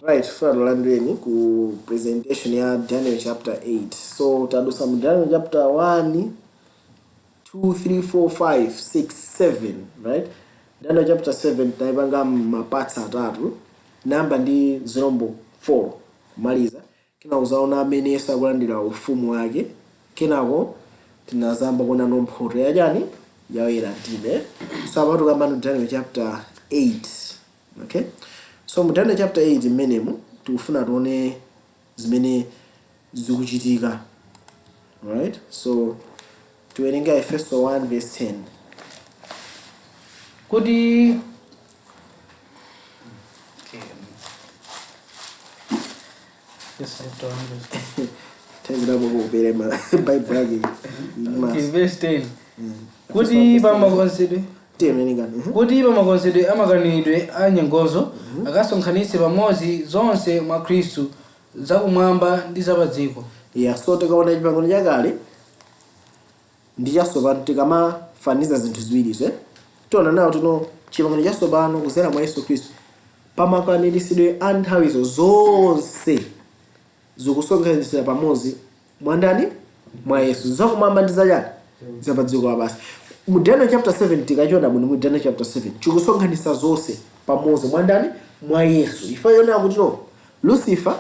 Right, for landweni ku presentation ya Daniel chapter 8. So tadusa mu Daniel chapter 1, 2, 3, 4, 5, 6, 7, right? Daniel chapter 7 taipanga maparts atatu. Namba ndi zilombo 4 kumaliza. Kina uzaona amene Yesu akulandira ufumu wake. Kenako tinazamba kuona mphoto ya jani yawera time. So abatu kambano Daniel chapter 8. Okay? So mu Daniel chapter 8 menemu tikufuna tuone zimene zikuchitika. Right? So tuwerenga Efeso 1 verse 10. Kuti kuti pamakonzedwe amakanidwe a nyengozo akasonkhanitse pamodzi zonse mwa Khristu zakumwamba ndi zapadziko. Yeah, so tikaona chipangano chakale ndi chatsopano tikamafaniza zinthu ziwiri tiona nawo tino chipangano chatsopano kudzera mwa Yesu Khristu pamakaniritsidwe a nthawizo zonse zikusonkhanitsidwa pamodzi mwandani mwa Yesu zakumwamba ndi zachani zapadziko lapasi. Mu Daniel chapter 7 tikachiona bwino mu Daniel chapter 7 chikusonkhanitsa zonse pamodzi mwandani mwa Yesu. Ifa yona kuti no Lucifer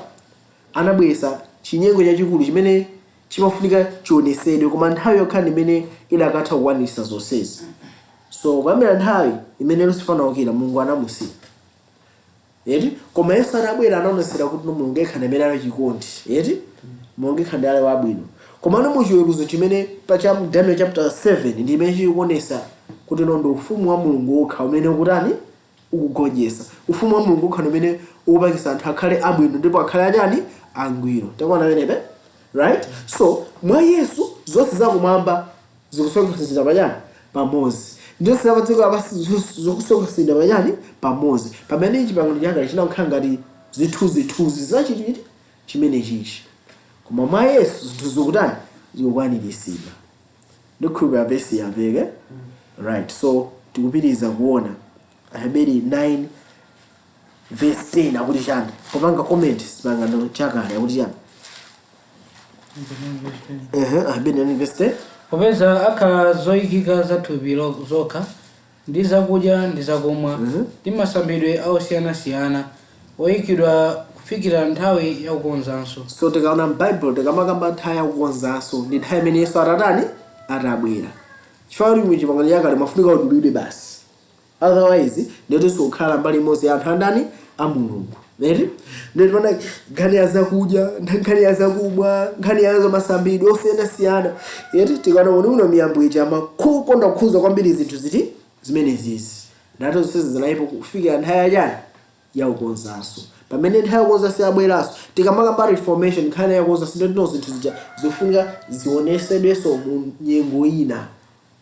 anabwesa chinyengo chachikulu chimene chimafunika chionesedwe koma nthawi yokha imene idakatha kukwanitsa zonsezi. So kwamera nthawi imene Lucifer anaukira Mulungu anamusiya. Yeti koma Yesu anabwera anaonesera kuti no Mulungu yekha amene ali chikondi. Yeti Mulungu yekha ndiye ali wabwino. Koma no muchiweruzo chimene pa Daniel chapter 7 ndi imene chikuonesa kuti no ndo ufumu wa Mulungu okha umene ukutani ukugonjetsa. Ufumu wa Mulungu okha umene ukupangitsa anthu akhale abwino ndipo akhale anyani angwiro. Takuona penepe? Right? So mwa Yesu zonse zakumwamba zikusonkhanitsidwa pachani pamodzi. Ndonse zapadziko lapasi zikusonkhanitsidwa pachani pamodzi. Pamene chipangano chakale chinakhala ngati zithunzi zachititi chimene chichi. Koma mwa Yesu zinthu zikutani zikukwaniritsidwa. Ndikhulupirira verse yamveke. Right, so tikupitiriza kuona Aheberi 9 verse 10 akuti chani. Popanga comment sipangano chakale akuti chani. Aheberi 9 verse 10. Popeza akhala zoyikika za thupi zokha ndi zakudya ndi zakumwa ndi masambidwe osiyanasiyana oyikidwa kufikira nthawi ya kukonzanso. So tikaona m'Bible tikamakamba nthawi ya kukonzanso ndi nthawi imene Yesu atatani atabwera. Chifukwa mu chipangano chakale mafunika udulidwe basi. Otherwise ndetinso kukhala mbali imodzi ya anthu andani a Mulungu. Neti? Ndeti pana nkhani ya zakudya, nkhani ya zakumwa, nkhani ya masambidwe osiyanasiyana. Yeti tikaona uno miyambo ichi amakonda kukhuza kwambiri zinthu ziti zimene zizi. Ndato zonse zinalipo kufikira nthawi yachani ya kukonzanso. Pamene nthawi yakukonzanso yabweranso tikamakamba reformation nkhani ya kukonzanso ndetino zinthu zija zofunika zionesedwenso mu nyengo ina.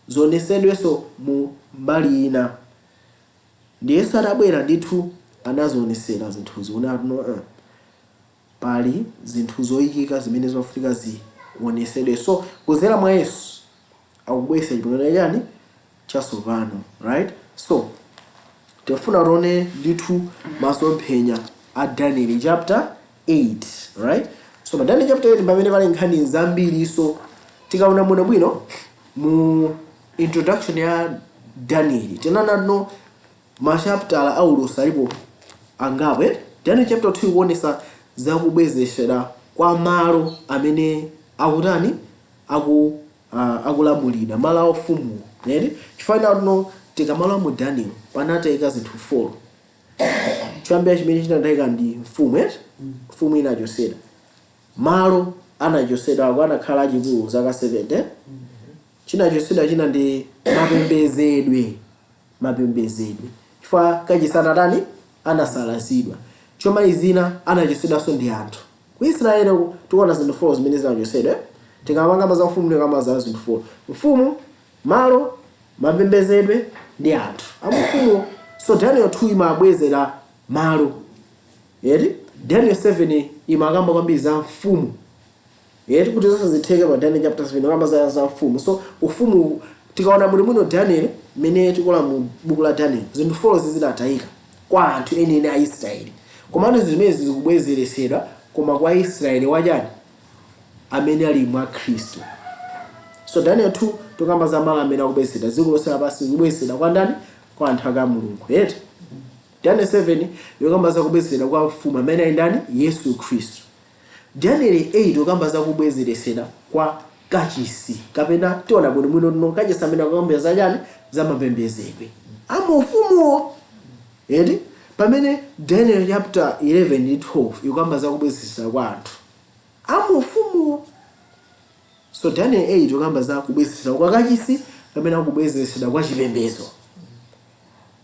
Zionesedwenso mu mbali ina. Ndi Yesu atabwera ndithu anazionesera zinthuzi unati no pali zinthu zoyikika zimene zofunika zionesedwe. So kudzera mwa Yesu akubwesa chipangano chani chatsopano, right? So tifuna tione ndithu masomphenya a Daniel chapter 8, right? So pa Daniel chapter 8 pamene pali nkhani zambiri. So tikaona muno bwino mu introduction ya Daniel tinana no machaptala aulosa alipo angapo. Daniel chapter 2 kuonesa zakubwezeshera kwa malo amene akutani akulamulira malo aufumu. Neti chifukwa no tikamala mu Daniel panatayika zinthu 4. Choyambira chimene chinatayika ndi mfumu ina Joseda. Malo ana Joseda ako anakhala achikulu zaka 70. China Joseda china ndi mapembedzedwe. Chifukwa kachisi tani anasalazidwa. Chomalizina ana Josedanso ndi anthu. Ku Israeli tikuona zinthu 4 zimene zina Joseda. Tikamanga za ufumu ndikama za zinthu 4. Mfumu, malo, mapembedzedwe ndi anthu. Amufumu. So Daniel 2 imabwezera malo. Yeti? Daniel 7 imakamba kwambiri za mfumu. Yeti kuti zonse zitheke pa Daniel chapter 7 kamba za mfumu. So ufumu tikaona muno Daniel mene tikola mu buku la Daniel zinthu 4 zidatayika kwa anthu ene a Israeli. komano zimezi zikubwezeresedwa koma kwa Israeli wajani amene ali mwa Khristu. So Daniel 2 tukamba za malo amene akubwezeredwa dziko lonse lapansi likubwezeredwa kwa ndani? Kwa anthu a Mulungu. Yeti Daniel 7 yokamba za kubwezeredwa kwa mfumu amene ali ndani? Yesu Khristu. Daniel 8 yokamba za kubwezeresedwa kwa Kachisi kapena tiona bwino no Kachisi amene akuyambira za jani za mapembedzedwe ama ufumuwo. Yeti pamene Daniel chapter 11 ndi 12 yokamba za kubwezeresedwa kwa anthu ama ufumuwo. So Daniel 8 yokamba za kubwezeresedwa kwa Kachisi kapena kubwezeresedwa kwa chipembedzo.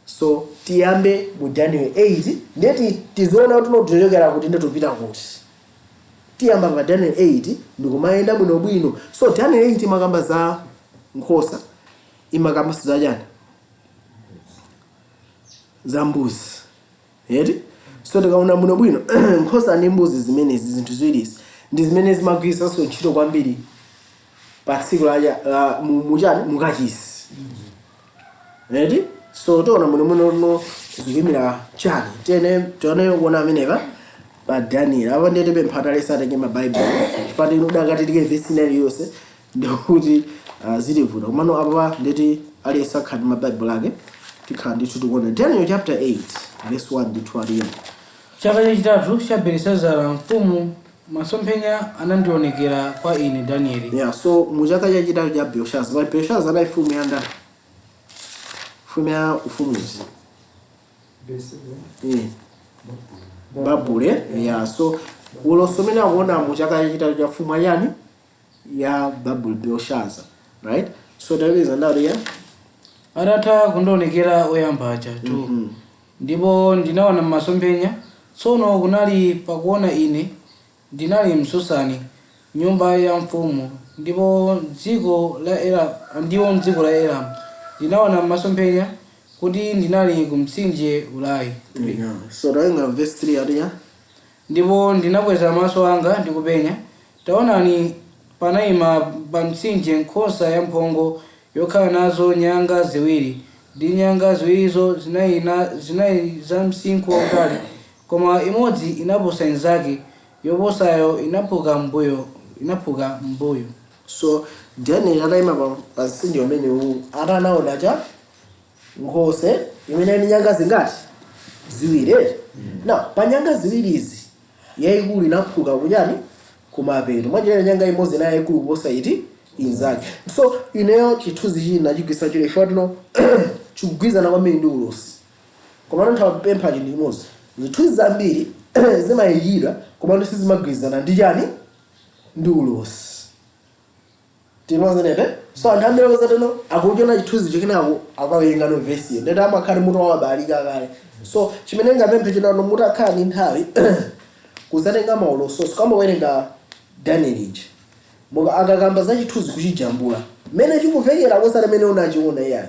So tiyambe mu Daniel 8 ndeti tiziona kuti tinotolekera kuti ndetopita kuti. Tiyamba pa Daniel 8 ndikumayenda bwinobwino. So Daniel 8 imakamba za nkhosa, imakamba za jani? Za mbuzi. Yeti? So tikaona bwinobwino nkhosa ndi mbuzi zimenezi zinthu ziwirizi ndi zimene zimagwiritsanso ntchito kwambiri pa tsiku la mu Kachisi. Yeti? So tiona bwinobwino zikuyimira chani. Tione kuona amenepa pa Daniel. Apa ndete pemphata lesatenge mabaibulo. Chifukwa inodakati tike vesi nali yonse ndikuti zilivuta. Komano apa ndete aliyesakha ndi mabaibulo ake tikhala ndithu tikuona Daniel chapter 8 verse 1 ndi 2. Chaka chachitatu cha Belisazara mfumu masomphenya anandionekera kwa ine Danieli. Yeah, so mu chaka chachitatu cha Belshaza. Belshaza anali mfumu ya ndani? Mfumu ya ufumuzi. Babule. Yeah, so ulosomena kuona mu chaka chachitatu cha mfumu yani ya Babule Belshaza, right? So that is another year. Adatha kundionekera oyambacha tu. Ndipo ndinaona masomphenya. Tsono kunali pakuona ine ndinali msusani nyumba ya mfumu ndipo mdziko la Elamu ndinaona masomphenya kuti ndinali ku mtsinje Ulai. So that verse 3 area. Ndipo ndinakweza maso anga ndikupenya taonani panayima pa mtsinje nkhosa ya mphongo yokhala nazo nyanga ziwiri ndi nyanga ziwirizo zinayi za msinkhu waukali koma imodzi inaposa inzake yoposayo inaphuka mbuyo. So Daniel atayima pa mtsinje umene atanaona cha nkhosa imene ndi nyanga zingati? Ziwiri. Now pa nyanga ziwirizi yayikulu inaphuka kuchani? Kumapeto. Mwanjira nyanga imodzi nayo yayikulu kuposa iti inzake. So ineyo chithunzi china chigwisa chile chifano chikugwizana kwambiri ndi ulosi. Koma nthawi pempha chinthu chimodzi. Zithunzi zambiri zimayikidwa koma sizimagwizana ndi chani? Ndi ulosi. Timazanebe? So anthu ambiri akuzateno akuchona chithunzi chikinako akawerenga no verse. Ndete amakhale mutu wabalika kale. So chimene ngapemphe chinano mutakhala ndi nthawi kuzatenga mauloso kama werenga Daniel ichi. Moga akakamba za chithunzi kuchijambula. Mene chikuvekera kosala mene unachiona iyayi.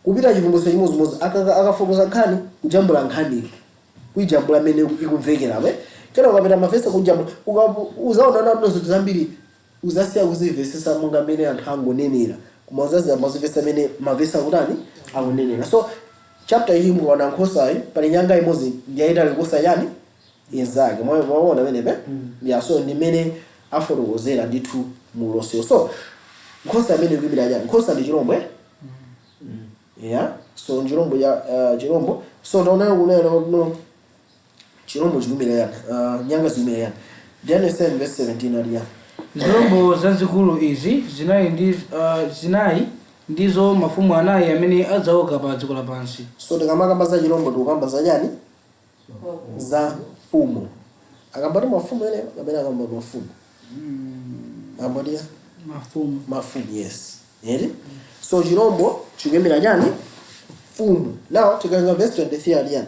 Kupita chivumbulutso chimodzi akafotokoza nkhani kujambula nkhani. Kujambula mene ikuvekera we. Kena ukapita mavesi kujambula uzaona nazo zinthu zambiri uzasiya kuzivesesa monga mene anthu angonenera. Koma uzaziya mazivesa mene mavesi akutani akunenera. So chapter hii muona nkhosa pali nyanga imodzi ndiyaita likosa yani inzake. Mwaona mene ya so ndi mene afotokozera ndithu mulosi. So nkhosa mene ikuyimira yani? Nkhosa ndi chirombo yeah. So chirombo ya chirombo. So taona kunena no chirombo chikuyimira yani? Nyanga zikuyimira yani? Daniel 7 verse 17 ali yani. Zirombo zazikulu izi zinayi ndizo mafumu anayi amene adzaoka pa dziko lapansi. So tikamakamba za chirombo tikukamba za yani? Za mfumu. Akambati mafumu ene kapena akamba mafumu? Ambadia? Mafumu, yes. Yeri? So chirombo chikuyimira yani? Mfumu. Now tikanga verse 23 ali yani?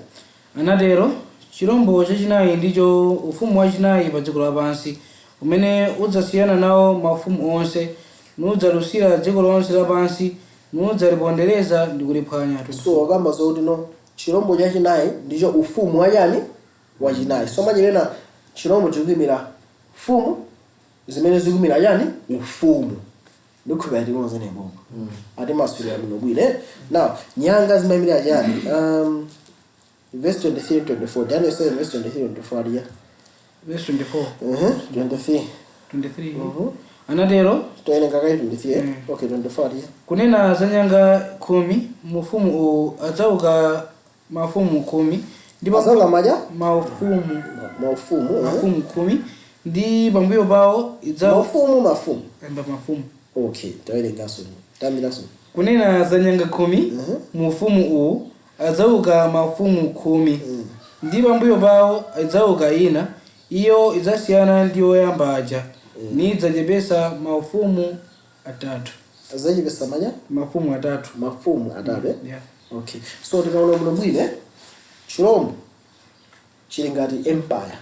Anatero chirombo chachinayi ndicho ufumu wachinayi pa dziko lapansi umene udzasiyana nawo mafumu onse nudzalusira dziko lonse lapansi nudzalipondereza ndi kuliphwanya. So akamba zoti no chirombo chachinayi ndicho ufumu wachani? Wachinayi. So manyirena chirombo chikuyimira mfumu zimene zikuyimira yani? Ufumu. Ndikhupa ndimoze nembo. Ati maswiri bwino bwino. Now nyanga zimayimira yani? verse 23 24. Daniel 7 verse 23 24 aliya. verse 24 23 23 anatero toyenga kai 23 okay 24 aliya. kunena za nyanga 10 mufumu adzauka mafumu 10 ndipo Azauka maja mafumu 10 ndi pambuyo pawo mafumu okay toyenga so tambira so kunena za nyanga 10 mufumu adzauka mafumu 10 ndi pambuyo pawo adzauka ina iyo idzasiyana ndi oyamba aja nidzachepesa mafumu atatu. Azachepesa maja mafumu atatu yeah. Okay, so tikaona muno bwine chilombo chili ngati empire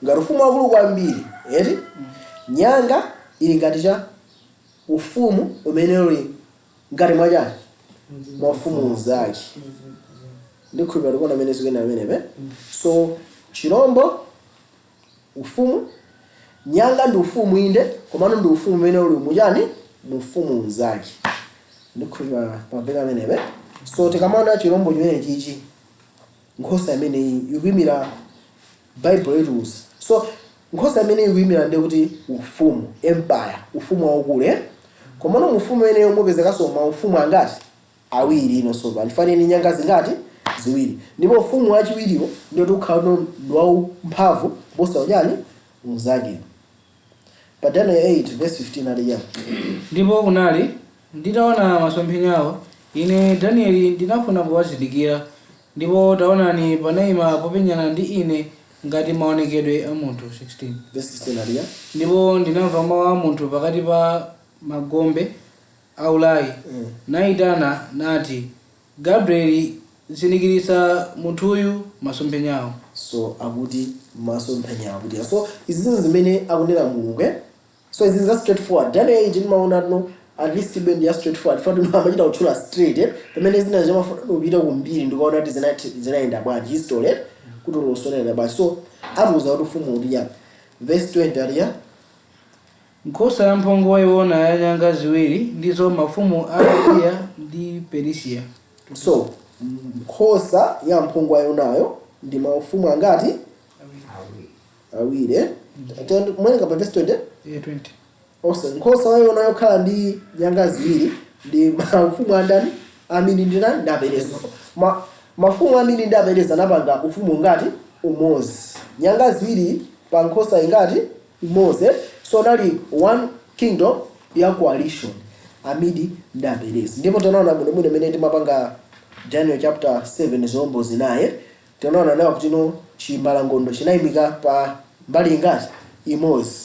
ngati ufumu wakulu kwambiri eti nyanga ili ngati cha ufumu umene uli ngati mwachani mafumu zake ndikhulupira tikona amene zikuyenda amenepe. So chilombo ufumu, nyanga ndi ufumu inde komano ndi ufumu umene uli muchani mufumu zake ndikhulupira pamveka amenepe. So tikamaona chilombo chimene chichi nkhosa imene ikuyimira Bible rules. So nkhosa imene ikuyimira ndi kuti ufumu empire ufumu waukulu komano mufumu umene umupezekaso maufumu angati awiri inonso palifaneni nyanga zingati ziwiri ndipo ufumu wachiwiriwo ndio tukhala ndwawu mphamvu posa ujani muzake. Pa Daniel 8 verse 15 aliya. Ndipo kunali nditaona masomphenyawo ine Danieli ndinafuna kuwazindikira ndipo taonani panayima popenyana ndi ine ngati maonekedwe a munthu 16 verse 16 aliya. Ndipo ndinamva mawu a munthu pakati pa magombe aulayi nayitana nati Gabrieli zindikiritsa munthuyu masomphenyawo. So akuti masomphenyawo kuti so izi zimene akunena Mulungu so izi za straightforward. Daniel ndimaona no at least bend ya straightforward for no amachita kutchula straight pamene zina zimafuna kupita kumbiri ndikuona kuti zinaenda bwanji history kuti losonera basi. So abuza kuti ufumu uliya verse 20 aliya. Nkhosa ya mphongo wayiona ya nyanga ziwiri ndizo mafumu a Persia ndi Perisia. So nkhosa ya mphongo wayonayo ndi mafumu angati awiri mweneka pa verse 20 20. Awesome. Nkhosa wayonayo khala ndi nyanga ziwiri ndi mafumu andani amini ndi nani ndapereza mafumu amini ndapereza napanga ufumu ngati umozi nyanga ziwiri pa nkhosa ingati umozi. So nali one kingdom ya coalition amidi ndapereza ndipo tunaona muno mene timapanga Daniel chapter 7 zombo zinaye tunaona nayo kuti no chimbalangondo chinayimika pa mbali ngati imozi.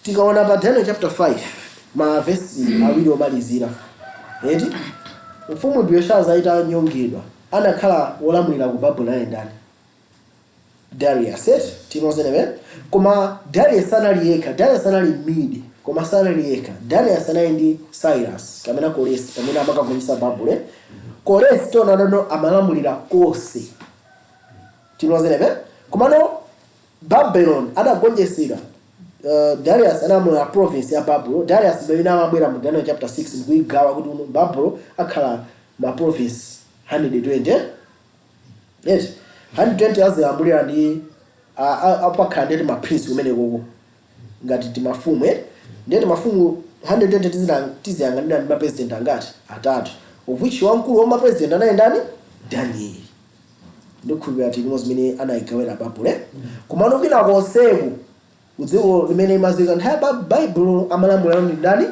Tikaona pa Daniel chapter 5 ma verse awiri omalizira eti ufumu Belshaza itanyongedwa anakhala wolamulira ku Babuloni ndani Darius tinozeneve koma Darius sanali yekha. Darius sanali midi koma sanali yekha. Darius sanali ndi Cyrus kamena Koresi pamene amakagonjetsa Babuloni. Koresi tonano amalamulira konse tinozeneve komano Babylon adagonjetsera Darius anamula province ya Babylon. Darius bwina amabwera mu Daniel chapter 6 ndikuigawa kuti uno Babylon akhala ma province 120 yes 120 azilambulira ndi apakhala ndi ma prince kumene koko ngati timafumu ndi mafumu 120 tiziyang'anira ndi ma president angati atatu of which wamkulu wa ma president anayi ndani Daniel ndikhulupirira kuti limodzi zimene anayigawira Babylon komano kina konseku udziko limene imazika nthawi Bible amalamulira ndi ndani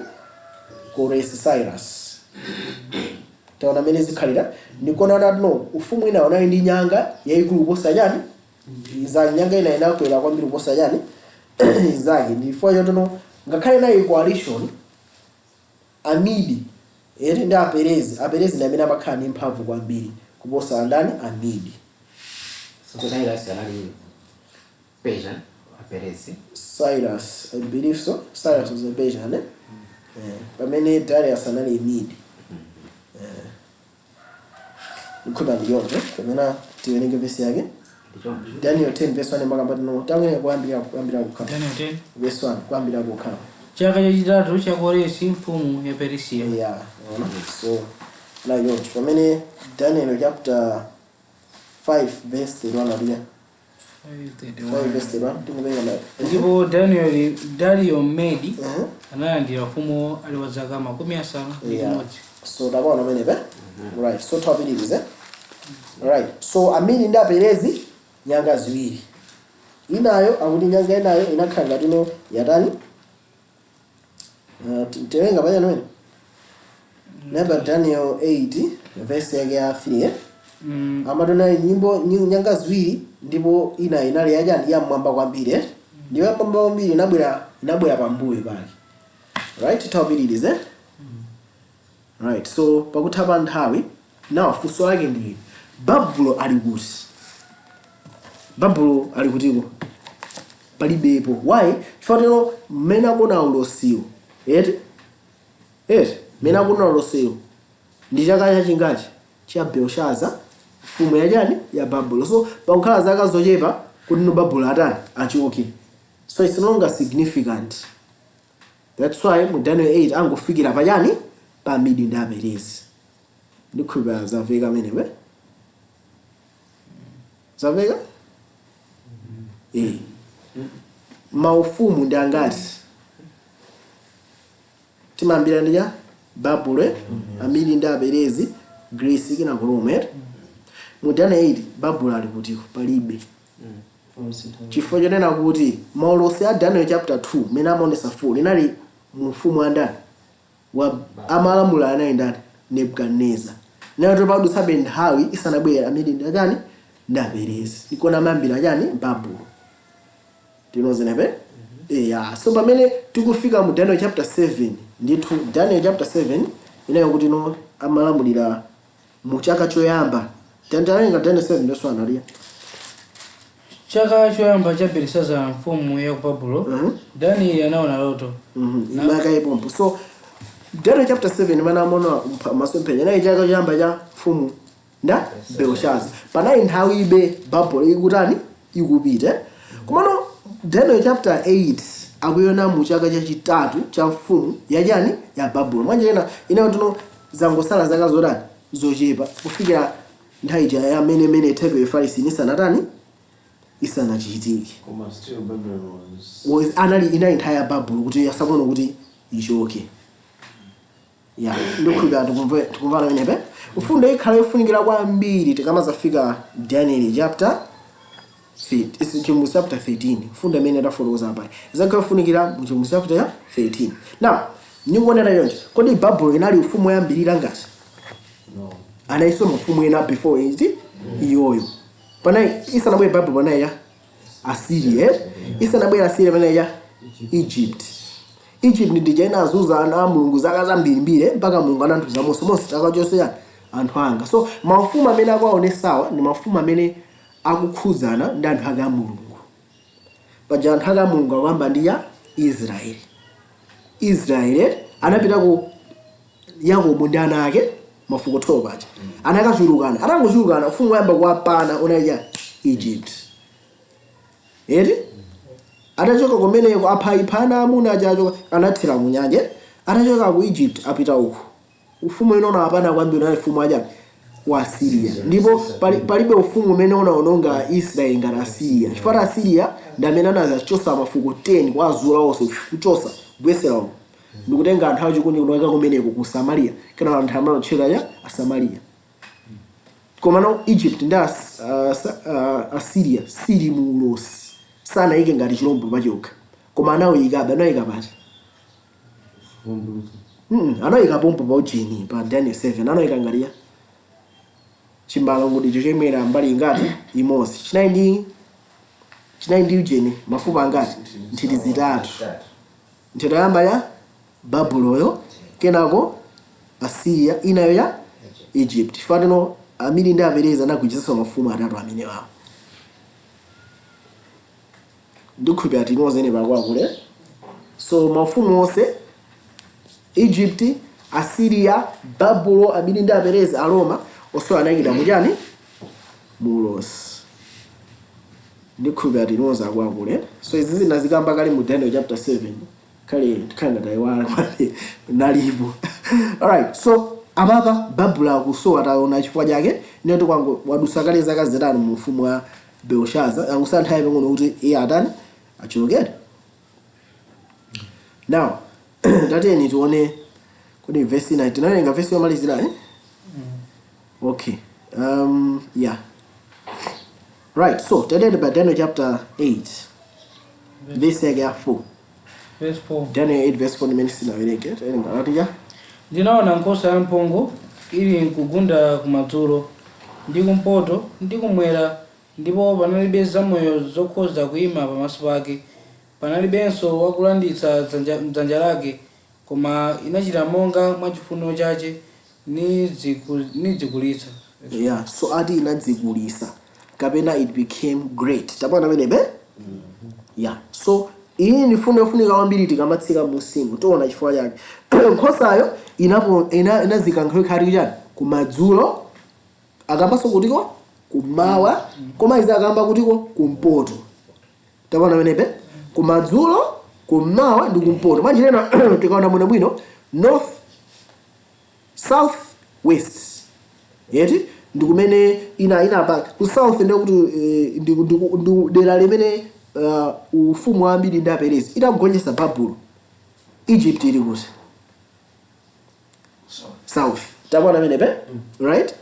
Koresi Cyrus. Taona mene zikhalira ndikona natno ufumu ina unali ndi nyanga yayikulu kuposa chani za nyanga ina inakwera kwambiri kuposa chani zake ndifo yotono ngakhale nayo coalition amidi eri ndi aperezi ndi amene amakhala ndi mphamvu kwambiri kuposa ndani amidi. So Cyrus anali Persian aperezi. Cyrus I believe so. Cyrus was a Persian pamene Darius anali midi nikuba ndiyote kamena tiwenenge verse yake Daniel 10 verse 1 mpaka no tangene kuambira kukhala Daniel 10 verse 1 kuambira kukhala chaka chachitatu cha Koresi mfumu ya Perisia. Yeah so na yo pamene Daniel chapter 5 verse 1 adia 5 verse 1 tumubenga na ndipo Dario Medi analandira ufumu ali wa zaka 50 so tabona menepe right so top it is right so amini ndaperezi nyanga ziwiri inayo akuti nyanga inayo inakhanga tino yatani tewenga panya nwene namba Daniel 8 verse yake ya 3 amadona nyimbo nyanga ziwiri ndipo ina inali yajani ya mwamba kwambiri ndiyo mwamba kwambiri inabwera pambuyo pake right top it is right so pakuthapa nthawi now funso lake ndi Babulo ali kuti Babulo ali kutiko palibepo why fatero mena kona ulosiwo mena kona ulosiwo ndi chaka chachingachi cha Belshaza mfumu yajani ya Babulo so pakukhala zaka zochepa kuti no Babulo atani achoke so it's no longer significant. That's why mu Daniel 8 angofikira pajani pa midi ndaperezi ndikhuba zaveka menewe zaveka maufumu ndi angati timambira ndija Babulo amidi ndaperezi Greece kina Rome mu Daniel 8 Babulo ali kutiko palibe chifukwa chonena kuti maulosi a Daniel chapter 2 mene amaonesa 4 linali mfumu andani wa amalamula anaenda Nebukadnezar nayo padutsa nthawi isanabwera amene ndani ndaperezi ikona mambira chani Babulo tinozenepe so pamene tikufika mu Daniel chapter 7 ndithu Daniel chapter 7 inayo kuti no amalamulira mu chaka choyamba tantalenga Daniel 7 ndeso analia chaka choyamba cha Belshaza mfumu ya Babulo Daniel anaona loto naka ipompo so Daniel chapter 7 mana mona masomphenya na chaka choyamba cha mfumu nda Belshaza pana nthawi ibe Babulo ikutani ikupita komano Daniel chapter 8 akuyona mu chaka chachitatu cha mfumu yajani ya Babulo manje ina tuno zangosala zaka zodani zochepa kufikira nthawi ya mene Tembo Efraisi nisanatani isanachitiki still Babylon was anali ina entire Babulo kuti yasakono kuti ichoke ndikhuba tukumvana menepe ufundo ikhala yofunikira kwambiri tikamazafika Daniel chapter 13 funda mene tafotokoza apa zakha yofunikira mu chapter 13 now ningonera yonje kodi Babulo inali ufumu yambirira ngati anaiso mfumu ina before it iyoyo pana isanabwe Babulo pana ya Assyria isanabwe Assyria pana ya Egypt ndi jena azuza ana mulungu zaka zambiri mpaka mulungu anantuza moso takachose ya anthu anga so mafumu amene akwaonesawa ndi mafumu amene akukhudzana ndi anthu ake a mulungu paja anthu ake a mulungu akwamba ndi ya Israeli anapita ku Yakobo ndi ana ake mafuko 12 paja anakachulukana atangochulukana ufumu yamba kuwapana unaija Egypt atachoka kumeneko aphayiphana amuna achachoka anathira mu nyanja atachoka ku Egypt apita uku ufumu inoona apana kwambiri na ufumu aja wa Assyria ndipo palibe ufumu umene unaononga Israeli ngati Assyria chifukwa Assyria ndamene anazachosa mafuko 10 kwa azula onse kuchosa bwesera ndikutenga anthu achikuni kunoweka kumeneko ku Samaria kana anthu amene otchera ya Samaria koma no Egypt ndi Assyria sili mu ulosi sana ike ngati chilombo pachokha koma anawika pati anawika pompo pa ujini pa Daniel 7 anawika ngati ya chimbalo ngudi chochemera mbali ngati imosi chinayi ndi ujini mafupa angati nthiti zitatu nthiti yamba ya Babulo kenako Assyria inayo ya Egypt fatino amiri ndi apereza nakuchisaso mafumu atatu amene wawo ndikhupa ati nozene pakwakule so mafumu onse Egypt Assyria Babulo amiri ndi apereza a Roma oso anayikida mujani mulosi ndikhupa ati noza kwakule so izi zinazikamba kali mu Daniel chapter 7 kale tikanga taiwala kwale nalipo alright so Ababa babula kusowa taona chifukwa chake neto kwangu wadusa kale zaka zitano mu ufumu wa Belshaza angusanthaye pang'ono kuti iye atani achokera. Now tateni tuone kodi verse 9 tinalenga verse yomalizira okay yeah right, so tateni pa Daniel chapter 8 verse ya 4. Verse 4. Daniel 8 verse 4 nimene sinawerenge talenga atija. Ndinaona nkhosa ya mphongo ili nkugunda kumadzulo ndi kumpoto ndi kumwera, ndipo panalibe zamoyo zokhoza kuyima pamaso pake, panalibenso wakulanditsa dzanja lake, koma inachita monga mwachifuniro chache nidzikulitsa. Yeah, so ati inadzikulisa kapena it became great. Tapana menebe? Yeah, so iyi ni fundo yofunika kwambiri tikamatsika musimu toona chifukwa chake. Nkhosayo inazikankhwe khali chani kumadzulo akambaso kutiko kumawa koma izi akamba kutiko kumpoto. Tapana menebe? Kumadzulo kumawa ndi kumpoto. Manje lena tikaona mwina bwino north south west. Yeti ndikumene ina pa ku south ndikuti ndi dera limene ufumu ambiri ndaperezi itagonjesa Babulo. Egypt ili kuti south. Tapana menebe? Right?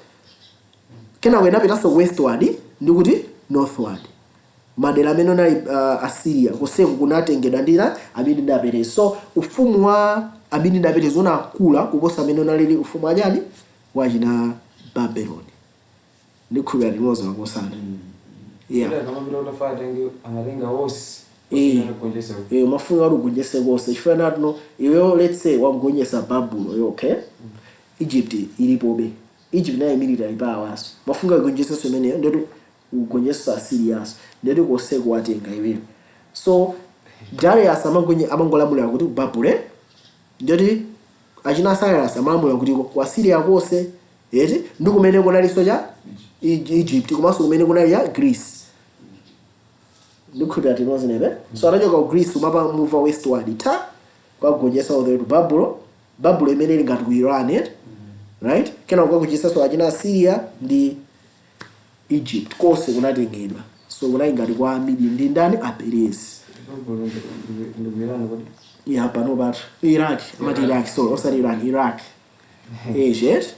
Kena wena pitaso westward ndikuti northward. Madera amene nali Assyria koseku kunatengedwa ndira abiri ndaperezi. So ufumu wa abiri ndaperezi unakula kuposa amene nalili ufumu ajani wachina Babylon. Ndikhulira limozo wakosana. Yeah. Mafunga ugonjese kose chifana tuno iwe let's say wagonjesa Babulo okay. Egypt ilipobe. Egypt nayo military powers. Mafunga ugonjese semene ndetu ugonjesa Assyrians ndetu koseko watenga iwe. So Darius amangolamula kuti Babulo ndeti achina Cyrus amalamula kuti ku Assyria kose yeti ndikumene kunaliso cha Egypt komanso kumene kunali ya Greece. Ndikhulira tinozi nebe. So anachoka ku Greece umapa move westward ta kwagonjesa all the way to Babulo imene ili ngati ku Iran right. Kena kwagonjesa so achina Syria ndi Egypt kose kunatengedwa. So kunali ngati kwa ambiri ndi ndani aperezi. Yeah, pano but Iraq, not Iraq, so also Iraq. Yes.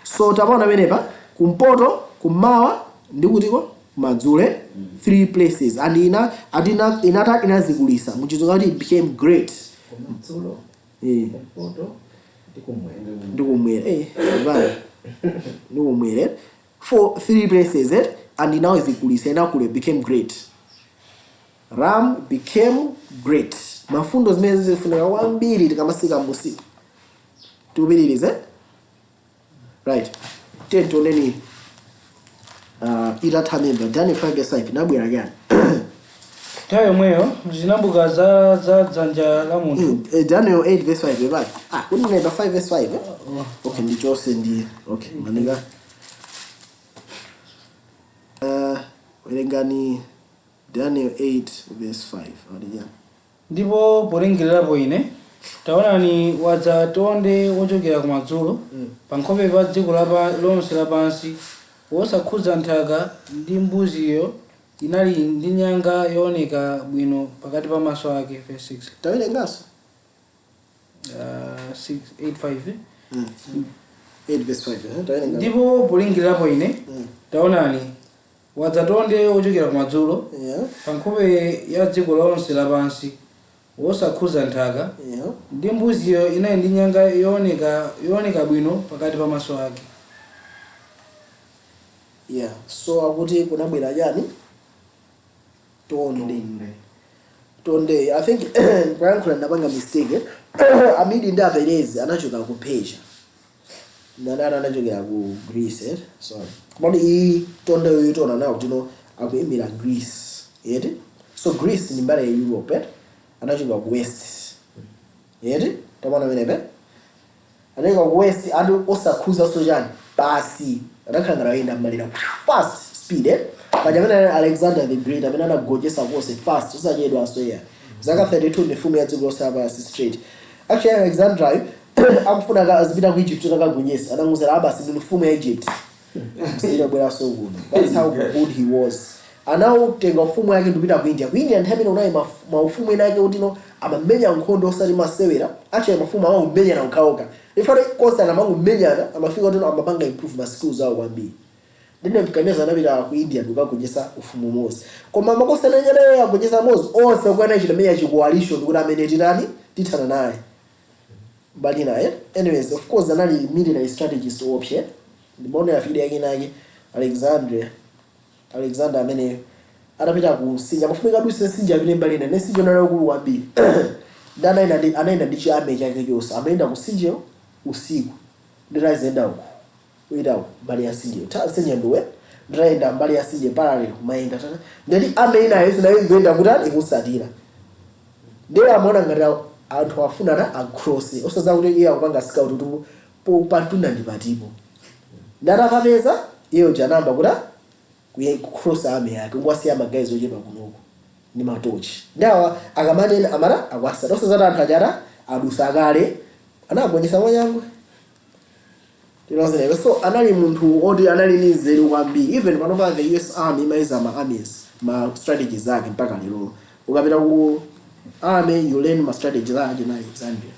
So tapona menepa kumpoto kumawa ndikutiko madzule 3 places and inazikulisa muchizungu kuti it became great. Kumadzulu kumpoto ndikumwera ndikumwera for 3 places and now izikulisa inakule became great. Ram became great. Mafundo zimene zifunika kwambiri tikamasika musi tubiririze right. Tentoneni itathamemba Daniel 5:5 nabwera gani Nthawi yomweyo zinambuka za dzanja la munthu. Daniel 8:5 right. Kuni namba 5:5 okay ndichose ndi okay manika werengani Daniel 8:5 alija. Ndipo polengererapo ine taonani wadza tonde wochokera kumadzulo pa nkhope pa dziko lonse lapansi wosakhudza nthaka ndi mbuziyo inali ndi nyanga yooneka bwino pakati pa maso ake. Verse 6 tawerengaso 6:8:5 8:5 tawerenga. Ndipo polengererapo ine taonani wadza tonde wochokera kumadzulo pa nkhope ya dziko lonse lapansi wosakhudza nthaka ndi mbuziyo inali ndi nyanga yooneka bwino pakati pa maso ake. Yeah, so akuti kunabwera jani tonde. I think kwayankhula ndapanga mistake amidi ndi aperezi anachoka ku Persia ndana anachokera ku Greece sorry kodi iyi tonde yoyo tona nawo tino akuimira Greece yeti. So Greece ni mbali ya Europe anachoka ku west yeti tamana menepe anachoka ku west andi osakhuza sojani basi anakhangala yenda malira fast speed pajamene Alexander the Great amene anagonjesa kose fast usachedwa asoya Zaka 32 ni mfumu ya dziko saba straight. Actually Alexandra akufuna azipita ku Egypt akagonyesa ananguzera abasi ndi mfumu ya Egypt. Sira bwera so good. That's how good he was. Anautenga ufumu yake ndipita ku India. Ku India nthawi unayi maufumu yake utino amamenya nkhondo osati masewera. Actually mafumu awo umenya na ukaoka. Ifane kosa na mangu menyana amafika utino amapanga improve ma skills awo kwambiri. Ndine mkaneza nabira ku India ndikagonyesa ufumu Mose. Koma makosa nanyana yagonyesa Mose onse kwana chilamenya chikuwalisho ndikuti amene tinani tithana naye. Bali naye. Anyways, of course anali military strategist option. Ndibona afide yake nake Alexander amene atapita ku Sinja mafumu kaduse Sinja vile mbali na Sinja nalo kulu kwambiri. Ndana anaenda ndi chiame chake chose. Ameenda ku Sinja usiku. Ndiraizenda uko. Without mbali ya Sinja. Sinja ndowe. Ndiraenda mbali ya Sinja parallel kumaenda tata. Ndali ameina yesu na yeye kwenda kutani ikusatira. Ndiye amona ngati anthu afuna na across. Osaza kuti iye akupanga scout tu patuna ndi patipo. Ndana papeza iyo janamba kuda kuye cross army yake ngwasiya magazi ochepa kunoko ni matochi ndawa akamane amara akwasa dosa za anthu ajara adusa kale anagonyesa mwanyangwe tilozene so anali munthu oti anali ni nzeru kwambiri even panopa the US army maiza ma armies ma strategies zake mpaka lero ukapita ku army you learn ma strategies zake na Alexander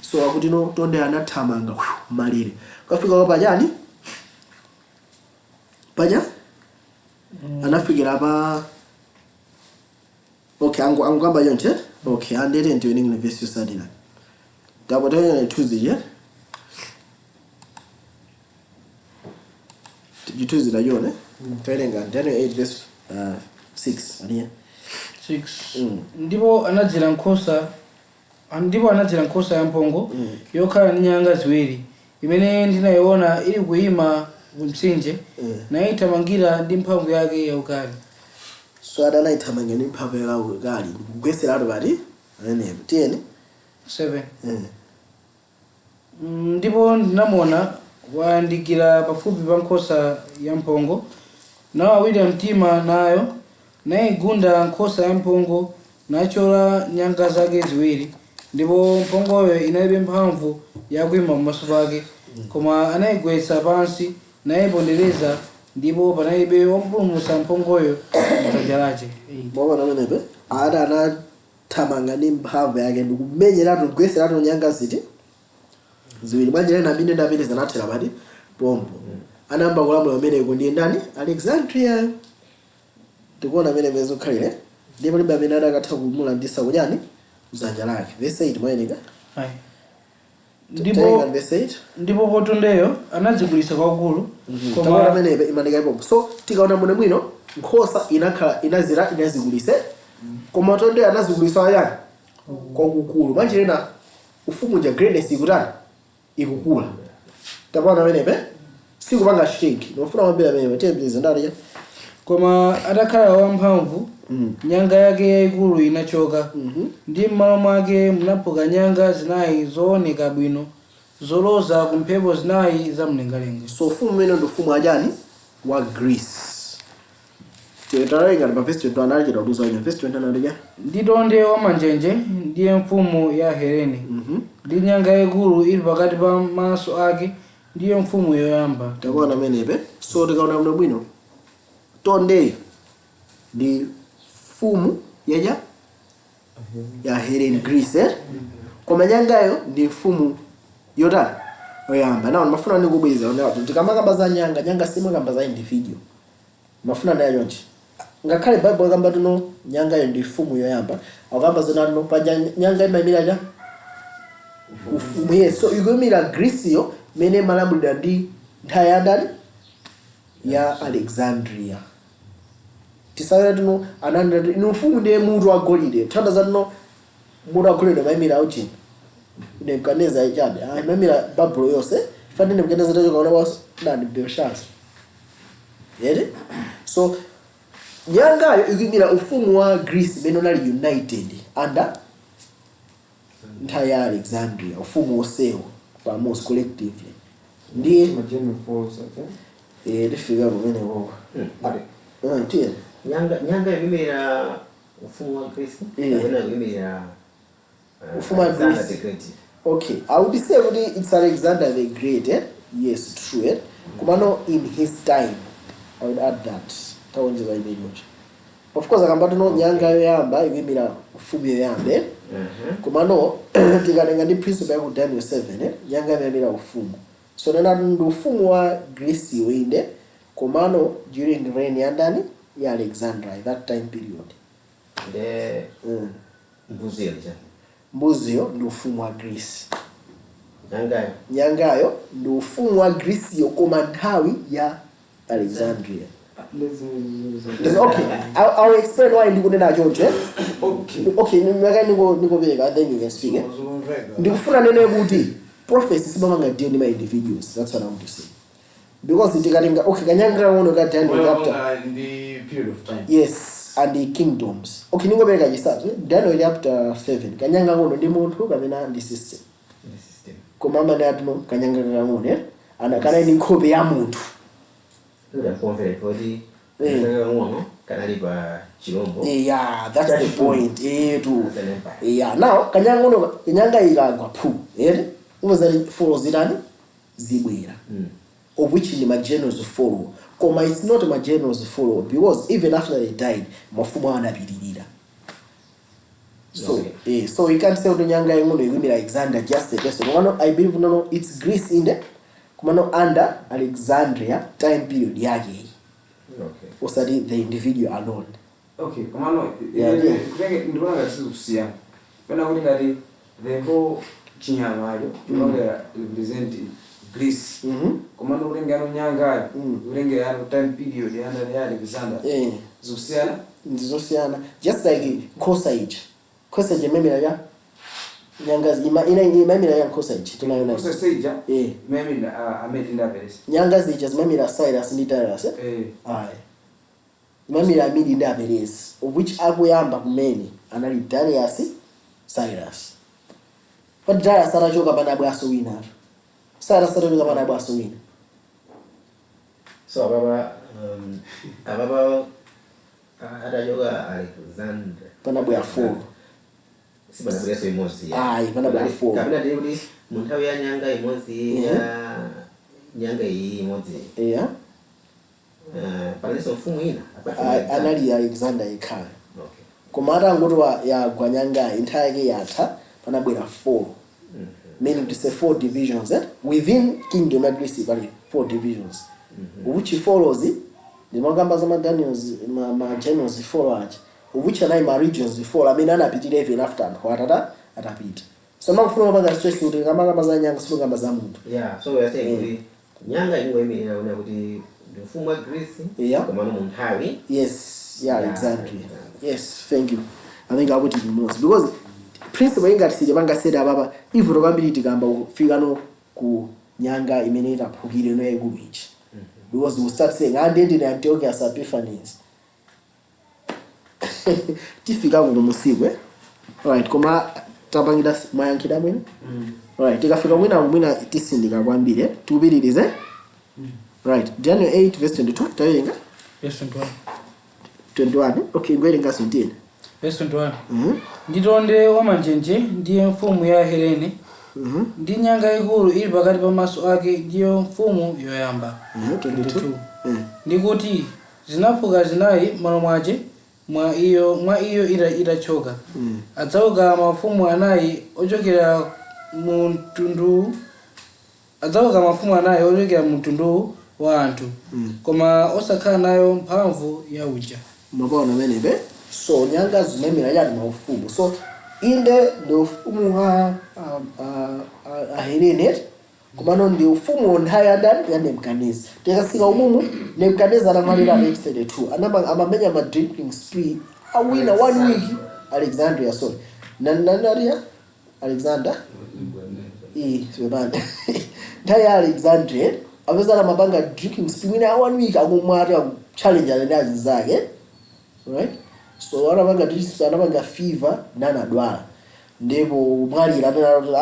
so akuti no tonde anathamanga malire kafika kwa pajani paja anafikira apa okay angamba yonke okay andete nto ningi verse yosadila dabota yana tuzi ya tuzi la yone tailenga Daniel 8 verse 6 aliya 6 ndipo anadzera nkhosa ya mpongo yokhala ndi nyanga ziwiri imene ndinayiona ili kuyima mtsinje na itamangira ndi mphamvu yake ya ukali so adana itamangira ndi mphamvu yake ya ukali kugwesera atu bati ane tieni 7 ndipo ndinamona wayandikira pafupi pa nkhosa ya mpongo na wawira mtima nayo nayigunda nkhosa ya mpongo nachola nyanga zake ziwiri ndipo mpongoyo inalibe mphamvu yakuyima pamaso pake koma anayigwetsa pansi nayipondereza ndipo panalibe wompulumutsa mpongoyo m'dzanja lake. Baba na menepe ada anathamanga ndi mphamvu yake ndikumenyeratu kugweseratu nyanga ziti ziwiri bwanjira na binde ndapite zanathera pati pompo anamba kulamula umene ndi ndani Alexandria tikuona amene mezokhalire ndipo libe amene adakatha kumulandisa kunyani mdzanja lake verse 8 mwayeneka ndipo potondeyo anadzigulitsa kwakulu koma amenepe imanika ipo so tikaona mwene mwino nkhosa inakhala inazigulitse koma tonde anazigulitsa ayani kwakukulu manjirena ufumu nja greatness ikutani ikukula tapaona amenepe sikupanga shake nofuna mabela amenepe tembeza ndali koma adakhala wamphamvu nyanga yake yayikulu inachoka ndi m'malo mwake munaphuka nyanga zinayi zooneka bwino zoloza kumphepo zinayi za mlengalenga so ufumu mene ndo ufumu ajani wa Greece tetarenga pa verse 20 anali kuduza nya verse 20 analija ndi tonde wa manjenje ndiye mfumu ya Helene ndi nyanga yayikulu ili pakati pa maso ake ndiye mfumu yoyamba takuona menepe so tikaona bwino bwino tonde ndi fumu ya Helene Greece koma nyangayo ndi fumu yotani oyamba nawo mafuna nikubwiza ona tikamaka za nyanga simwe kamba za individual mafuna nayo yonche ngakhale Bible kamba tuno nyanga yo ndi fumu yoyamba akamba zona no panja nyanga imamira ufumu yeso igomira Greece yo mene malabulira ndi ntayandani ya Alexandria tisawira tuno ananda ino fumu ndiye mutu wa golide thanda za tuno mutu wa golide mamira auchi ne kaneza yachabe mamira Bible yose fandine mkaneza tacho kaona was ndani Belshazzar yede so nyanga igimira ufumu wa Greece benonali united under entire Alexandria ufumu oseo most collectively ndiye Majeni Falls lifika rumene wao nyanga igimira ufumu wa Kristo Yeah. wena kuyimirira Ufumu wa Alexander Greece. the Great. Okay, I would say that it's Alexander the Great, eh? Yes, true, eh? Kumano in his time, I would add that. Tawonje ba imeli. Of course, akambatu no nyanga yoyamba ibimira ufumu yoyambe. Kumano tikalenga ndi principle ya ku Daniel 7, eh? Nyanga yoyambira ufumu. So nena ndo ufumu wa Greece yoinde. Kumano during reign ya ndani ya Alexander at that time period. The mbuzi yalisha. Mbuziyo ndi ufumu wa Greece. Nyangayo Nyangayo ndi ufumu wa Greece yokoma nthawi ya Alexandria. Okay, I'll explain why ndikunena choncho. Okay, ndikubeka then you can speak. Ndikufuna nene kuti prophecy sibamanga deal ndi ma individuals. That's what I want to say. Because ndikalinga okay kanyanga ngono ka Daniel chapter in the period of time. yes and the kingdoms. Okay, ndingobeka chisatu. Daniel chapter 7 kanyanga ngono ndi munthu kapena ndi system. Komama ndi atino kanyanga kang'ono eh anakana ndi nkhope ya munthu. Yeah, that's the point. Yeah, now kanyanga ngono kanyanga ikagwa phu eh umazali follows itani zibwera of which the Magenos follow. Koma it's not Magenos follow because even after they died mafumu anapitirira. So, so we can't say Nyanga Ngono you Alexander just the person. I believe no, it's Greece in there. Kumano under Alexandria time period yake. Okay. Or study the individual alone. Okay, kumano Yeah. kusia. When I look the whole chinyamayo, represent Greece. Kumano ulengano Nyanga, ulengano time period under Alexander. Zusiana. Zosiana. Just like Kosage. Kosage memira ya Nyangazi memira ya Kosage tunayona. Kosage memira amedinda beres. Nyangazi just memira Cyrus ndi Darius aye. Memira amedinda beres of which akuyamba kumene anali Darius Cyrus. But Darius anachoka pana bwaso wina. Cyrus anachoka pana bwaso wina. So ababa adajoga Alexander Pana bwa 4. Sibana bwa so imosi. Aye, pana bwa 4. Kabla debuli muntawi ya nyanga imosi ya nyanga imosi. Yeah. Paleso mfumu ina. Anali Alexander ikhala. Okay. Komara ngotwa ya gwanyanga entire yatha pana bwa 4. Meaning to say 4 divisions within kingdom of Greece, 4 divisions. Which follows it. The magamba za Daniels ma generals follow which are my regions follow. I mean anapitira even after watata atapita. So now from about stress kuti kamagamba za nyanga sio kamba za muntu. Yeah, so we are saying kuti nyanga ingwemirira una kuti mfumu wa Greece koma no munthawi. Yes, yeah, Alexandria. Yes, thank you. I think I would be most because principle ingatisije bangaseda ababa ivuto kwambiri tikamba kufika no ku nyanga imene itaphukire no yaikumichi. Because we start saying and in Antioch as Epiphanes. Tifika kuno musiku Alright, koma tabangida mayankida mwini. Alright, tikafika mwina tisindika kwambiri tubiririze. Right, Daniel 8 verse 22 tayenga. Verse 21. Okay, ngwelenga sontene. Verse 21. Nditonde wamanjenje ndiye mfumu ya Helene. Ndi nyanga ikulu ili pakati pa maso ake ndiyo mfumu yoyamba. 22. Ndikuti zinafuka zinayi malo mwache mwa iyo itachoka. Adzauka mafumu anayi ochokera mtundu wa anthu. Koma osakhala nayo mphamvu ya uja. Mabona menebe. So nyanga zimemira yali maufumu. So inde the ufumu ha Helene kumano ndi ufumu onhaya ndani ya Nebukadneza. Tekasika umumu Nebukadneza anamalira 832. Anaba amamenya ma drinking spree awina 1 week Alexandria sorry. Nanaria Alexander sebanda. Ndaya Alexandria abezala mabanga drinking spree wina 1 week akumwata challenge anazi zake. Right? So anabanga fever nana dwala. Ndipo mwalira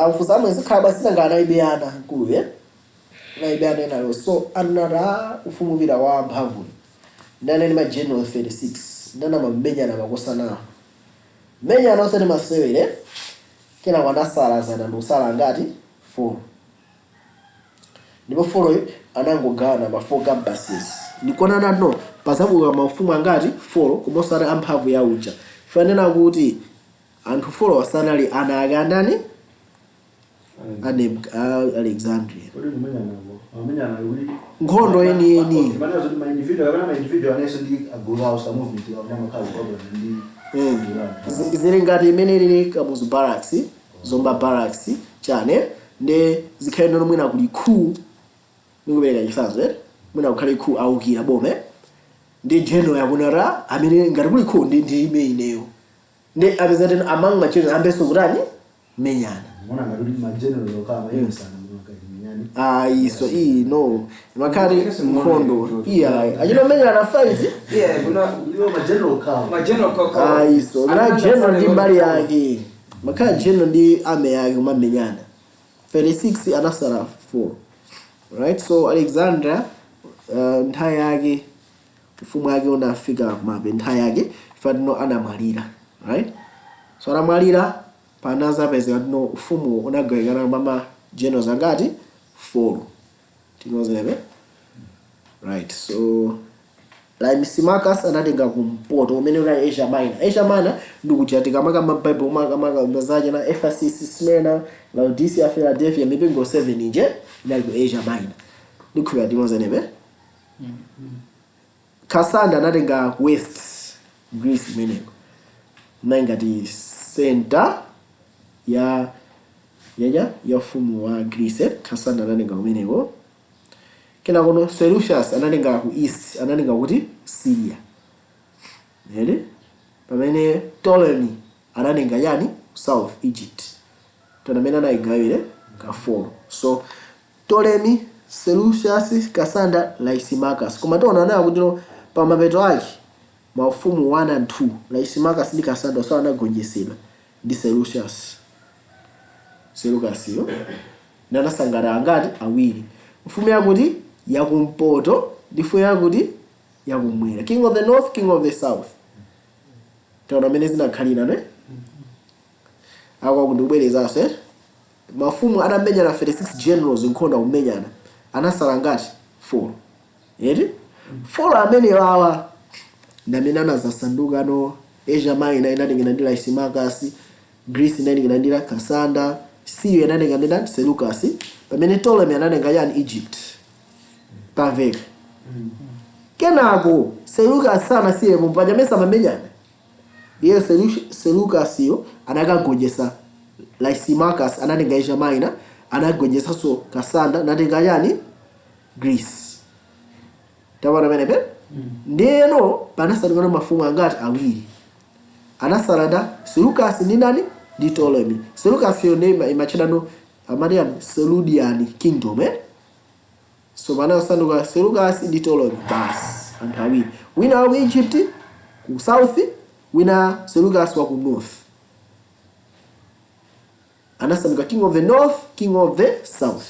afuza amwe khaba singana ibeyana kuwe na ibeyana nayo so anara ufumuvira wa mphamvu ndane ni ma general 36 ndana mabenya na makosa na menyana osati masewere kena kwandasala ndosala ngati 4 ndipo 4 anangogawana ma 4 campuses ndikuonana no pazabuka maufumu angati 4 kumosala amphamvu ya uja fanena kuti anthu 4 wasanali ana ake andani Alexandria nkhondo yeniyeni zili ngati imene ili Kamuzu Barracks Zomba Barracks chane ndi zikhalendo mwina kuli khu ndikupereka chisanzo mwina kukhale khu aukira bome ndi general yakunara amene ngati kuli khu ndi ime ineyo ndi apezati among machino ambeso kutani menyana iso no makari nkhondo achino menyana fight iso na general ndi mbali yake makari general ndi ame yake kumamenyana 36 anasala 4 right so Alexandra nthawi yake ufumu yake unafika kumape nthawi yake fatino anamwalira right so anamwalira panazapezeka no ufumu unagawikana mama generals angati 4 tinozebe right so Lysimachus anatenga kumpoto umene unali Asia Minor ndikuchatika maka mabible maka mazaje na Ephesus, Smyrna, Laodicea, Philadelphia mipingo 7 inje inali ku Asia Minor ndikuya tinozebe Kasanda anatenga west Greece meneko ngati center ya ufumu wa Greece Kasanda anatenga umeneko kena kono Seleucus anatenga ku east anatenga kuti Syria pamene Ptolemy anatenga yani south Egypt tonamene anayigawire ka 4 so Ptolemy, Seleucus, Kasanda, Lysimachus koma tonaona kuti pa mapeto ake maufumu 1 and 2 Lysimachus ndi Kasanda so anagonjetsedwa ndi Seleucus yo nanasangana angati awiri ufumu yakuti yakumpoto ndifu yakuti yakumwera king of the north king of the south taona mene zinakhalira ne akwa ndikubwereza mafumu anamenyana 36 generals nkhondo kumenyana anasala ngati 4 4 amene wawa ndamene anazasanduka no Asia Minor inatengena ndi Lysimachus Greece inatengena ndi Kasanda Syria inatengena ndi Seleucus pamene Ptolemy anatenga yani Egypt paveka kenako Seleucus sana siye kumpaja mesa mamenyana iye Seleucus yo anakagonjetsa Lysimachus anatenga Asia Minor anagonjetsa so Kasanda anatenga yani Greece tabana menepe ndeno panasalikana mafumu angati awiri anasalada Seleucus ndi nani ndi Ptolemy Seleucus yo name imachedano Amarian Seleucian kingdom so panasaluka Seleucus ndi Ptolemy bas anthu awiri wina wa Egypt ku south wina Seleucus wa ku north anasaluka king of the north king of the south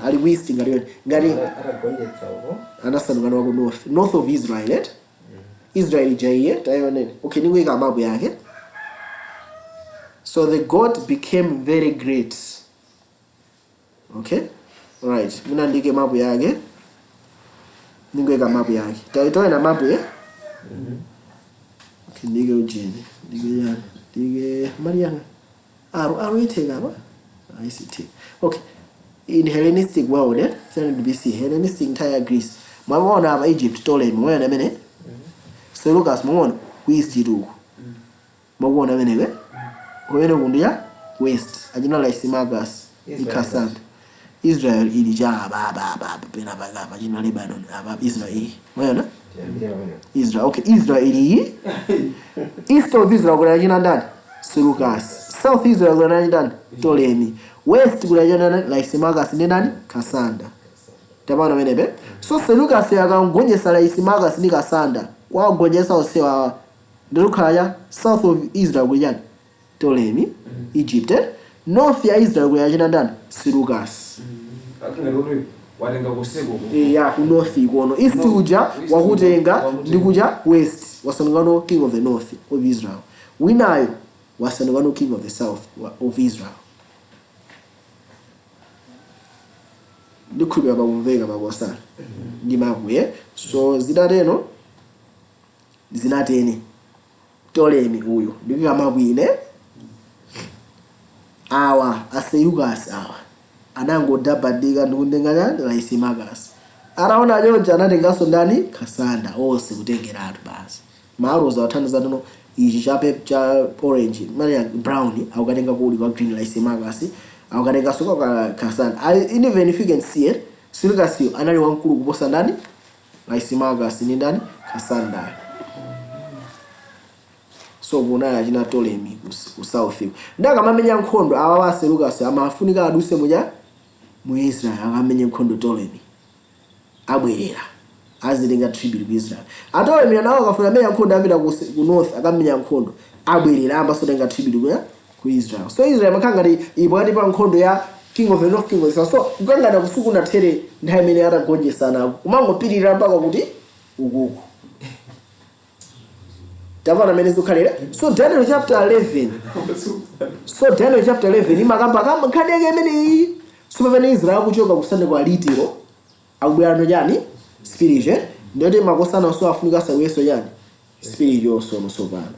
ali west ngari anasaluka wa ku north of Israel Israel jaiye tayone okay ningoika mapu yake so the god became very great okay right mina ndike mapu yake ningoika mapu yake taitoe na mapu okay ndike ujeni ndike Mariana iteka ba ICT okay in Hellenistic world BC Hellenistic entire Greece mwaona aba Egypt Ptolemy mwana amene Seleucus mwana west iruko mwana amene kwene kundia west ajina Lysimachus ikasanda Israel ilija baba pena baga ajina Lebanon aba Israel mwana Israel okay Israel east of Israel kuna jina ndani Seleucus south Israel kuna ndani Ptolemy west kuna jina Lysimachus ndi nani Kasanda tabana menebe so Seleucus yakangonjetsa Lysimachus ndi Kasanda wagonjetsa osewa ndilukaya south of Israel kuna Ptolemy Egypt north ya Israel kuna jina ndani Seleucus watenga kuseko ya ku north ikono. East uja wakutenga ndi kuja west wasanukano king of the north of Israel. Winayo wasanukano king of the south of Israel. Ndikubya bakumveka babosana ndi makuye. So zidateno zinatene Ptolemy uyu ndikika makwine awa Aseyugas awa anangodabadika ndikundenga Lysimachus. Araona choncho anatenganso ndani Kasanda onse kutengeratu basi. Maroza wathandiza tono ichi cha orange mali brown aukatenga kuli kwa green Lysimachus aukatenga so kwa Kasanda. Even if you can see it, Seleucus anali wankulu kuposa ndani Lysimachus ni ndani Kasanda. So kuna achina Ptolemy ku south. Ndaka mamenya nkhondo awa wa Seleucus amafunika aduse mu Israel akamenya nkhondo Ptolemy abwerera azilenga tribute ku Israel. Ptolemy nawo akafuna menya nkhondo apita ku north akamenya nkhondo abwerera amba so tenga tribute ku Israel. So Israel makangati ibwati pa nkhondo ya king of the north king of the south. So kukangana kusuku na tere nthawi imene atagonjesana kumangopirira mpaka kuti ukuku. Tavana menezo kalera. So Daniel chapter 11. So Daniel chapter 11 imakamba kama kadege mene so pamene Israel kuchoka kusande kwa litiro akubwera no jani spiritual ndete makosana so afunika saweso jani spiritual so pano.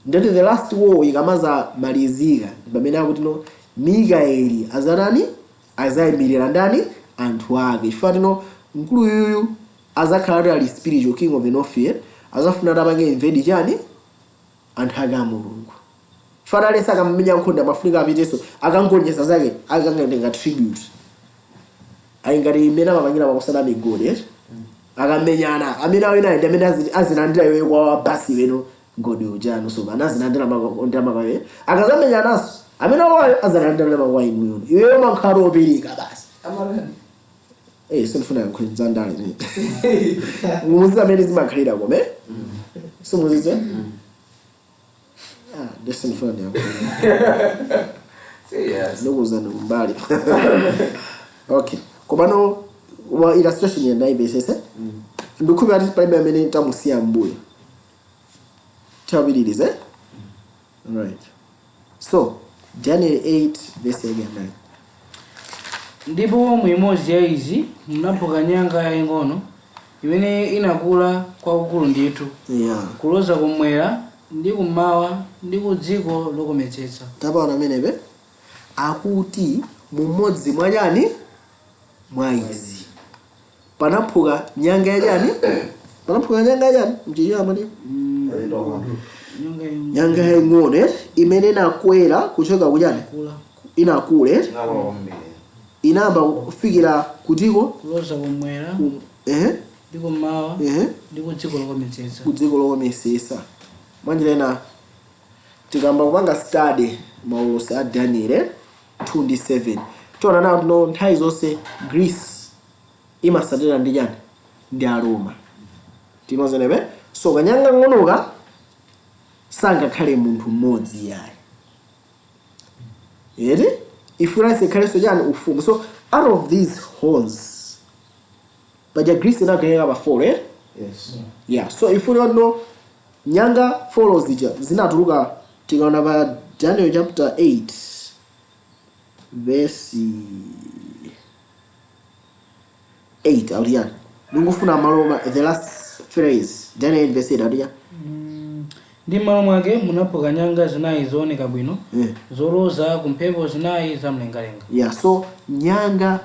Ndete the last war ikamaza malizika pamene akuti no Mikaeli azanani azayimirira ndani anthu ake ifatino mkulu yuyu azakhala ali spiritual king of the north here azafuna tabange invade chani anthu ake a Mulungu. Fatale saka mmenya nkhondo amafunika apiteso akangonjesa zake akangatenga tribute ayingati imene amapangira makosana migodi akamenyana amene awina ndi amene azinandira iwe kwa basi weno ngodi ujano so banazinandira makonda makawe akazamenyanaso amene awayo azanandira makwa inu iwe mankhalo opirika basi sinifuna yankwenza ndale ni ngumuzi amene zimakhalira kome so muzize this is fun yeah. Yes. No uzana mbali. Okay. Kobano wa illustration ya ndai besese. Ndukube ati pale mene tamusia mbuyo. Tabidilize. Right. So, Daniel 8 verse 9. Ndipo mwimozi ya izi mnapoka nyanga ya ngono imene inakula kwa ukulu ndithu. Yeah. Kuloza kumwera ndi kumawa ndi kudziko lokometsetsa. Tabana menebe akuti mumodzi mwanyani mwa izi panaphuka nyanga yajani panaphuka nyanga yajani mjiya mali nyanga yang'ono imene inakwera kuchoka kujani inakule inamba kufikira kutiko kuloza kumwera ndi kumawa ndi kudziko lokometsetsa kudziko lokometsetsa. Manjirena tikamba kupanga study maulosi a Daniel 2:7 tiona nawo no nthawi zonse Greece imasatira ndi chani ndi Aroma tinozenebe. So kanyanga ng'onoka sangakhale munthu mmodzi yayi eti ifuna ikhaleso chani ufumu. So out of these horns baja Greece inagayika pa 4 Yes. Yeah. So if you don't know nyanga follows zinatuluka tikaona pa Daniel chapter 8 verse 8 audiana ngufuna maloma the last phrase Daniel 8 verse 8 audiana ndi malo mwake munapoka nyanga zinayi zooneka bwino zoloza kumphepo zinayi zamlengalenga. Yeah. So nyanga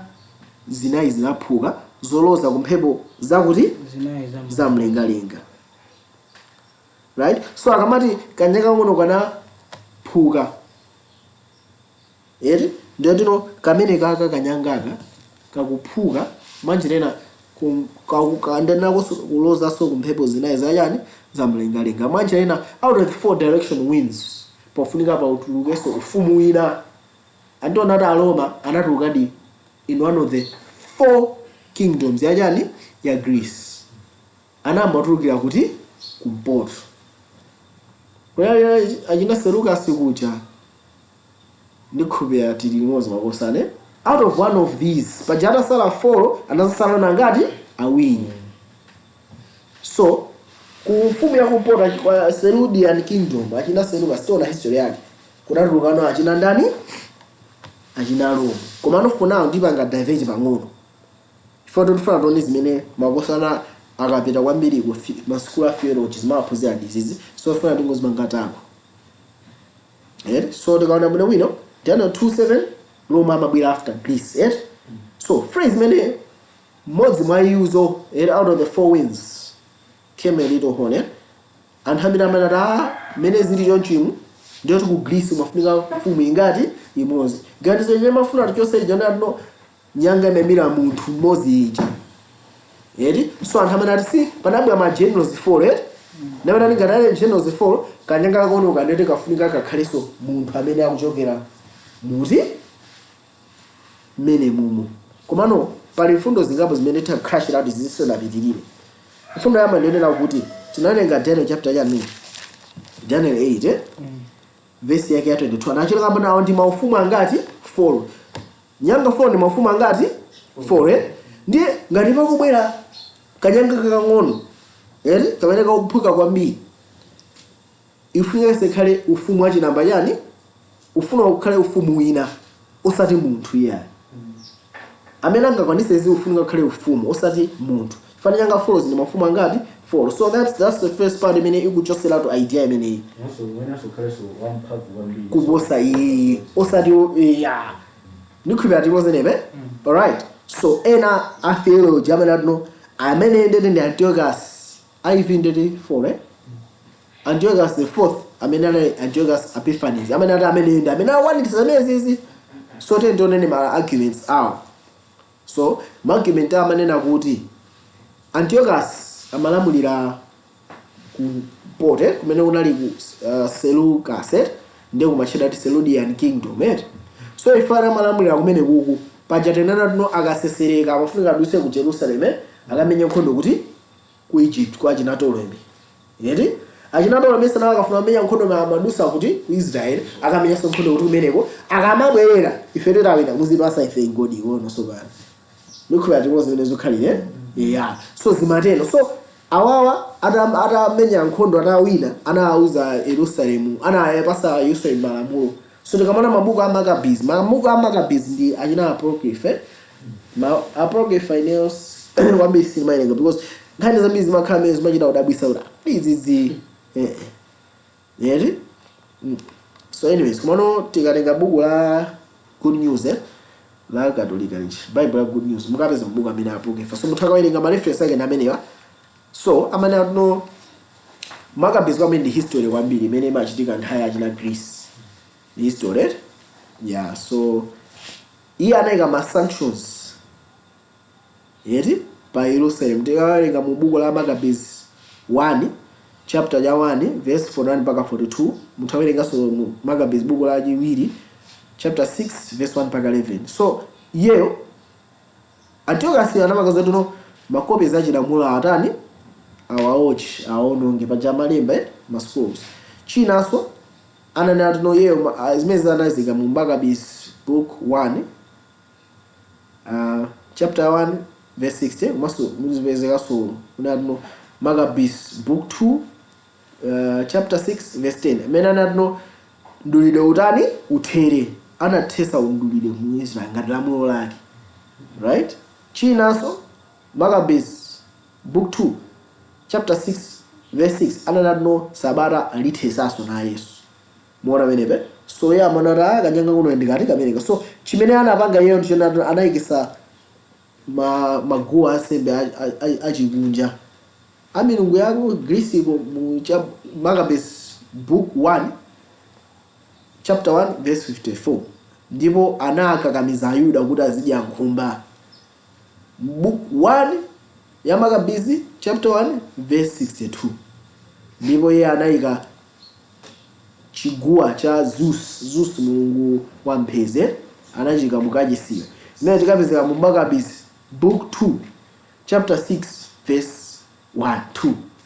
zinayi zinaphuka zoloza kumphepo zakuti zinayi zamlengalenga. Right? So akamati kanyanga ngono kana phuka eri ndio ndino kamene kaka kanyangaka kakuphuka manjirena kukandena kuloza so kumphepo zinayi zayani zamlengalenga manjirena out of the 4 direction winds pofunika pa utulukeso ufumu wina andona ati Aroma anatuluka di in one of the 4 kingdoms yajani ya Greece anamba tulukira kuti kumpoto. Well, ajina Seleucus kuja ndikubya tili mozi makosane out of one of these pajata sala 4 anazasala nangati awiri. So kumfumu ya kupota kwa Seleucian kingdom achina Seleucus still na history yake kuna rugano achina ndani achina Rome komano for now ndipanga diverge pang'ono ifoto tufuna toni zimene makosana akapita kwambiri ku masukulu a theology zimaphunzira disease so funa ndingozimangatapo so tikaona bwino bwino Daniel 2:7 Rome amabwera after Greece so phrase mene modzi mwa yuzo out of the four winds came a little horn and hamina manata mene zili chonchimu ndio ku Greece mafunika mfumu ingati imozi ngati zenye mafuna tichose jona no nyanga imemira munthu mmozi ija so anthu amene ati panabwa ma generals 4 namene ngati generals 4 kanyanga kono kanete kafunika kakhaleso munthu amene akuchokera muti mene mumu komano pali mfundo zingapo zimene ta crash out zisisonapitirire mfundo yama ndionera kuti tinalenga Daniel chapter ya Daniel 8 verse yake ya 22 anachira kamba nawo ndi maufumu angati 4 nyanga 4 ndi maufumu angati 4 ndiye ngati pakubwera kanyanga kakang'ono kamene kakuphuka kwambiri ifunika sekhale ufumu wa chinamba chani ufuna ukhale ufumu wina osati munthu iyayi amene angakwanise izi ufunika ukhale ufumu osati munthu fana nyanga 4 ndi mafumu angati 4 so that's the first part imene ikuchosera to idea imene kuposa iyi osati nikhulupira tilozenebe alright so ena a theology amene atino amene ndende ndi Antiochus aivindeti 4 Antiochus the 4th amene ali Antiochus Epiphanes amene ati amene ndi amene awanitsa zimenezi so tendonene ma arguments awo so argument amanena kuti Antiochus amalamulira ku pote kumene unali ku Seleucus ndiye kumachita ati Seleucian kingdom so ifana amalamulira kumene kuku paja tenana tuno akasesereka amafunika aduse ku Jerusalem akamenya nkhondo kuti ku Egypt kwa Chinatolemy Achinatolemy sana akafuna amenya nkhondo madusa kuti ku Israel akamenya nkhondo kuti kumeneko akamabwerera ife tawina muzidwasa ife ngodi iwono so bana nikhulupira kuti zimene zokhalire so zimateno so awawa atamenya nkhondo atawina anauza Yerusalemu anayapasa Yerusalemu malamulo so tikamana mabuku amakabiz ndi achina apocrypha ineos wambisi mainenga because nkhani zambiri zimakhala zimachita kudabwisa kuti izizi so anyways kumano tikatenga buku la good news la Katolika lichi Bible la good news mukapeza mabuku amene apocrypha so mutha kawerenga ma reference ake amenewa so amene atino makabiz kwambiri ndi history kwambiri imene imachitika nthawi ya china Greece history so iye anayika ma sanctions pa Yerusalem tikawerenga mu buku la Makabiz 1 chapter ya 1 verse 41 mpaka 42 mutawerenga so mu Makabiz buku la chiwiri chapter 6 verse 1 mpaka 11 so yeo Antiochus anamakaza tuno makopi za chilamulo atani awaochi aononge paja malemba ma schools chinaso ananena tuno yeo zimene zanazika mu Makabiz book 1 chapter 1 verse 60 maso muzibezeka so unadno Makabiz book 2 chapter 6 verse 10 mena nadno ndulide utani uthere anathesa undulide mu Israel ngati lamulo lake right chinaso Makabiz book 2 chapter 6 verse 6 ananadno sabata alithesaso na Yesu muona menepe so ya manara kanyanga kuno ndikati kameneka so chimene anapanga yeyo ndicho anayikisa maguwa asembe achikunja amilungu yako Greece mu Makabiz book 1 chapter 1 verse 54 ndipo anakakamiza Ayuda kuti azidya nkhumba book 1 ya Makabiz chapter 1 verse 62 ndipo yeye anayika chiguwa cha Zeus mulungu wa mpheze anachika mukachisiwa mene tikapezeka mu Makabiz book 2 chapter 6 verse 1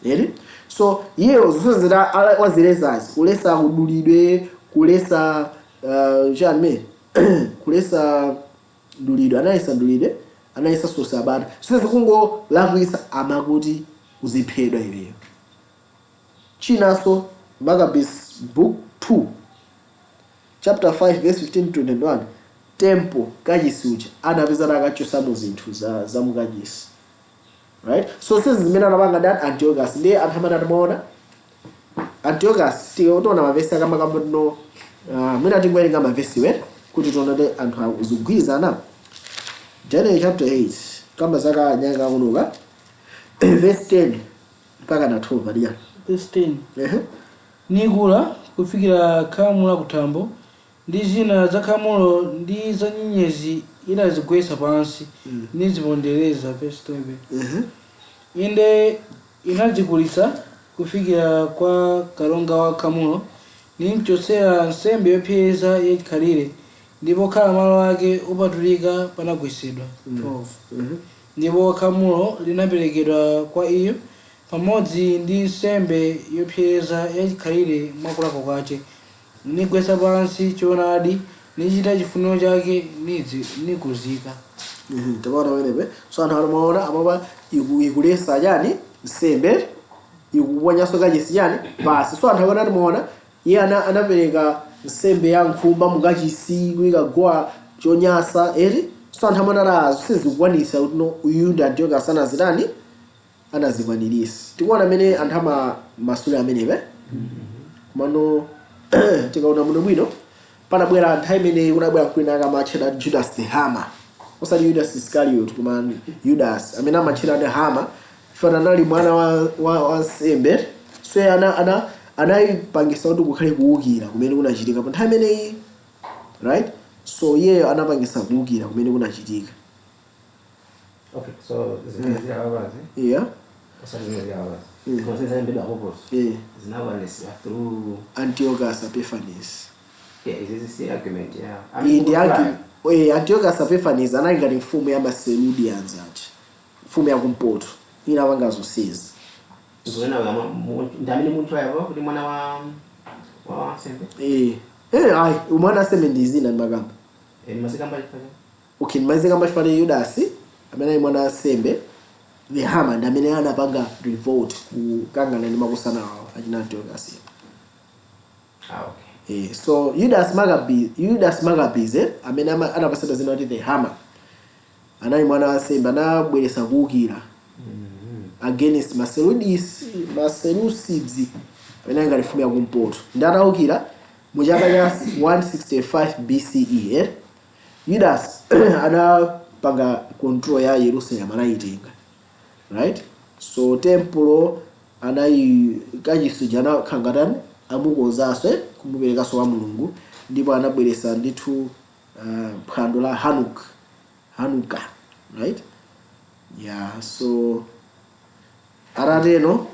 2 so yeo zosenzera wazilezazi kulesa kudulidwe kulesa kulesa dulidwe, anayesa dulidwe, anayesa Sabata. Sisi kungo lakwisa amakuti uziphedwa iweyo. Chinaso Maccabees book 2 chapter 5 verse 15 to 21. Tempo Kachisi uja anapezana akachosa zinthu za mukachisi. Right? So sisi zimene anapanga that Antiochus ndiye anthamana tamaona Antiochus tiona mavesi akamakamba no mwina tingwerenga mavesi we kuti tionate anthu akuzigwirizana. Daniel chapter 8 kamba Zaka nyanga kunuka verse 10 mpaka na 12 adia. Verse 10. Nigula kufikira khamu la kuthambo ndi zina za khamulo ndi za nyenyezi inazigwetsa pansi nizipondereza. Verse 12. Inde inadzikulitsa kufikira kwa kalonga wa khamulo nimchotsera nsembe yopsereza yachikhalire ndipo khala malo ake opatulika panagwetsedwa. 12. Ndipo khamulo linaperekedwa kwa iyo pamodzi ndi nsembe yopsereza yachikhalire mwakulakwa kwace nigwetsa pansi choonadi nichita chifuniro chake nikuzika. Tabaona wenepe so anthu amaona amaba ikulesa chani nsembe ikuponyanso kachisi chani basi. So anthu akana timaona iye anapereka nsembe ya nkhumba mukachisi kuikagwa chonyasa eri. So anthu amanalazo sizikukwanisa kuti no Uyuda Antiochus anazitani anazikwanirisa. Tikuona amene anthu masule amenepe kumano tikaona muno bwino panabwera anthu amene kunabwera kwina akamachedwa Judas the Hammer. Osati Judas Iscariot koma Judas amene amachedwa the Hammer fana nali mwana wa nsembe. So anayipangisa kuti kukhale kuwukira kumene kunachitika pa nthawi imeneyi, right? So iyeyo anapangisa kuwukira kumene kunachitika. Okay, so zimene awazi. Yeah. Zimene awazi. Konsensa mbedwa hopos. Yeah. Zinawanesi through Antiochus Epiphanes. Yeah, is this argument? Yeah. In the argument, Antiochus Epiphanes anali mfumu ya Maseludians ati. Mfumu ya kumpoto. Ina wanga zosizi. Zona wa ndamini muntu ayo kuti mwana wa sembe. Ai umwana sembe ndizina magamba. Mazikamba chifanya. Okay, mazikamba chifanya Judas amene mwana sembe the Hammer ndamene anapanga revolt kukangana ndi makosana awo achina Antiochus. Okay. So Judas Maccabees amene anapasata zina kuti the Hammer anali mwana wa sembe anabweresa kuwukira against Maselusids amene ngati mfumu ya kumpoto. Ndatawukira mu chaka cha 165 BCE. Judas anapanga control ya Jerusalem anayitenga, right? So temple Kachisi jana khangatani amukonzanso kumuperekaso wa Mulungu ndipo anabweresa ndithu phwando la Hanukkah, right? Yeah, so arateno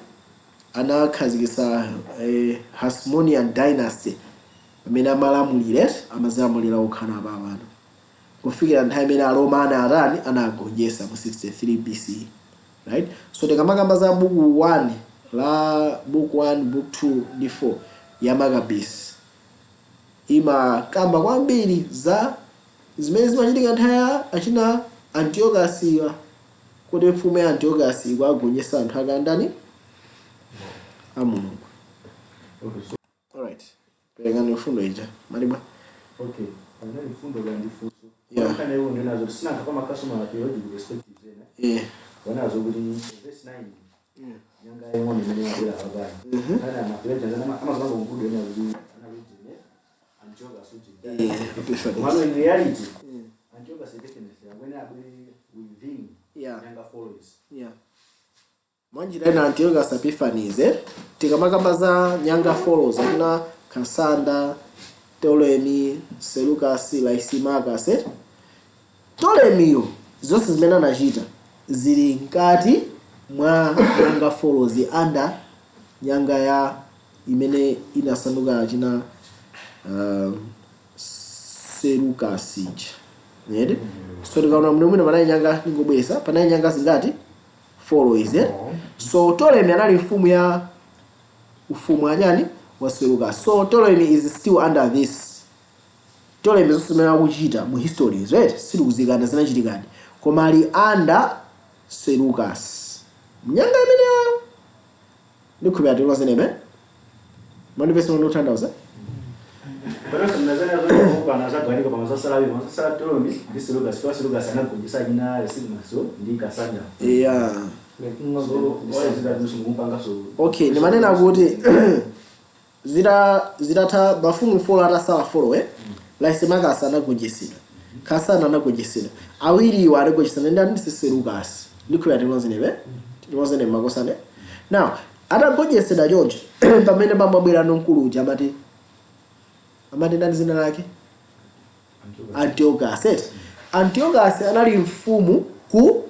anakhazikisa Hasmonean dynasty amene amalamulira okhana apapano kufikira nthawi imene Aroma anagonjetsa mu 63 BC, right? So tikamakamba za book 1 book 2 ndi 4 ya Maccabees imakamba kwambiri za zimene zimachitika nthawi achina Antiochus kuti mfumu ya Antiochus kwagonjetsa anthu akandani Mulungu. Alright. Perengani mfundo ija. Mariba. Okay. Anani mfundo gani fuso? Yeah. Kana hiyo ndio nazo sina kama customer theological perspective zena. Yeah. Wanazo kuti verse 9. Nyanga yemo ni mwenye bila habari. Kana mapeleka zana ama sababu ngudo ni azuri. Anawitine. Antiochus uji. Yeah. Mano in reality. Antiochus definitely when I within. Yeah. Nyanga follows. Yeah. Mwanjira ina Antiochus Epiphanes tikamakamba za nyanga follows akina Kasanda, Ptolemy, Seleucus, Lysimachus. Ptolemy zonse zimene anachita zili nkati mwa nyanga follows under nyanga ya imene inasanduka achina Seleucus. Right? So tikaona muno mwina panali nyanga ngobwesa, panali nyanga zingati follows. So Ptolemy anali ufumu anyani wa Seleucus. So Ptolemy is still under this Ptolemy zimene akuchita mu histories, right? Sitikuzikana zinachitikadi. Koma ali under Seleucus. Mnyanga imeneyo. Ndikhupira tilo zenebe. Mani pesa ndothandauza? But mnazana zote kwa nazagawanyika kwa masala Ptolemy ndi Seleucus anagonjesa jina Sigmaso ndi Cassandra. Yeah. So Okay, ni manena kuti zitatha mafumu folo atasala folo laisema Kasa anagonjesera. Kasa anagonjesera. Awiri iwo anagonjesera ndi Seleucus. Ndikhupira tilo zenebe. Tilo zenebe makosane. Now, atagonjesera George pamene pamabwera nonkulu amati ndani zina lake Antiochus. Antiochus anali mfumu ku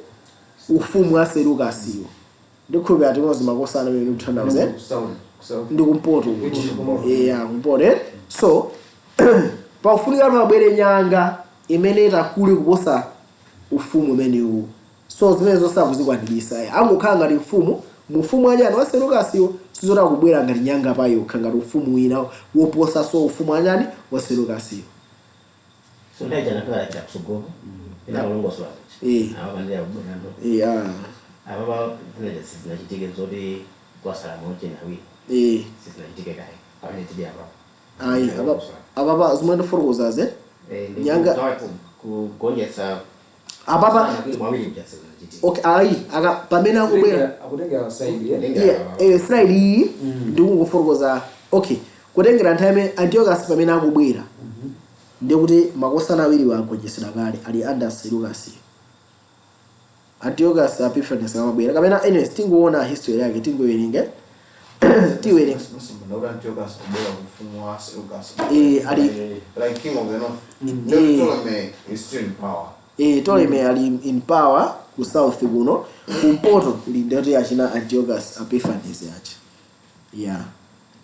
ufumu wa Seleucus iyo. Ndikhupira timozi makosana bene kuthandauza ndi kumpoto. Kumpoto. So pafunika mabwere nyanga imene itakule kuposa ufumu umenewu. So zimene zosakuzikwanirisa angokhala ngati mufumu anyani wa Seleucus iyo sizota kubwera ngati nyanga pa iyo ngati ufumu wina woposa so ufumu anyani wa Seleucus iyo. So ndaje anatoa cha kusogoma ina kulongoswa. Aba ndia kubona. Aba tunaje zinachitike zote kwa salamu nje na wi. Zinachitike kai. Pale tidi aba. Aba zimene forogozaze. Nyanga kugonjesa ababa okay aka pamene akubwera akutengera side slide ndikungoforogoza okay kutengera nthawi Antiochus pamene akubwera ndikuti makosana awiri wagonjesera kale ali under Seleucus. Antiochus Epiphanes amabwera kapena anyways tingoona history yake tingoyerenga tiwere Antiochus kubwera mfumu wa Seleucus ali like king of the north. Ptolemy is still in power. Ptolemy ali in power ku south kuno kumpoto kuli ndoto yachina Antiochus Epiphanes yacha. Yeah.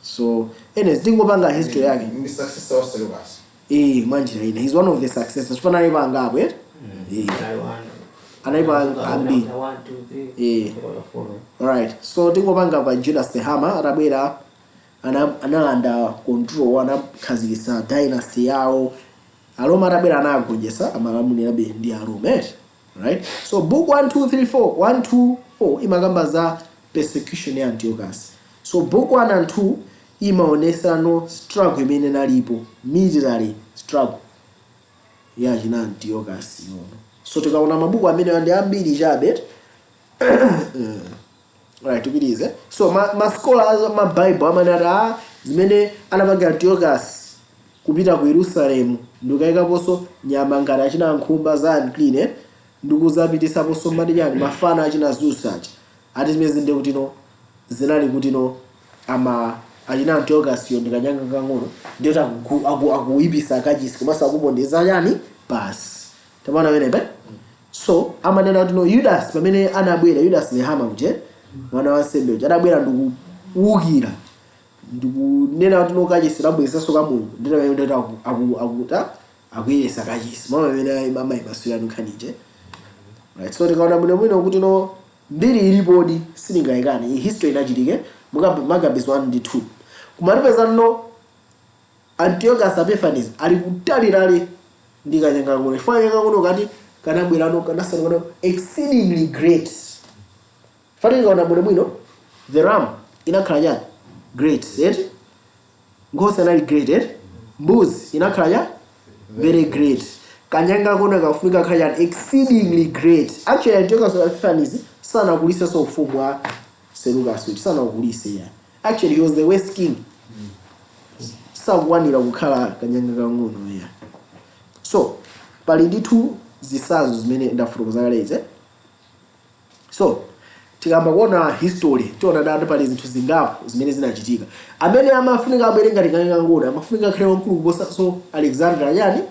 So anyways tingopanga history yake. Ni successor of Seleucus. Manjira ina he's one of the successors. Fanani banga hapo anaiba ambi. Alright. So tingopanga pa Judas the Hammer atabwera analanda control anakhazikisa dynasty yao. Aroma atabwera anagonjesa amalamulira bendi ya Rome. Right? So book 1 2 3 4 1 2 4 imagamba za persecution ya Antiochus. So book 1 and 2 imaonesa no struggle imene nalipo military struggle ya jina Antiochus yono. So tukaona mabuku amene ndi ambiri chabe. Right, tupitize. So ma scholars ma Bible amanata zimene anapanga Antiochus kupita ku Yerusalemu ndikaika poso nyama ngati achina nkhumba za unclean ndikuzapitisa poso madijani mafana achina Zeus acha ati zimene zinde kuti no zinali kuti no ama achina Antiochus yo ndikanyanga kang'ono ndiyoti akuipisa Kachisi komasa akubondeza yani basi tamana venepe. So amanena kuti no Judas pamene anabwera Judas the Hammer uje mwana wa Sembe uje anabwera ndikuwukira ndikunena kuti no Kachisi labwesa soka Mulungu ndita akuta akuyesa Kachisi mama amene mama imaswira nukhanije. Right, so tikaona mwino kuti no mbiri ilipodi siningayikane history inachitike Maccabees 1 ndi 2 kumaripeza no Antiochus Epiphanes ali kutalirale ndikanyanga ngone fanya ngono kati kanabwera no kanasana ngono exceedingly great fanya ngona mwino the ram inakhala great ngosa nali great mbuzi inakhala very great kanyanga ngono kafunika khala exceedingly great. Actually Antiochus Epiphanes sana kulisa so ufumu wa Seleucus which sana kulisa ya actually he was the west king. Sawanira kukhala kanyanga kangono ya. So pali nditu zisazo zimene ndafurukuza kaleze. So tikamba kuona history tiona dada pali zinthu zingapo zimene zinachitika amene amafunika abwere ngati kanyanga kangono amafunika khale wankulu kuposa so Alexander yani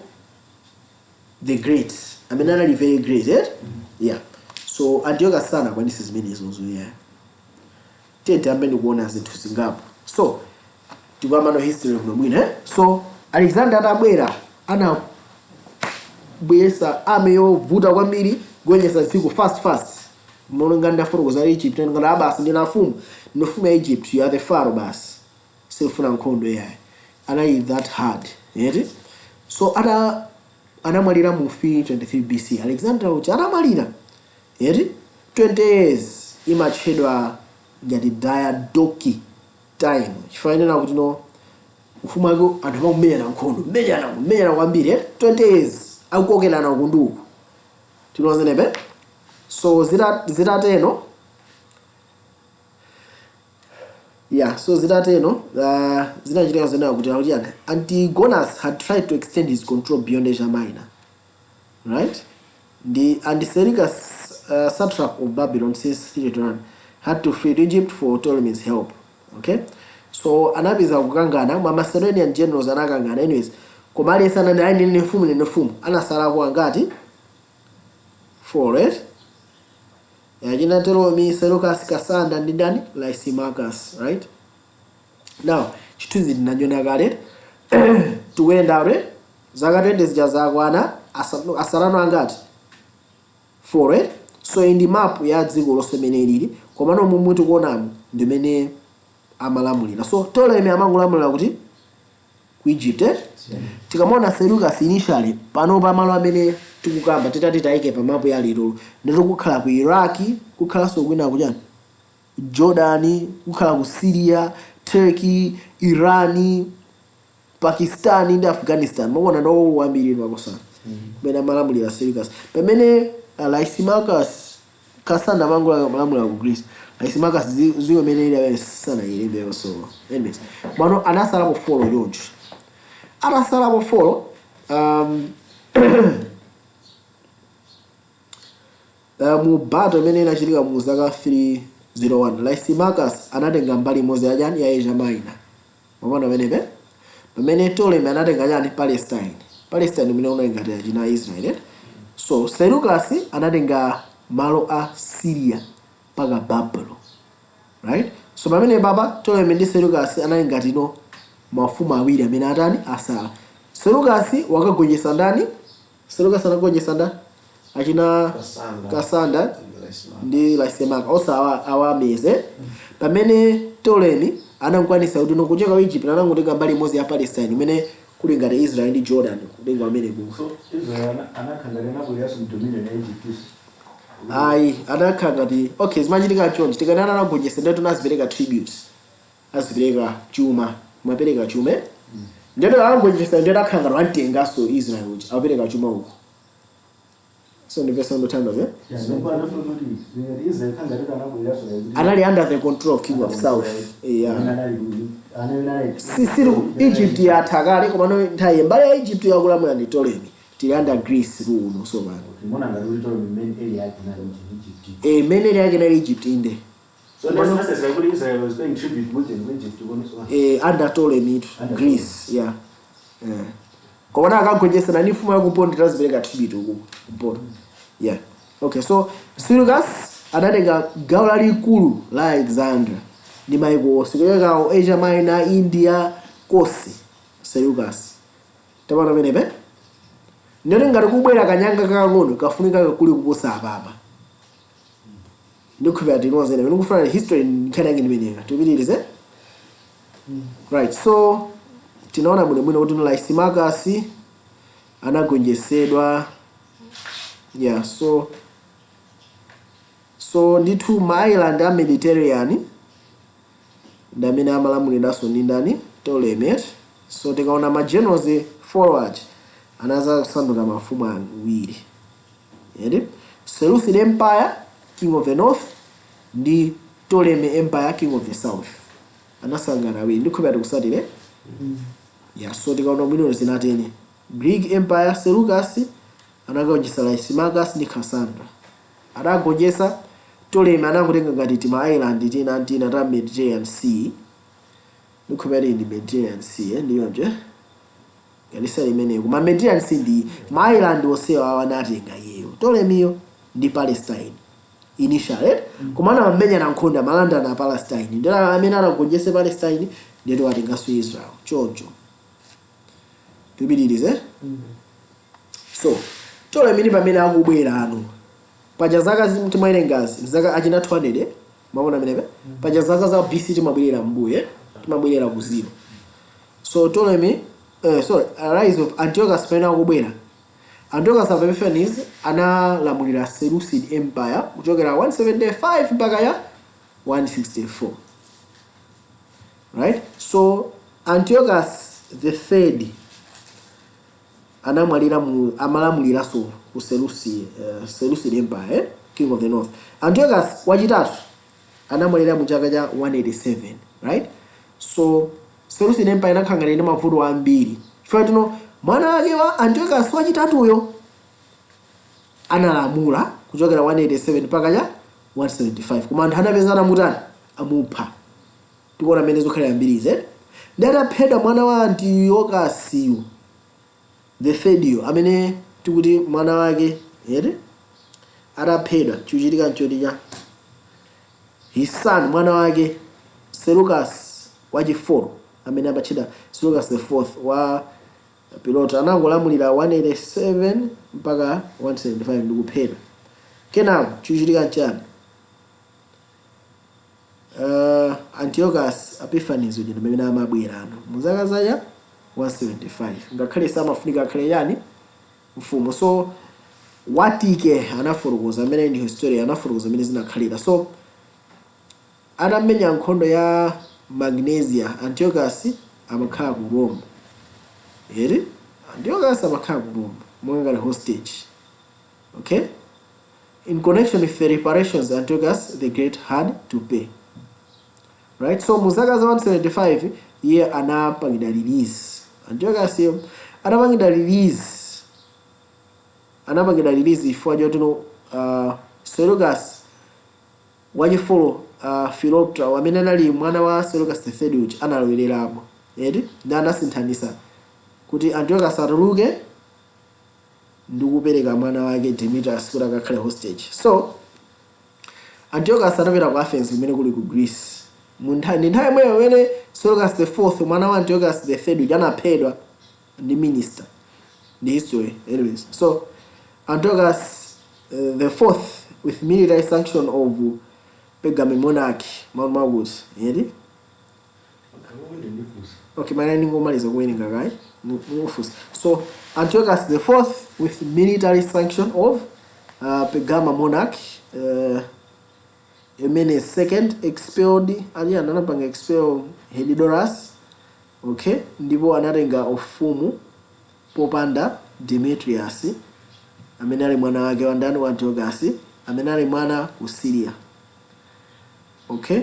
the great amene anali very great yeah. So Antiochus sana kwanisi zimene izozo ya tete amene kuona zinthu zingapo. So tikwama no history kuno mwina so Alexander atabwera ana bwesa ameyo vuta kwambiri gonyesa ziko fast mulunga ndaforokoza Egypt ngana abasi ndina fumu ya Egypt you are the pharaoh bas sifuna nkhondo yaye ana that hard yeti So anamwalira mu 323 BC. Alexander uchi anamwalira 20 years imachedwa ngati diadochi time. Chifanana kuti no ufumu wake anthu akumenya na nkhondo, menyana kwambiri 20 years akukokerana kunduku. Tinozenepe. So zitateno so zitateno zinachitika zinayo kuti akutiyana Antigonus had tried to extend his control beyond Asia Minor, right? And Seleucus, satrap of Babylon since 321 had to flee Egypt for Ptolemy's help. Okay, so anabiza kukangana ma Macedonian generals anakangana anyways koma aliyesana ndi nene mfumu anasala kwa ngati 4, right? Yajina Ptolemy, Seleucus, Cassander ndi ndani Lysimachus, right? Now chituzi ndinanyona kale tuwenda re zaka 20 zijazakwana asalano angati 4, right? So in the map ya dziko losemene lili komano mumwe tikuonamu ndimene amalamulira. So Ptolemy amangolamulira kuti ku Egypt, tikamona Seleucus initially pano pa malo amene tikukamba titati taike pa map ya lero ndito kukhala ku Iraq, kukhala so kwina kujani Jordan, kukhala ku Syria, Turkey, Iran, Pakistan ndi Afghanistan. Mwaona ndo wambiri makosana mena malamulira Seleucus. Pamene Lysimachus Cassander malamulira ku Greece. Lysimachus ziwe mene ile sana ile so anyways mano anasala ku follow George anasala ku follow mu battle mene inachitika mu zaka 301 Lysimachus anatenga mbali mozi ya Asia Minor. Mwaona menepe pamene Ptolemy anatenga jani Palestine mene unaingati ya jina Israel. So Seleucus anatenga malo a Syria paka Babylon, right? So pamene baba Ptolemy ndi Seleucus anaingati no mafumu awiri amene atani asala. Seleucus wakagonjesa ndani? Seleucus anagonjesa ndani? Achina Cassander ndi Lysimachus osa awameze. Pamene Ptolemy anakwanisa kuti no kuchoka Egypt anangotenga mbali mozi ya Palestine imene kuli ngati Israel ndi Jordan kudenga amene ku. So Israel anakhandana nabo yaso dominion ya Egypt. Anakangati okay zimachitika chonje tikanana nagonjesa ndeto nazipereka tribute. Azipereka chuma, mapereka chume. Ndeto anagonjesa ndeto akhangana wantenga so Israel uchi apereka chuma uko. So the person ndo tanda ve? Anali under the control of King of South. Sisiru Egypt ya tagali komano ntaye mbali ya Egypt ya kulamula ndi Ptolemy. Tili under Greece rule no so man. Mbona ngati Ptolemy main area yake na Egypt. Main area yake na Egypt inde. So that's exactly Israel was going tribute with Egypt to go under Ptolemy Greece, yeah. Komana akagonjesa na nifumu ya kupondi tazipereka tribute huko kupondi. Yeah. Okay, so Seleucus anatenga gawo lalikulu la Alexandria ndi maiko onse kuchoka Asia Minor, India, kosi Seleucus. Tapana menepe? Ndiyoti ngati kubwera kanyanga kakang'ono kafunika kakuli kuposa apapa. Ndikupita tinozene ndikufuna history nkhanangi ndimeneka. Tupitirize? Right. So tinaona mwino kuti Lysimachus anagonjesedwa. Yeah, so ndithu ma island a Mediterranean ndamene amalamulira so ndani Ptolemy. So tikaona ma generals forward anaza kusanduka mafumu awiri. Yedi Seleucid Empire King of the North ndi Ptolemy Empire King of the South. Anasangana awiri ndikupita kusatire. Yeah, so tikaona mwino zinatene Greek Empire Seleucus anagonjesa Lysimachus ndi Cassander. Anagonjesa Ptolemy anakutenga ngati tima island tina ta Mediterranean Sea. Ndikupita ndi Mediterranean Sea ndiyo nje. Galisa limene kuma Mediterranean Sea ndi ma island osewa awanatenga yeyo. Ptolemy ndi Palestine initially kumana mamenya na nkhondo malanda na Palestine. Ndela amene anagonjesa Palestine ndiye watenga su Israel. Choncho. Tubidirize? So Ptolemy ndi pamene akubwera ano. Paja zaka timwerengazi, zaka achina 200, maona menepe. Paja zaka za BC timabwera mbuye, timabwera ku 0. So Ptolemy rise of Antiochus pena kubwera. Antiochus Epiphanes analamulira Seleucid Empire kuchokera 175 mpaka ya 164. Right? So Antiochus the third amalamulira so ku Seleucid Empire, king of the north. Antiochus wachitatu anamwalira mu chaka cha 187, right? So Seleucid Empire inakhangana ina mavuto ambiri. Chifukwa mwana wake wa Antiochus wachitatuyo analamula kuchokera 187 mpaka ya 175. Koma anthu anapezana mutani amupha. Tikuona mene zokhala ambirize. Ndataphedwa mwana wa Antiochus the third amene tikuti mwana wake ataphedwa chichitika nchoticha. His son mwana wake Seleucus wachifolo amene amachita Seleucus the fourth wa Pilota anangolamulira 187 mpaka 175 ndikuphedwa. Kenako chichitika nchani? Antiochus Epiphanes uja amene amabwera ano muzaka za 175 ngakhale samafunika akhale yani mfumu. So watike anafotokoza amene ndi history anafotokoza amene zinakhalira. So anamenya nkhondo ya Magnesia Antiochus amakhala ku Rome. Antiochus amakhala ku Rome mwanga hostage. Okay? In connection with the reparations Antiochus the Great had to pay. Right? So muzaka za 175 ye anapangida release. Antiochus yo anapangida release ifwa jotuno Seleucus wachifolo Philoptra wamene anali mwana wa Seleucus the third uchi analowelerapo. Ndi anasinthanisa kuti Antiochus atuluke ndikupereka mwana wake Demetrius kuti akakhale hostage. So Antiochus anapita ku Athens imene kuli ku Greece. Nthawi imweyo imene Seleucus the fourth mwana wa Antiochus the third anaphedwa ndi minister. The history anyways. So Antiochus the fourth with military sanction of Pergamum monarchy Mount okay, my name is winning guy. So Antiochus the fourth with military sanction of Pergamum monarchy Emene second expelled anapanga expel Helidorus. Okay, ndipo anatenga ufumu popanda Demetrius amene ali mwana wake wa ndani wa Antiochus amene ali mwana ku Syria. Okay,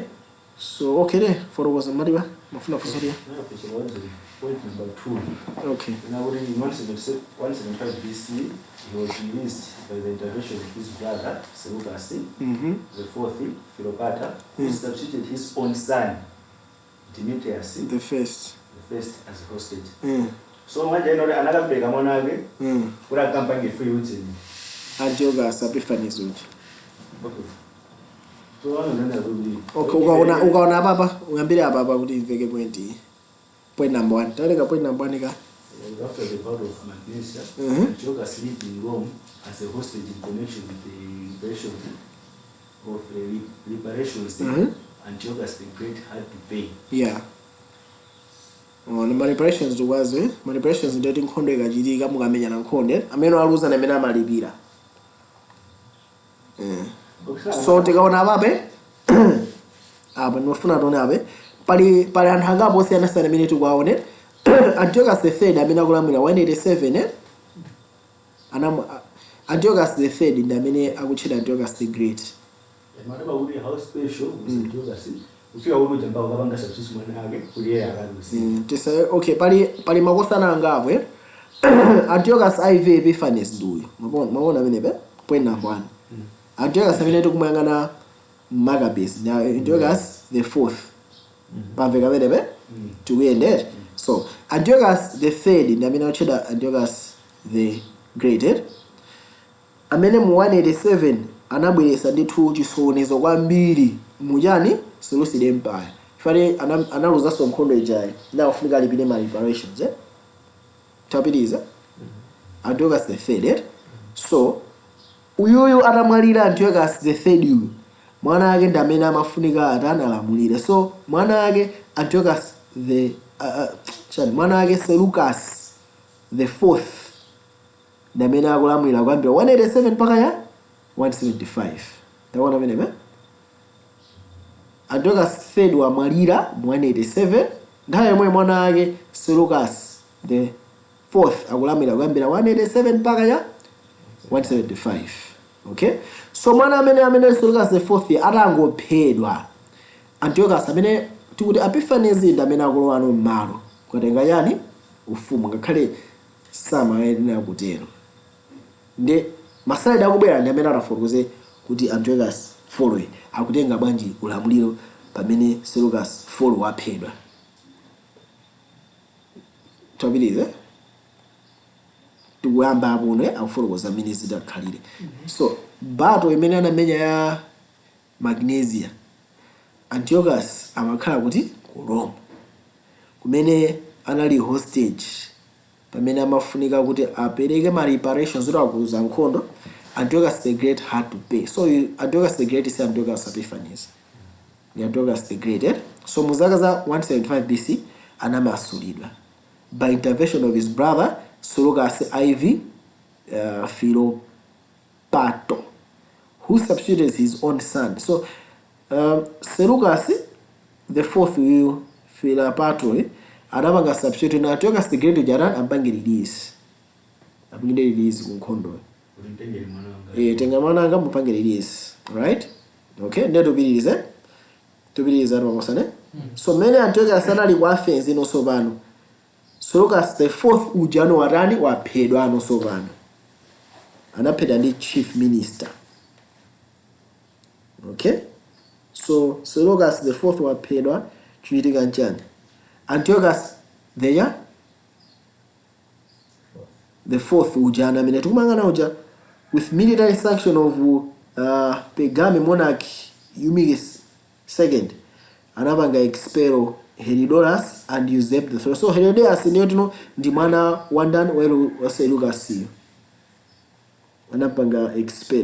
so okay there for was Mariba mafuna fusoria. Point number 2. Okay. Now in 175 BC, he was released by the intervention of his brother Seleucus the fourth Philopater, who substituted his own son Demetrius the first as a hostage. So much another big monarchy. What a company free with Antiochus Epiphanes uchi. Okay. So okay, ukaona baba uambire baba kuti iveke point number 1. Taleka point number 1 ka. After the battle of Magnesia, Antiochus lived in Rome as a hostage in connection with the reparations Antiochus the Great had to pay. Yeah. The reparations was reparations ndio nkhondo ikachitika mukamenya na nkhonde amene aluza na amene amalipira. So tikaona ababe apa ndofuna tone abe pali anthu angapo osiyana-siyana amene tikuwaone. Antiochus the third amene akulamulira 187 Antiochus the third ndi amene akutchedwa Antiochus the Great. Madaba uli how special was Antiochus? Ufika ulo jamba ukabanga substitute mwana wake kuliye akalusi. Okay, pali makosana angapo Antiochus IV Epiphanes nduyo. Mabona amene point number 1. Antiochus amene tikumuyangana Maccabees. Now Antiochus the fourth. Pamveka amene tukuyendera. So Antiochus the third ndi amene akutchedwa Antiochus the Great. Amene mu 187 anabweresa ndithu chisokonezo kwambiri mujani Seleucid Empire. Fare analuzaso nkhondo ijayi na ufunika alipire ma reparations tapitiza Antiochus the third. So uyuyu atamwalira Antiochus the third uyu mwana wake ndi amene amafunika atanalamulire. So mwana wake Antiochus the chani mwana wake Seleucus the fourth ndamene akulamulira kuyambira 187 mpaka ya 175. Taona meneme Antiochus III wamwalira 187 nthawi yomwe mwana wake Seleucus the fourth akulamulira kuyambira 187 mpaka ya 175. Okay, so mwana amene Seleucus the fourth atangophedwa Antiochus amene tikuti Epiphanes ndamene akulowa no mmalo kutenga yani ufumu ngakhale samayenera kutero. Nde masalida akubwera ndi amene atafotokoze kuti Antiochus IV akutenga bwanji ulamuliro pamene Seleucus IV waphedwa. Topilize tukuyamba apo akufotokoza amene zidakhalire. So battle imene anamenya ya Magnesia Antiochus amakhala kuti ku Rome kumene anali hostage pamene amafunika kuti apereke ma reparations kuti akuza nkhondo. Antiochus the Great had to pay. So Antiochus the Great is Antiochus Epiphanes. Ni Antiochus the Great. So muzaka za 175 BC anamasulidwa by intervention of his brother Seleucus IV Philopator, who substituted his own son. So Seleucus the fourth Philopator anapanga substitute na Antiochus the Great jaran ampange release ku nkhondo. Tenga mwana anga mupange release, right? Okay, ndeto tupilize mabosane. So many Antiochus anali kwa Athens ino sobano. Seleucus the fourth ujano warani waphedwa no sobano. Anaphedwa ndi chief minister. Okay? So Seleucus the fourth waphedwa chiitika nchani. Antiochus the fourth ujana amene tikumangana uja with military sanction of Pegame monarch Eumenes II anapanga expel Herodotus and usurp the throne. So Herodotus ndi mwana wandani wa Seleucus. Anapanga expel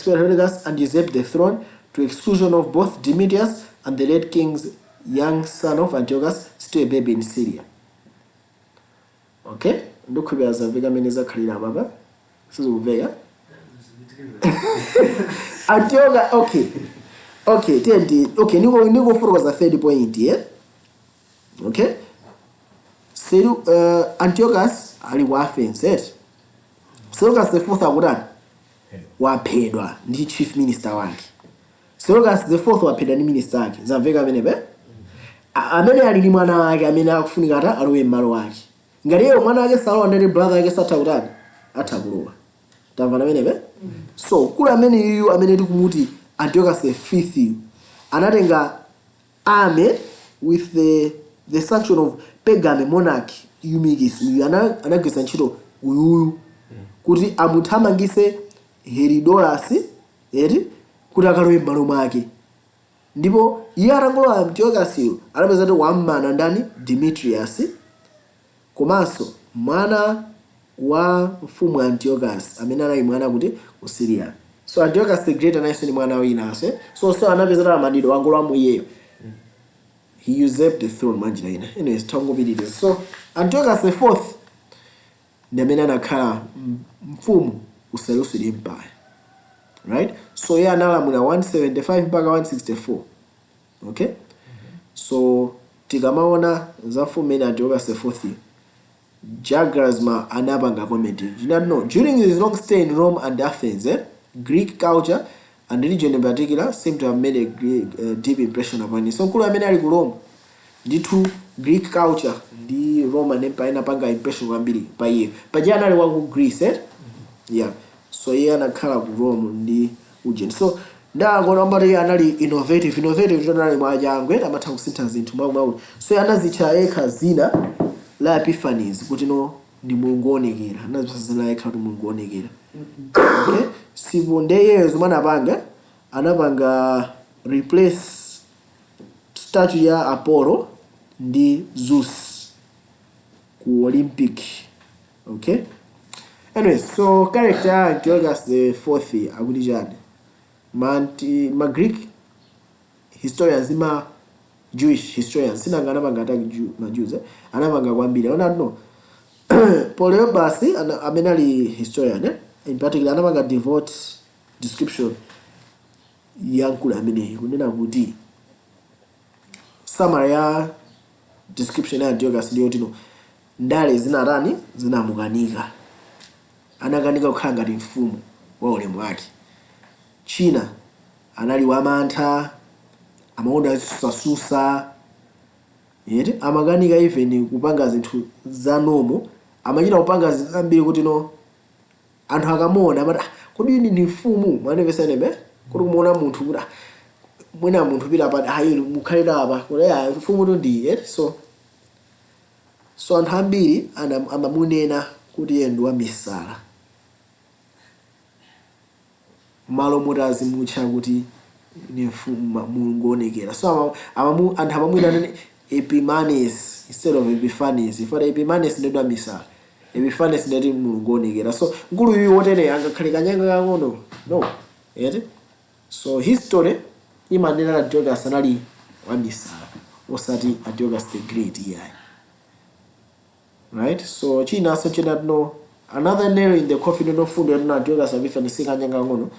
Herodotus and usurp the throne to exclusion of both Demetrius and the late king's young son of Antiochus, still a baby in Syria. Okay? Ndikubira zavega meneza khalira baba. Sizuvega. Antiochus, okay. Okay, niko focus the third point here. Okay? Antiochus ali wa Athens. Seleucus the fourth akutani waphedwa ndi chief minister wake. Seleucus the fourth waphedwa ndi minister wake. Zavega menebe? Amene ali ndi mwana wake amene akufunika ata alowe mmalo wake. Ngati yeye mwana wake salowa ndi brother wake satakutani atakulowa. Tamvana menebe? So kula amene iyu amene tikumuti Antiochus the fifth anatenga army with the sanction of Pegame monarch Eumenes. Anagwisa ntchito uyu kuti amuthamangise Herodotus kuti akalowe m'malo mwake. Ndipo iye atangolowa Antiochus anapeza kuti wammana ndani Demetrius komanso mwana wa mfumu Antiochus amene anali mwana kuti ku Syria. So Antiochus the Great anayese ni mwana winanso. So anapeza kuti amadidwe wangolo amuyeyo. He usurped the throne manjira ina. Anyways, tangopitiriza. So Antiochus the fourth ndi amene anakhala mfumu ku Seleucid Empire. Right? So yeye analamula 175 mpaka 164. Okay? So tikamaona za mfumu ina Antiochus the fourth Jagrasma anapanga comment. You not know. During his long stay in Rome and Athens, Greek culture and religion in particular seem to have made a deep impression upon him. So kula amene ali ku Rome nditu Greek culture ndi Roman Empire inapanga impression kwambiri pa iye. Pajana ali wa Greece, yeah. So yeye anakhala ku Rome ndi ujeni. So ndangona mbali anali innovative anali mwajangwe amatha kusintha zinthu mwawu. So anazitcha yekha zina la Epiphanes kuti no ndi mulungu onekera. Anazitcha yekha kuti mulungu onekera. Okay? Sipo ndeye zomwe anapanga replace statue ya Apollo ndi Zeus ku Olympic. Okay? Anyway, so character Antiochus the fourth akuti chani. Ma Greek historians Jewish historians sinanga anapanga attack Jews anapanga kwambiri ona no Polybius amene ali historian in particular anapanga devote description yankulu amene kunena kuti summary ya description ya Antiochus ndiyo tino ndale zinatani zinamukanika anakanika kukhala ngati mfumu wa ulemu wake. China anali wamantha amaona sasusa yeti amakanika even kupanga zinthu za nomo amachita kupanga zambiri kuti no anthu akamona amati kodi ini ndi mfumu mwanevesene kuti kumuona munthu kuti mwina munthu pita pa ayi mukhalira apa kuti ya mfumu to ndi so anthu ambiri amamunena kuti yeye ndi wamisala malo mutazi mutcha kuti ni mfumu mulungu onekera. So anthu amamwina Epimanes instead of Epiphanes. For Epimanes ndi wamisala, Epiphanes ndi mulungu onekera. So ngulu yuyu wotere angakhale kanyanga kang'ono no yeti. So history imanena Antiochus anali wamisala osati Antiochus the Great yeah. Right? So China so China no another nail in the coffin no fundo ya Antiochus abifanyisa kanyanga kang'ono.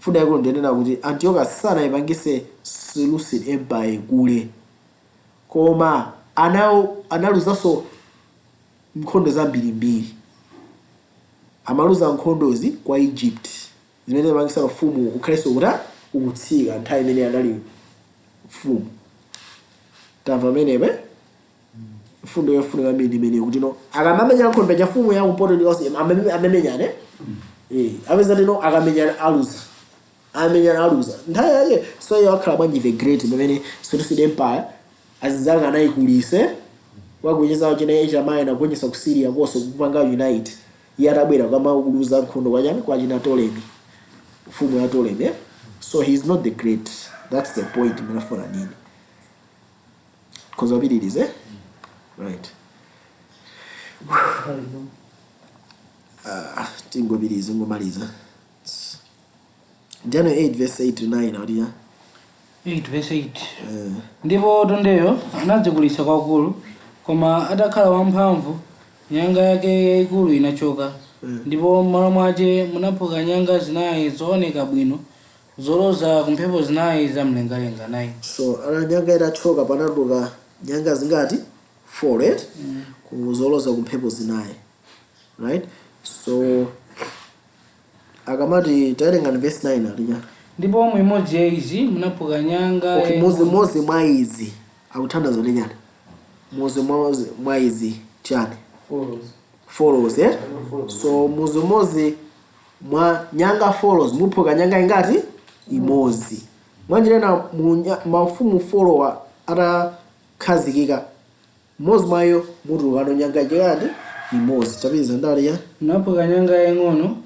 Fuda yako ndenena kuti Antiochus sana ipangise Seleucid Empire kule. Koma analuzaso nkhondo zambiri. Amaluza nkhondozi kwa Egypt. Zimene ipangisa mfumu ukhaleso kuta ukutsika nthawi imene anali mfumu. Tamva menebe? Fundo yofunika mbiri imene kuti no akamamenya nkhondo ya mfumu ya umpoto ndiwose amemenya abeza lino akamenya aluza. Nthawi yake so yakhala bwanji the great pamene Seleucid Empire azizanga anayikulise wakunyeza chine chamaye na kunyesa ku Syria koso kupanga unite yatabwera kama ukuluza nkhondo kwa China Ptolemy mfumu ya Ptolemy so he is not the great. That's the point mnafora nini because of it is right tingobirize ngomaliza Daniel 8 verse 8 to 9 audio 8 verse 8 ndipo tondeyo anadzikulisa kwakulu koma atakhala wamphamvu nyanga yake yaikulu inachoka ndipo m'malo mwace munaphuka nyanga zinayi zooneka bwino zoloza kumphepo zinayi za mlengalenga 9. So nyanga itachoka panatuluka nyanga zingati 4 right kuzoloza kumphepo zinayi right. So akamati tairengani verse 9 alinya ndipo mwimodzi ya izi munaphuka nyanga mozi mwa izi akuthandaza zolenyana mozi mwa izi chani follows so mozi mwa nyanga follows muphuka nyanga ingati imozi mwanjirena mafumu follower atakhazikika mozi mwayo mutulukano nyanga chikati imozi tapiza ndali ya munaphuka nyanga yaying'ono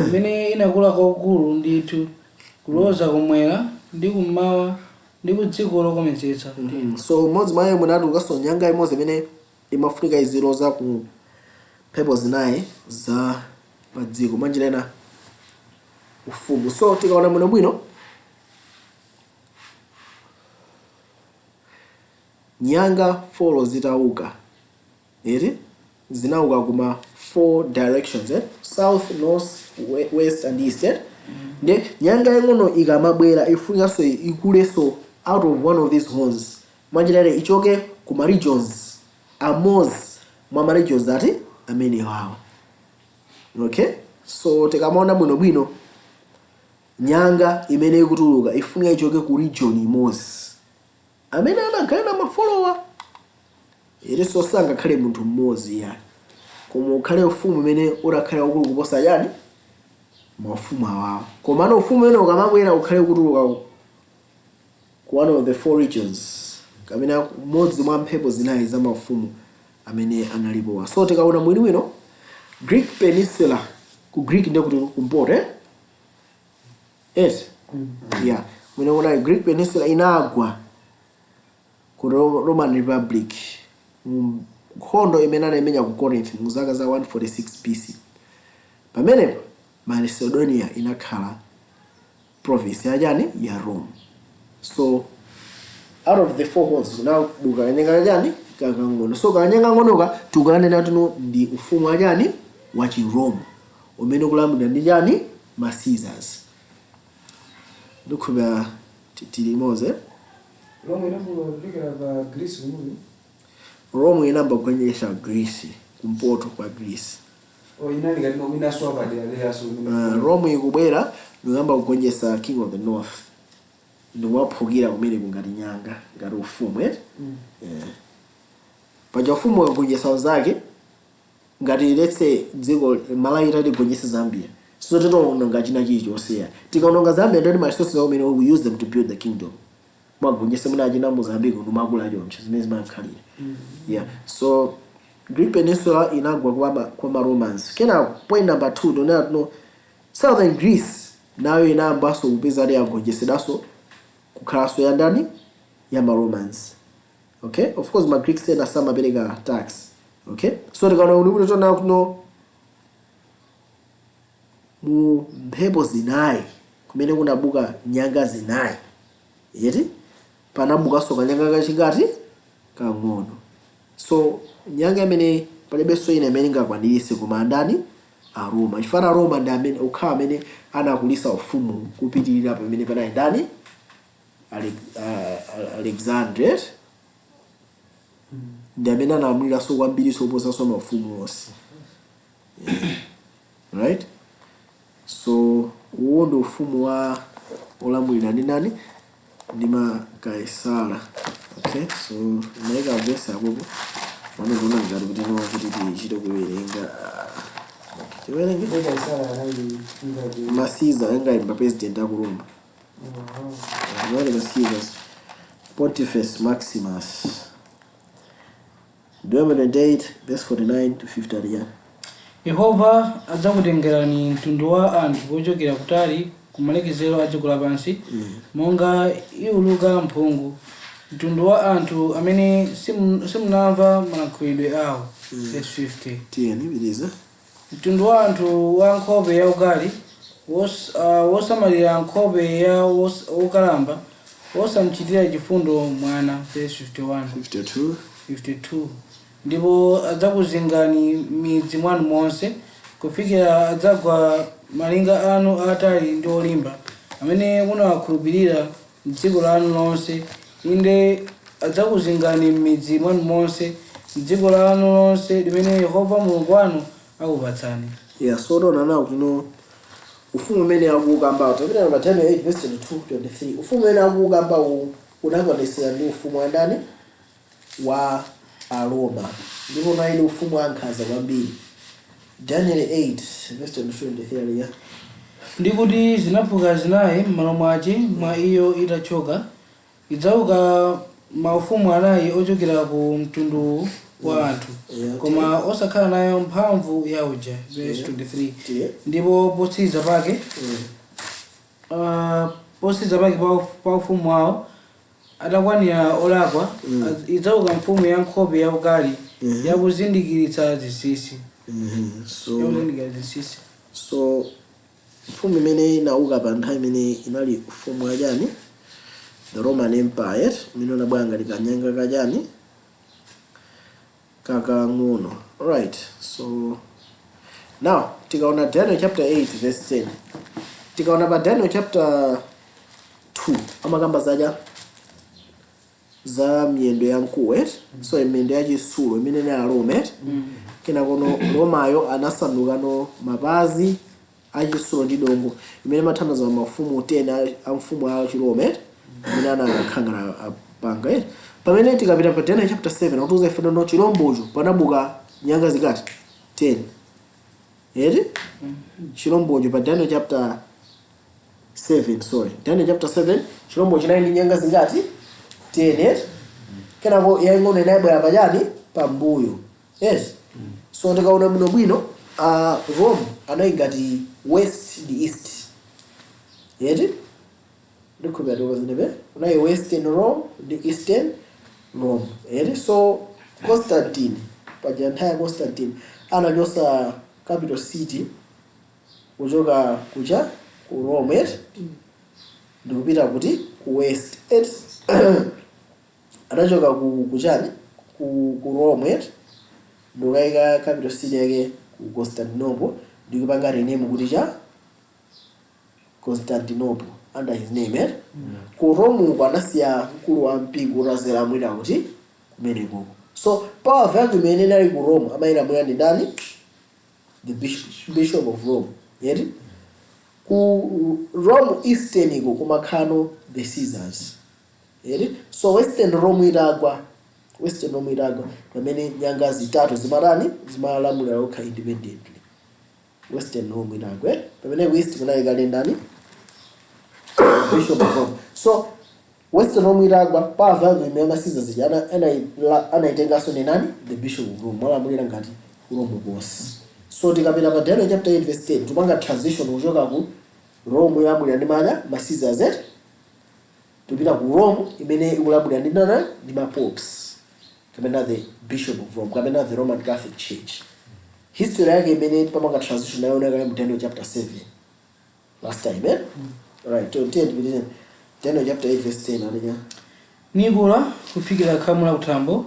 imene inakula kwakulu ndithu kuloza kumwera ndi kummawa ndi kudziko lokometsetsa. So mozi mwayo munatuluka so nyanga imozi imene imafunika iziloza ku mphepo zinayi za padziko manjirena ufumu. So tikaona muno bwino nyanga follow zitauka zinauka kuma 4 directions south, north, west and east nyanga yang'ono ikamabwera ifunikaso ikuleso out of one of these horns mwanjirere ichoke kuma regions amos mwa regions ati amene wawa okay. So tikamaona bwino nyanga imene ikutuluka ifunika ichoke ku region imozi amene anagayana mafollower so sanga khale munthu mmozi ya koma ukhale ufumu imene udakhale ukulu kuposa yani mafumu awawa koma ufumu imene ukamabwera ukhale kutuluka ku one of the 4 regions kamene modzi mwa mphepo zinayi za mafumu amene analipowa. So tikaona mwino Greek Peninsula ku Greek ndi kuti kumpoto yeah mwino una Greek Peninsula inagwa ku Roman Republic nkhondo imene anayimenya ku Corinth mu zaka za 146 BC pamene Macedonia inakhala province ya Rome. So out of the 4 horns kunabuka kanyanga kachani kakang'ono. So kanyanga ng'onoka tukanena tuno ndi ufumu wachani wa Chiroma umene ukulamulira ndi chani ma Caesars. Ndikhuba tilimoze Rome inafunikira pa Greece kumuli. Rome inamba kugonjetsa Greece kumpoto kwa Greece. Inali ngati nomina swapa de aso. Rome ikubwera ngamba kugonjetsa King of the North. Ndiwaphukira kumene kungati nyanga ngati ufumu paja ufumu wakugonjetsa zake ngati let's say dziko Malawi ligonjetse Zambia. So titoona ngachina chilichonse tikaononga Zambia ndi resources umene we use them to build the kingdom. Mwagonjetse muna achina Mozambique ndomakula choncho zimene zimakhalira. So Greek Peninsula inagwa kwa Romans. Point number 2 donera no Southern Greece nayo inambaso kupeza ali agonjetsedaso kukhalaso ya ndani ya Romans. Okay, of course my Greeks said some apereka tax. Okay, so tikaona ulibuli tona kuno mu mphepo zinayi kumene kunabuka nyanga zinayi yeti panabuka so kanyanga kachingati kang'ono. So nyanga imene palibe so ina imene ingakwanirisi kuma ndani a Roma. Chifana Roma ndi amene ukhala amene anakulisa ufumu kupitirira pamene panali ndani Alexander ndi amene analamulira so kwambiri soposa so mafumu onse. Right? So uwo ndi ufumu wa olamulira ndi nani ndi Kaisala. Okay, so naika verse apopo wamezona ngati kuti no kuti tichite kuwerenga tiwerenge Kaisala anali ngati Caesar anga president aku Roma. Wale Caesars Pontifex Maximus Deuteronomy 28 verse 49 to 50. Yehova adzakutengerani mtundu wa anthu ochokera kutali kumalekezero a dziko lapansi monga iuluka mphungu, mtundu wa anthu amene simunamva malankhulidwe awo. Verse 50. Tieni biliza Mtundu wa anthu wa nkhope ya ukali wosamalira nkhope ya wokalamba wosamchitira chifundo mwana. Verse 51. 52. Ndipo adzakuzingani midzi mwanu monse kufikira adzagwa malinga anu atali ndi olimba amene munawakhulupirira m'dziko lanu lonse. Inde adzakuzingani midzi mwanu monse m'dziko lanu lonse limene Yehova Mulungu wanu akupatsani. so dona nawo kuno ufumu umene akukamba tapita namba 10 verse 22-23. Ufumu umene akukamba unakwanisira ndi ufumu wa ndani wa Roma. Ndipo na ile ufumu ankhaza kwambiri. Daniel 8 verse 22-23. Ndikuti zinapuka zinayi m'malo mwace mwa iyo itachoka idzauka maufumu anayi ochokera ku mtundu wa anthu koma osakhala nayo mphamvu ya uja. Verse 23. Ndipo potsiriza pake pa ufumu wawo atakwanira olakwa idzauka mfumu ya nkhope ya ukali yakuzindikiritsa zinsinsi. So ufumu imene inauka pa nthawi imene inali ufumu wachani the Roman Empire imene unabwera ngati kanyanga kachani kakang'ono. Alright, so now tikaona Daniel chapter 8 verse 10. Tikaona pa Daniel chapter 2 amakamba za miyendo ya mkuwe. So miyendo ya chitsulo imene ni a Rome. Kena kono Romayo anasanduka no mapazi a chitsulo ndi dongo imene mathandiza mafumu 10 a mfumu a Chirome imene anakhangana apanga. Pamene tikapita pa Daniel chapter 7 akutuza ife no chilombocho panabuka nyanga zikati 10. Chilombocho pa Daniel chapter 7, sorry. Daniel chapter 7 chilombo chinali ndi nyanga zingati 10. Kenako yaing'ono inayibwera pachani pambuyo. So ndikaona muno bwino Rome anayingati west ndi east. Ndikubya dogo zinebe unayi western Rome ndi eastern Rome. So Constantine pajantaya Constantine ananyosa capital city kuchoka kucha ku Rome ndikupita kuti ku west. anachoka kuchani ku Rome ndikaika capital city yake ku Constantinople ndikupanga rename kuti cha Constantinople under his name ku Rome anasiya mkulu wa mpingo razela mwina kuti kumeneko. So power value imene inali ku Rome amayina mwina ndi ndani? The bishop of Rome. Yeti ku Rome Eastern iko kumakhano the Caesars. Yeti so Western Rome itagwa pamene nyanga zitatu zimalamulira okha independently. Western Rome itagwa pamene West kunayika ndani? Bishop of Rome. So Western Rome itagwa power value imene Caesars anaitengaso ni nani? The bishop of Rome malamulira ngati Rome boss. So tikapita pa Daniel chapter 8 verse 10 tupanga transition kuchoka ku Rome yamulira ndi manya Caesars tupita ku Rome imene ikulamulira ndi nani? Ndi popes. Kapena the bishop of Rome, kapena the Roman Catholic Church. History yake imene pamanga transition nayo oneka mu Daniel chapter 7 last time, Right, to 10 Daniel chapter 8 verse 10 alija. Nigula kufikira khamu la kutambo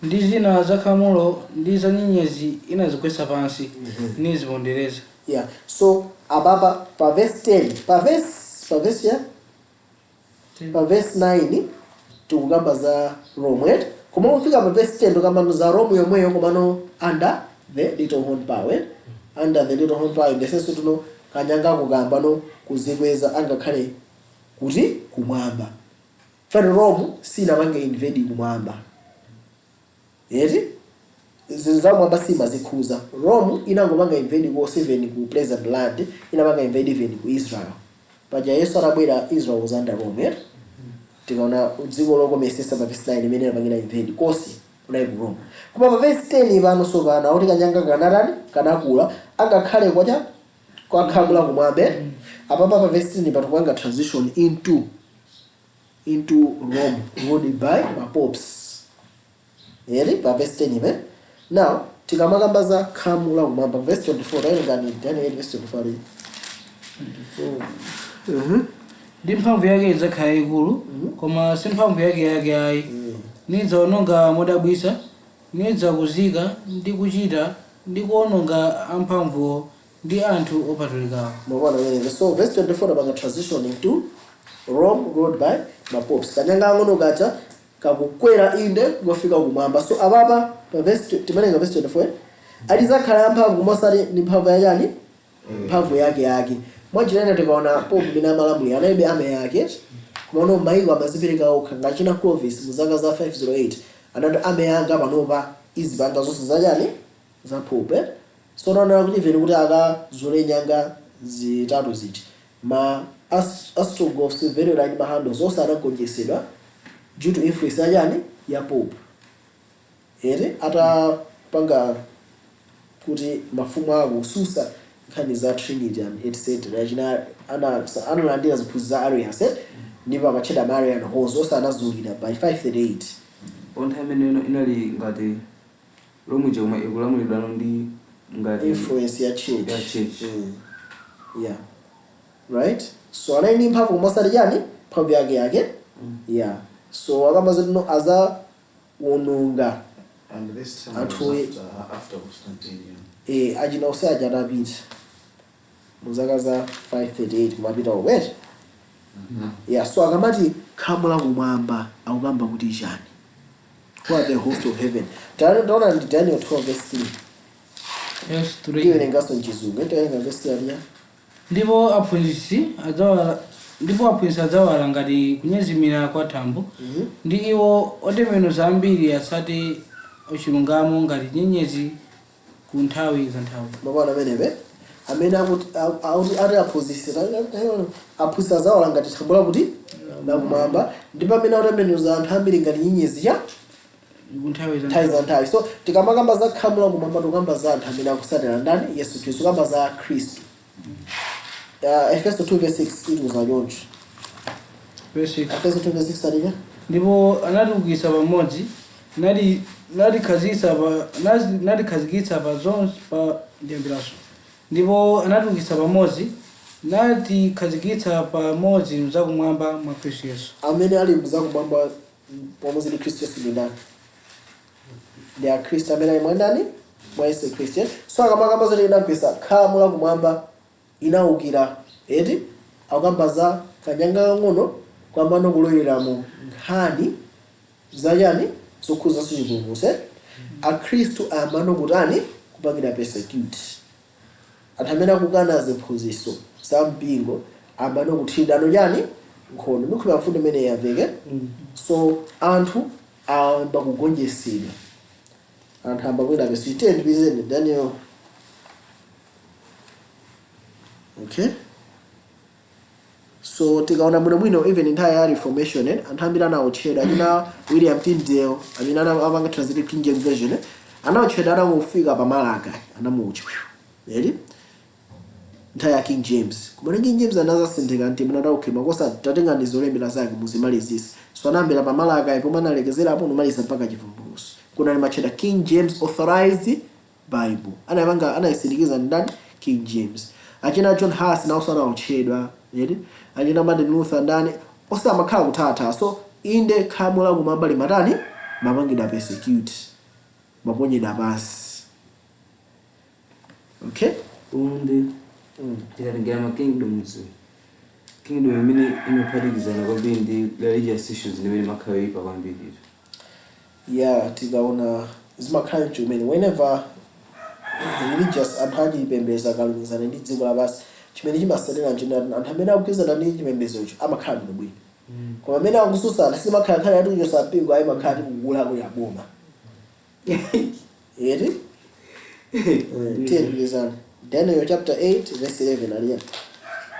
ndi zina za khamulo ndi za nyenyezi inazikwesa pansi nizibondereza. Yeah, so ababa pa verse 10 pa verse 9 tukugamba za Rome. Koma kufika pa verse 10 tukamba za Rome yomweyo komano under the little horn power. Under the little horn power the sense tuno kanyanga kugamba no kuzikweza angakhale kuti kumwamba. Fana Rome sina bange invade kumwamba. Yeti zinzamwamba sima zikhuza. Rome inangomanga invade ku 7 ku Pleasant Land, inamanga invade even ku Israel. Paja Yesu arabwera Israel was under Rome. Tikaona dziko loko mesesa pa verse 9 imene amangina invade kosi unai ku Rome. Koma pa verse 10 ivano so bana oti kanyanga kanarani kanakula angakhale kwacha kwa khamula kumwambe. Apapa pa verse 10 patupanga transition into Rome ruled by popes. Yeri pa verse 10 ime. Now tikamakamba za khamula kumwamba verse 24 ngani Daniel verse 24. Ndi mphamvu yake idzakhala ikulu koma si mphamvu yake ayi. Nidzaononga modabwisa, nidzakuzika ndi kuchita ndi kuononga amphamvu ndi anthu opatulikawo. Mwana wene. So verse 24 about transition into Rome ruled by popes. Kanyanga ngono gacha kakukwera inde kufika kumwamba. So ababa pa verse timanenga verse 24 alizakhala mphamvu mosali ndi mphamvu ya yani? Mphamvu yake. Mwachilenda tikaona pope bina malamuli anaibe ame yake. Kumaona maiko amazipirika okha ngachina Clovis muzaka za 508 anati ame yanga panopa izipanga zonse za yani? Za pope. So naona kuti veni kuti akazole nyanga zitatu ziti. Ma astrogoths very line mahando zonse anagonjesedwa due to influence ya yani? Ya pope. Ata panga kuti mafumu ako susa nkhani za Trinity and etc. Analandira ziphuzi za Arius ndipo amacheda Marian Halls onse anazulira by 538. On time inali ngati Rome joma ikulamulidwa ndi ngati influence ya church. Yeah. Right? So anaini mphamvu mosali yani? Mphamvu yake. Yeah. So akamaza no aza wononga. And this time after Constantine. Ajina usaja David. Muzaka za 538 kumapita wet. Yeah, so akamati khamula kumwamba akugamba kuti chani? Who are the host of heaven? Taona ndi Daniel 12 verse 3. Yes, 3. Ndiyo nengaso nchizungu. Etoyenga verse 3 ya. Ndipo aphunzitsi adzawala ngati kunyezimira kwa thambo. Ndi iwo otembenuza ambiri asati ochilungamo ngati nyenyezi ku nthawi za nthawi. Mabwana amenepe amene ati aphunzitsi adzawala ngati thambo lakuti la kumwamba ndipo amene otembenuza anthu ambiri ngati nyenyezi ya ku nthawi za nthawi. So tikamakamba za khamula kumwamba tukamba za anthu amene akusatira ndani? Yesu Khristu. Kamba za Khristu. Efeso 2 verse 6 ituza choncho. Verse 6. Efeso 2 verse 6 alija. Ndipo anatiukitsa pamodzi natikhazikitsa pa zonse pa ndiyambiraso. Ndipo anatiukitsa pamodzi natikhazikitsa pamodzi mzakumwamba mwa Khristu Yesu. Amene ali mzakumwamba pomwe zili Kristo Yesu ndi ndani. Ndi a Kristo amene ali mwa ndani mwa Yesu Kristo. So akamaka zoti inakwisa khamu la kumwamba inaukira eti akamba za kanyanga kang'ono kwamba nokulowera mu nkhani zachani zokhuza chipulumutso. Akhristu amano kutani kupangira persecute. Anthu amene akukana ziphunzitso za mpingo amano kuthidano chani nkhondo. Ndikhupa mfundo imene yaveke. So anthu amba kugonjesedwa. Anthu amba kuenda persecute ndipizeni Daniel. Okay. So tikaona bwino even entire reformation anthu ambiri anaotchedwa achina William Tyndale amene amanga translate King James version anaotchedwa anangofika pa Malaka anamutcha eri entire King James kumene King James anazasinthika nti mwana ukhema kosa tatenga ndizolembera zake muzimalizisi. So anambira pa Malaka ipo manalekezera apo nomaliza mpaka chivumbulutso. Kuna macheda King James Authorized Bible anayisindikiza ndani King James. Achina John Huss na usana ochedwa eri achina Martin Luther ndani osa makhala kuthatha. So inde khamu la kumambali matani mapangida persecute maponyeda pasi. Okay. Unde tikaringira ma kingdoms kingdom imene inophatikiza kwambiri ndi religious issues imene makhayipa kwambiri. Yeah, tikaona zimakhala chimene whenever religious anthu ipembeza kalumizana ndi dziko lapansi chimene chimasalira njina anthu amene akugwirizana ndi chipembezocho amakhala bwino. Koma amene akususana simakhala ati kuchosa mpingo ayi makhala kugula ku yaboma. Eri? Tiyeni Daniel chapter 8 verse 11 aliya.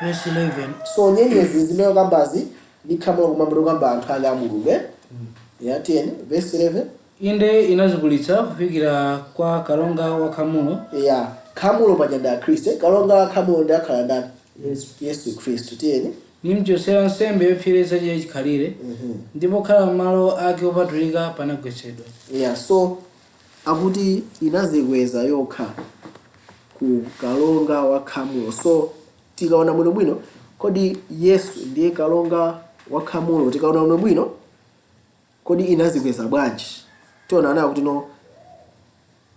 Verse 11. So nyenyezi zimene kambazi likhamula kumambulo kwamba anthu ali amulungu. Yeah, 10 verse 11. Inde inazigulitsa kufikira kwa kalonga wa khamulo. Yeah, khamulo pajanda ya Kristo. Kalonga wa khamulo ndi akhala ndani? Yesu Kristo. Tiyeni Nimchosera nsembe yopsereza chiya chikhalire. Ndipo khala malo ake opatulika panagwetsedwa. Yeah, so akuti inazikweza yokha ku kalonga wa khamulo. So tikaona bwino kodi Yesu ndiye kalonga wa khamulo. Tikaona bwino kodi inazikweza bwanji. Tiona ana kuti no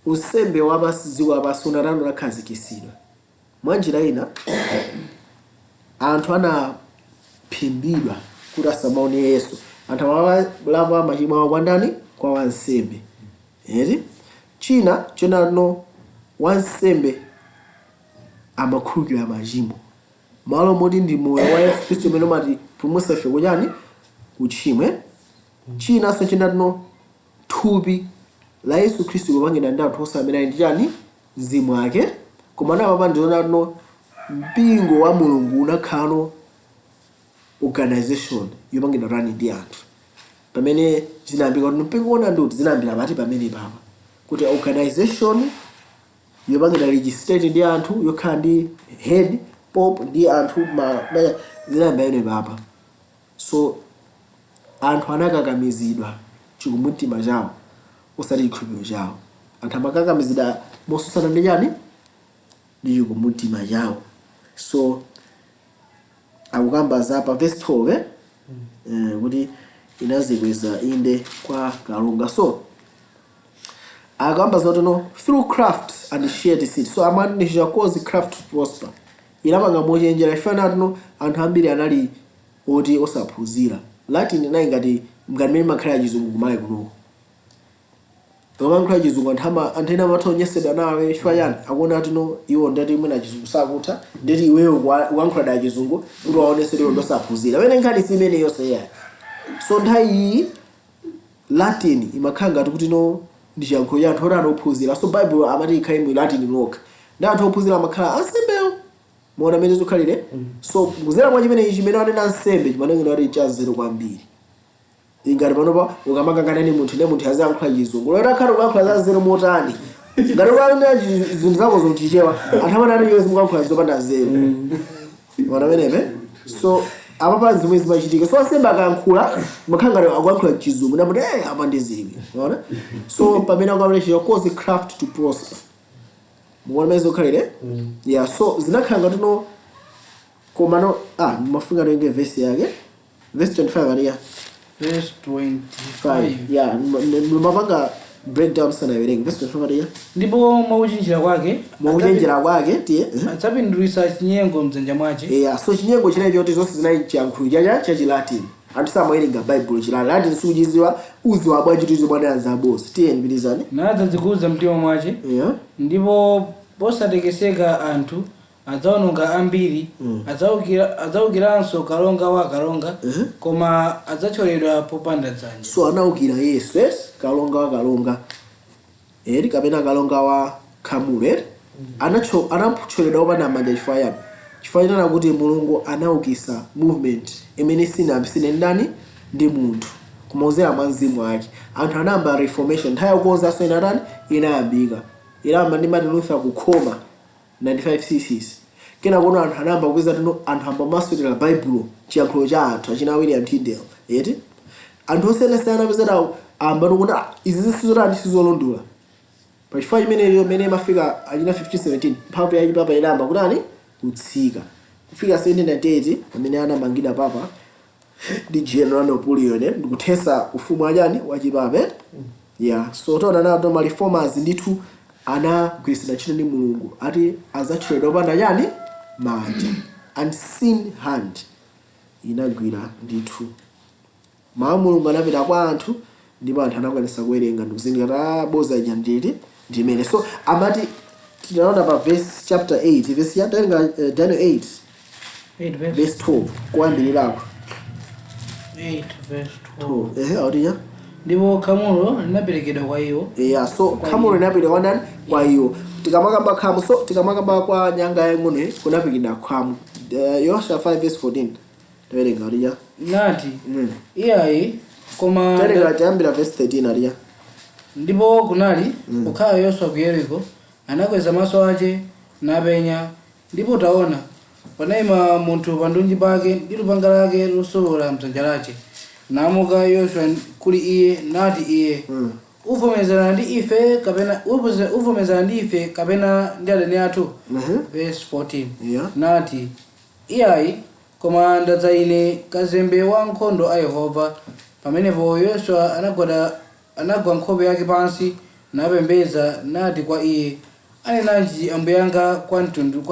usembe wabasiziwa abasuna rano lakhazikisidwa. Mwanjira ina anthu anaphimbidwa kuti asamaone Yesu. Anthu lava machimo kwa ndani kwa wansembe. Eri china no wansembe amakhulukira machimo. Malo moti ndi moyo wa Yesu Kristo umene umati pumutsa ife kuchani kuchimwe. China so no thupi la Yesu Kristo kupangidwa ndi anthu osamene ndi chani mzimu wake. Koma napapa ndiona no mpingo wa Mulungu unakhalo organization yopangidwa rani ndi anthu. Pamene zinambika kuti mpingo ona ndi zinambira pati pamene papa kuti organization yopangidwa registered ndi anthu yokhala ndi head pope ndi anthu zinambira papa. So anthu anakakamizidwa chikumbumtima chawo osati chikhulupiriro chawo. Anthu amakakamizidwa mosusana ndi chani ndi chikumbumtima chawo. So akukamba zapa verse 12 kuti inazikweza inde kwa kalonga. So akamba zoti no through craft and shared seed. So amani nisha cause craft to prosper. Inapanga mochenjera ifana no anthu ambiri anali oti osaphunzira. Latin nayi ngati mgamene makhala chizungu kumale kuno. Toma makhala chizungu anthu ena mathonyesedwa nawe chifayani akuona ati no iwo ndati mwina chizungu sakutha ndeti iweyo wankhulada chizungu kuti waonesedwe ndosaphunzira. Wene nkhani simene yonse yayi. So nthawi Latin imakhala ngati kuti no ndi chiyankhulo cha anthu oti anophunzira. So Bible amati ikhale mu Latin lokha. Ndi anthu ophunzira amakhala ansembewo. Mona mene zikhalire. So kuzera kwa chimene chimene wanena nsembe chimanengera kuti chazero kwambiri. Ingati panopa ukamakangana ni munthu ne munthu azayankhula chizungu. Lero akhala ukayankhula za zero motani. Ngati wanena zinthu zako zochichewa anthu amene ali yonse mukayankhula zopanda zero. Mona menepe. So apapa zimwe zimachitika. So asembe akayankhula makhala ngati akuyankhula chizungu ndamuti apa ndizilibe. Unaona? So pamene akamalecha cause craft to prosper. Muona mezo khalire? Yeah, so zinakhala ngati no koma no mafunga nenge verse yake. Verse 25 aliya. verse 25. Yeah, mapanga breakdown sana iwerenga verse 25 ya. Ndipo mwauchinjira kwake tiye adzapindulitsa chinyengo mdzanja mwace. Yeah, so chinyengo chinayi choti zonse zinayi chiyankhulo cha Chilatin. Anthu samawerenga Bible Chilatin. Latin suchiziwa uziwa bwanji tuzo bwana anzabosa. Tiye ndipitizani. Nadzadzikuza mtima mwace. Yeah. Ndipo posatekeseka anthu adzaononga ambiri, adzawukiranso kalonga wa kalonga, koma adzathyoledwa popanda dzanja. So anawukira Yesu, kalonga wa kalonga. Kapena kalonga wa khamule. Anathyoledwa popanda manja chifukwa chifukwa kuti Mulungu anawukisa movement imene sinambisine ndani ndi munthu kumauzera mwa mzimu wake. Anthu anayamba reformation nthawi yokonza so inayambika. Ilamba ndi Martin Luther kukhoma 95 CCs. Kena kuno anthu anayamba kukweza anthu amba maswetera Bible chiyankhulo cha anthu achina William Tyndale. Anthu osiyanasiyana apezera amba nokuna izi zisizorani sizolondola. Pa chifukwa imene mafika achina 1517 mphamvu ya papa inayamba kutani kutsika. Kufika 1798 amene anamangidwa papa ndi General Napoleon ndikuthesa ufumu wa chipape. Yeah, so tona nato ma reformers ndithu anagwirisana ntchito ndi Mulungu ati azathyoledwa popanda manja. Unseen hand inagwira ndithu. Mawu Mulungu anapita kwa anthu ndipo anthu anakwanisa kuwerenga ndikuzindikira boza ija ndimene. So amati tinaona pa verse chapter 8 verse ya Daniel 8 verse 12 kuyambirako 8 verse 12. Audiya. Ndipo khamulo linaperekedwa kwa iwo. Yeah, so khamulo linaperekedwa kwa ndani? Kwa iwo. Tikamakamba khamu, so tikamakamba kwa nyanga yang'ono kunaperekedwa khamu. Yosha 5 verse 14. Tawerenga audiya. Nati iyayi koma tawerenga tayambira verse 13 audiya. Ndipo kunali kukhala Yoswa ku Yeriko, anakweza maso ace napenya, ndipo taona panayima munthu pa ndunji pake ndi lupanga lake losolola mdzanja lace. Namuka Yoswa kuli iye nati iye uvomezana ndi ife kapena ndi adani athu. Verse 14. Nati iyayi koma ndadza ine kazembe wa nkhondo a Yehova. Pamenepo Yoswa anagwa nkhope yake pansi napembedza nati kwa iye anenanji ambuye anga kwa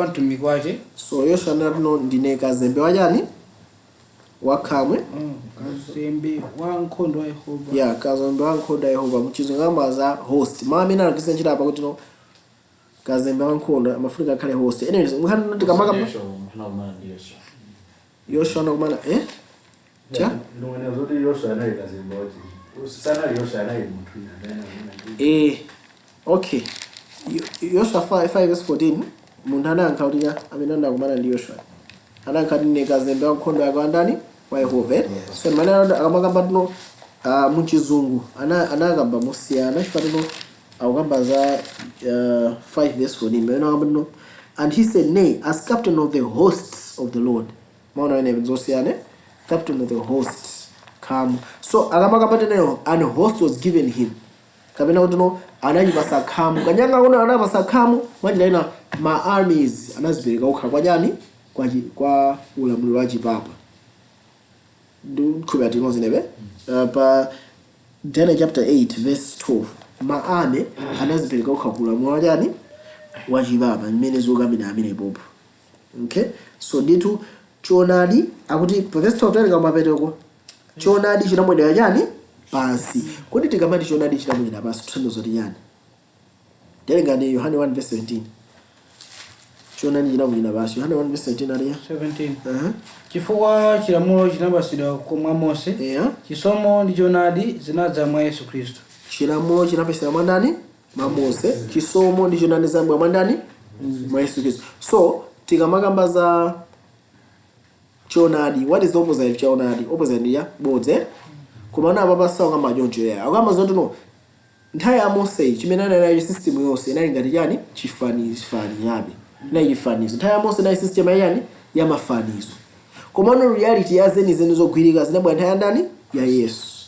mtumiki wace. So Yoswa anati ndine kazembe wakhamwe kazembe wa nkhondo a Yehova. Yeah, kazembe wa nkhondo a Yehova muchizungu za host. Amene anakisa ntchito apa kuti kazembe wa nkhondo amafunika akhale host. Anyways, mukhana tikamaka Yoswa anakumana cha ndongana zoti Yoswa anali kazembe wachi. Usana Yoswa anali munthu okay. Yoswa 5 verse 14 munthu anayankha kuti amene anakumana ndi Yoswa anayankha kuti ndine kazembe wa nkhondo yake ndani wa Yehova. So mane akamakamba tuno muchizungu anakamba musiyana chifukwa akukamba za 5 verse 14 mane akamba tuno and he said nay as captain of the hosts of the Lord. Maona wene zosiyana captain of the hosts come. So akamakamba tuno and host was given him. Kapena kuti anajipasa khamu kanyanga kuno anapasa khamu mwanjira ina ma armies anazipereka ukha kwa ulamuliro wa chipapa. Ndikhuba timozi nebe pa Daniel chapter 8 verse 12 ma army anazipereka ukha ulamuliro wa chipapa imene zokambira amene popo. Okay, so nditu chonadi akuti pa verse 12 tayari kamapeteko chonadi chinamwedera pansi. Kodi tikamati chonadi chinamwedera pansi tuthandizo tiyani? Tawerenga ndi Yohane 1 verse 17. Chonadi chinamwedera pansi Yohane 1 verse 17 aliya 17. Chifukwa chilamulo chinapasidwa kwa Mose. Chisomo ndi chonadi zinadza mwa Yesu Kristo. Chilamulo chinapasidwa mwa ndani? Mwa Mose. Chisomo ndi chonadi zabwa mwa ndani? Mwa Yesu Kristo. So tikamakamba za chonadi, what is the opposite of chonadi? Opposite ya bodze. Kumana ababa sawa kama jonjo ya. Akamba zote nthawi ya Mose chimene anali system yonse inali ngati chifanizo yabe. Inali chifanizo. Nthawi ya Mose inali system ya mafanizo. Komano reality ya zeni zogwirika zinabwa nthawi ya ndani ya Yesu.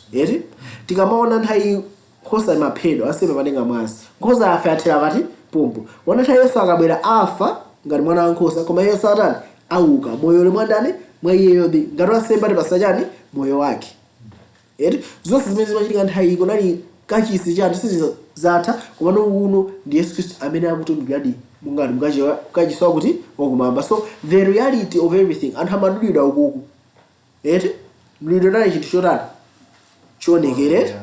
Tikamaona nthawi nkhosa maphedwa aseme matenga mwasi. Nkhosa afa yathera pati pompo. Wana nthawi Yesu akabwera afa ngati mwana wa nkhosa koma Yesu atani auka moyo uli mwa ndani mwa iyeyo ngati wasemba ndi pasachani moyo wake. zonse zimene zimachitika nthawi kunali kachisi chanu sizatha komano uno ndi Yesu Kristu amene akutumikiradi mungati mukachisiwa kuti wakumamba. So the reality of everything anthu amadulidwa ukuku mdulidwe nali chinthu chotani chionekere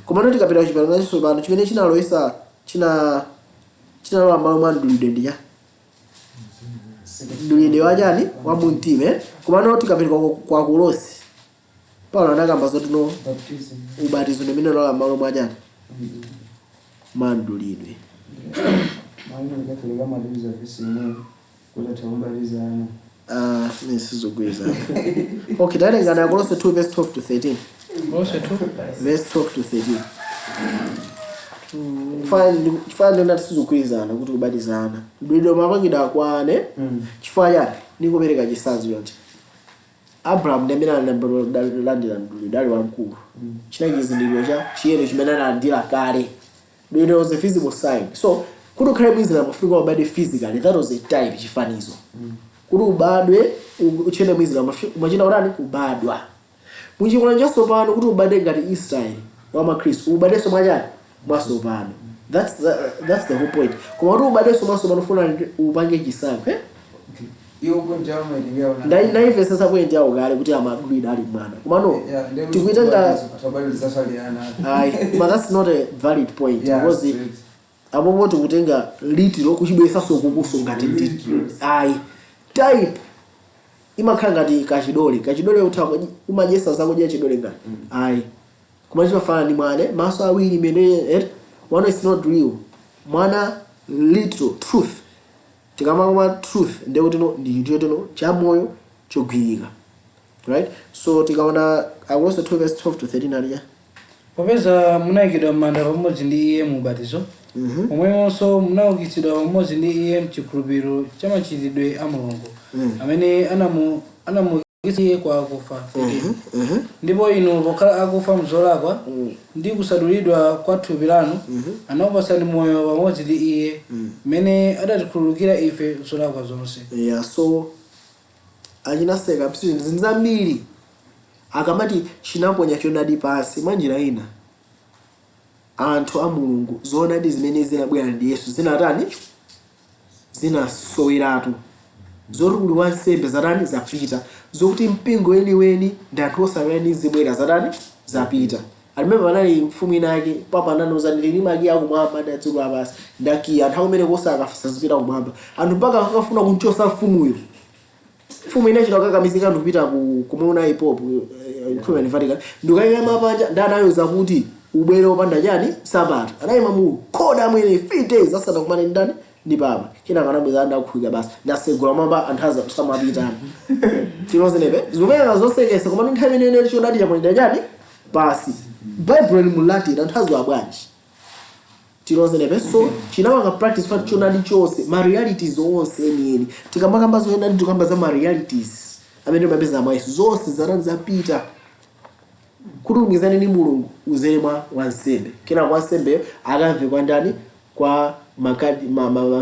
komano tikapita kuchipangano chatsopano chimene chinaloyesa chinalowa m'malo mwa mdulidwe ndiya mdulidwe wachani wa mumtima komano tikapita kwa Kolosi Paulo anakamba zoti no ubatizo ndimene lola m'malo mwa chani mandulidwe. Nisizogwiza. Okay, talengana ya Kolose 2 verse 12 to 13. Kolose 2 verse 12 to 13. Chifanya nati sizogwizana kuti kubatizana. Mdulidwe mapangidwa akwane. Chifanya nikupereka chisanzo yonse. Abraham ndemene analandira mdulidwe ali wamkulu. China chizindikiro cha chiyero chimene analandira kale. Mdulidwe was a physical sign. So kuti ukhale mwizera mafika wabade physically, that was a type chifanizo. Kuti ubadwe uchene mwizera machina urani kubadwa. Munjikula chatsopano kuti ubade ngati Israel wa Kristu ubade so mwachani mwasopano. That's the whole point. Koma kuti ubade so mwasopano funa upange chisankho Iyo kunja umelingeona. Ndai verse point yawo kale kuti amadulidwe ali mwana. Koma no tikuitenga but that's not a valid point because abo kutenga litiro kuchibwesa sokukuso ngati type imakhala ngati kachidole umajesa zako je chidole ngati kuma chifafana ni mwane maso awiri mene one is not real mwana literal truth tikamama truth ndekuti no ndiyo cha moyo chogwirika, right? So tikaona Akolose 2 verse 12 to 13 aliya popeza munayikidwa m'manda pamodzi ndi iye mubatizo omwemonso munaukitsidwa pamodzi ndi iye mchikhulupiriro cha machitidwe a Mulungu amene anamukitsa iye kwa akufa ndipo inu pokhala akufa mzolakwa ndi kusadulidwa kwa thupi lanu anakupasani moyo pamodzi ndi iye mmene adatikhululukira ife zolakwa zonse. So achinaseka zinzambiri akamati chinaponya chonadi pasi mwanjira ina anthu a Mulungu zonadi zimene zinabwera ndi Yesu zinatani zinasoweratu zoti kuli wansembe zatani zapita zokuti mpingo weni ndi anthu osamene zibwera zatani zapita. Alimene panali mfumu inake papa ananoza ndilima aki akumwamba ndadziko lapasi ndaki anthu akumene kosakafisa zipita kumwamba anthu mpaka akafuna kunchosa mfumuyo mfumu inachita kakamizika anthu kupita kumuona ipopo mfumu ya Vatican ndikayika mapanja ndanayoza kuti ubwere opanda chani Sabata anayima mu khoda mwene 3 days asana kumane ndani ndi papa kina kanabweza ndakukhwika basi ndasegula mwamba anthaza kusamapita tinozenebe zimene zosekesa koma nthawi imene chodadi chaponda chani basi Bible ni mulati anthazo abwanji tinozenebe so chinawanga practice for chonadi chose ma realities onse enieni tikamaka zoenda ndi tikamba za ma realities amene mabeza maiso zonse zapita kulumizana ni Mulungu uzere mwa wansembe kina kwa wansembe akamve kwa ndani kwa makadi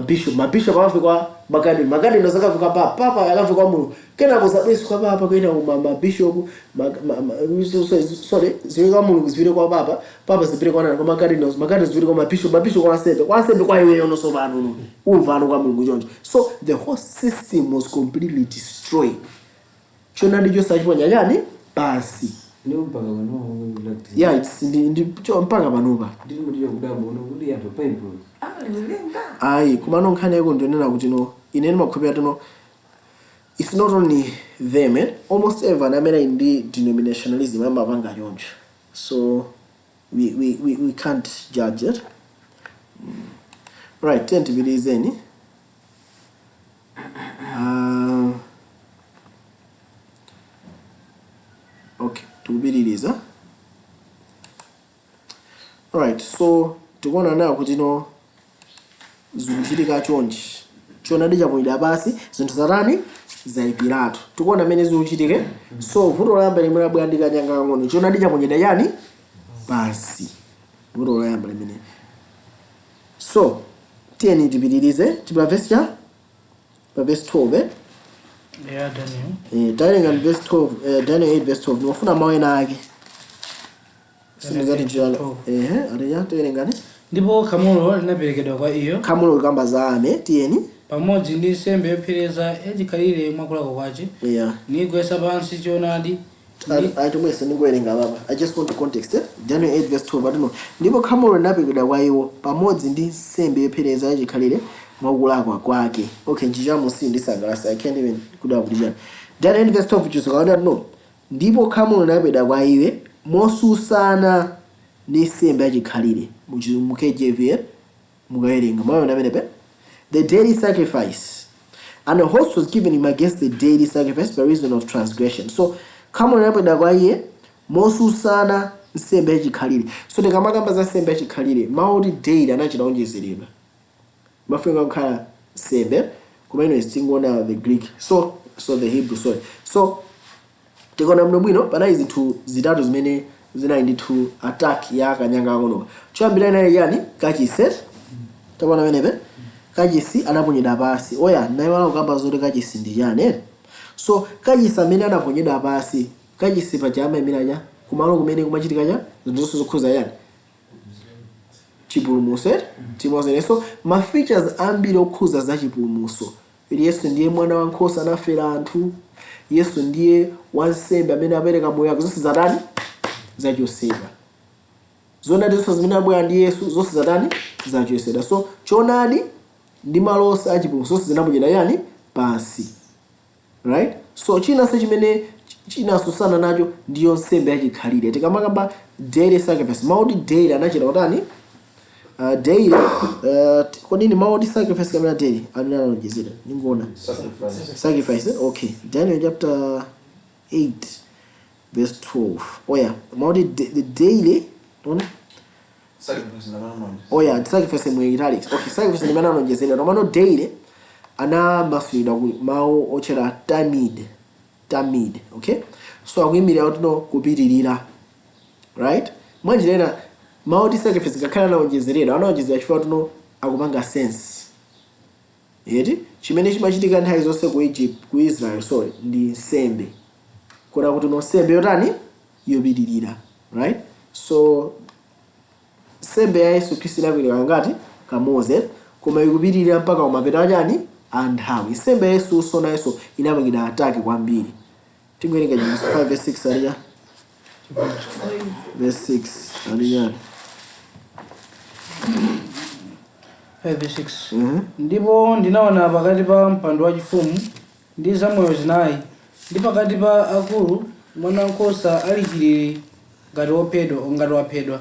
bishop akamve kwa makadi ndo zakafika papa akamve kwa Mulungu kena kuzabesu kwa papa kwenda bishop zile kwa Mulungu zivile kwa papa zivile kwa nani kwa makadi zivile kwa bishop kwa wansembe kwa iwe ono sobano umvano kwa Mulungu jonjo. So the whole system was completely destroyed. Chona ndicho sachiponya yani basi it's mpaka panopa kumano nkhani yako ndionena kuti no ineni makhupira tuno it's not only them almost everyone amene indi denominationalism amapanga choncho, so we can't judge it. Right, tend to be lizeni okay tubiririza. Alright, so tukona nayo kuti no zikuchitika chonchi chona ndija kuida basi zinthu zarani zaipiratu tukona mene zikuchitike. So vuto layamba limwe labwandika nyanga ngono chona ndija kuida yani basi vuto layamba limene. So tieni tibiririze tiba verse ya verse 12 Daniel. Daniel verse 12 Daniel 8 verse 12 nofuna mawe nake Simuzati njira. Areya toerengani. Ndipo khamulo linaperekedwa kwa iyo. Khamulo likamba za ame tiyeni. Pamodzi ndi nsembe yopsereza yachikhalire mwakulakwa kwace. Nigwetsa pansi choonadi. Atomwese ningoerenga baba. I just want the context. Daniel 8 verse 12 but no. Ndipo khamulo linaperekedwa kwa iwo pamodzi ndi nsembe yopsereza yachikhalire mwakulakwa kwake. Okay, njijamo si ndisangalasa. I can't even kudabulira. Daniel 8 verse 12 chisoka no. Ndipo khamulo linaperekedwa kwa iwe mosusana ni nsembe yachikhalire. Mukejevere mugaerenga mayo namenepe. The daily sacrifice, and a host was given him against the daily sacrifice by reason of transgression. So kama unapenda kwa iye mosusana nsembe yachikhalire. So tikamakamba za nsembe yachikhalire maudi daily anachitaonjezeredwa mafunga kukhala nsembe kumene istingona the Greek so the Hebrew sorry. So tikona mno bwino pana zinthu zitatu zimene zina ndithu attack ya kanyanga kono. Choyambira naye yani kachisi tabona menepe kachisi anaponyedwa pasi. Oya naye wala kukamba zoti kachisi ndi yani. So kachisi amene anaponyedwa pasi kachisi pachama imiraja kumalo kumene kumachitika cha zinthu zokhuza yani chipulumutso timozereso ma features ambiri okhuza za chipulumutso. Yesu ndiye mwana wankhosa anafera anthu. Yesu ndiye wansembe amene apereka moyo wake. Zonse zatani zachosedwa. Zonadi zonse zimene abwera ndi Yesu zonse zatani zachosedwa. So choonadi ndi malosi achipulumutso zonse zinaponyedwa yani pansi. Right? So china se chimene chinasusana nacho ndiyo nsembe yachikhalire. Tikamakamba daily sacrifice maudi daily anachita utani daily kodini maudi sacrifice kamera daily ananojezera ningona sacrifice okay. Daniel chapter 8 verse 12. Oya maudi the daily ona Sacrifice na mama. Oya sacrifice mu italics. Okay, sacrifice ni mana anojezera romano daily ana mafida mau ochera tamid okay. So akwimira utino kupitirira right. Mwanjirena maudi sacrifice gakhala naonjezerera anaonjezera chifukwa tuno akupanga sense yeti chimene chimachitika nthawi zonse ku Egypt ku Israel sorry ndi nsembe kona kuti no nsembe yotani yopitirira right. So nsembe ya Yesu Kristo inakwera ngati kamoze koma ikupitirira mpaka kumapeto achani anthawi. Nsembe ya Yesu sona Yesu inapangidwa ataki kwambiri. Tingwerenga James 5 verse 6 aliya verse 6 aliya 5:6 ndipo ndinaona pakati pa mpando wachifumu ndi zamoyo zinayi ndi pakati pa akulu mwana wankhosa alikiriri ngati waphedwa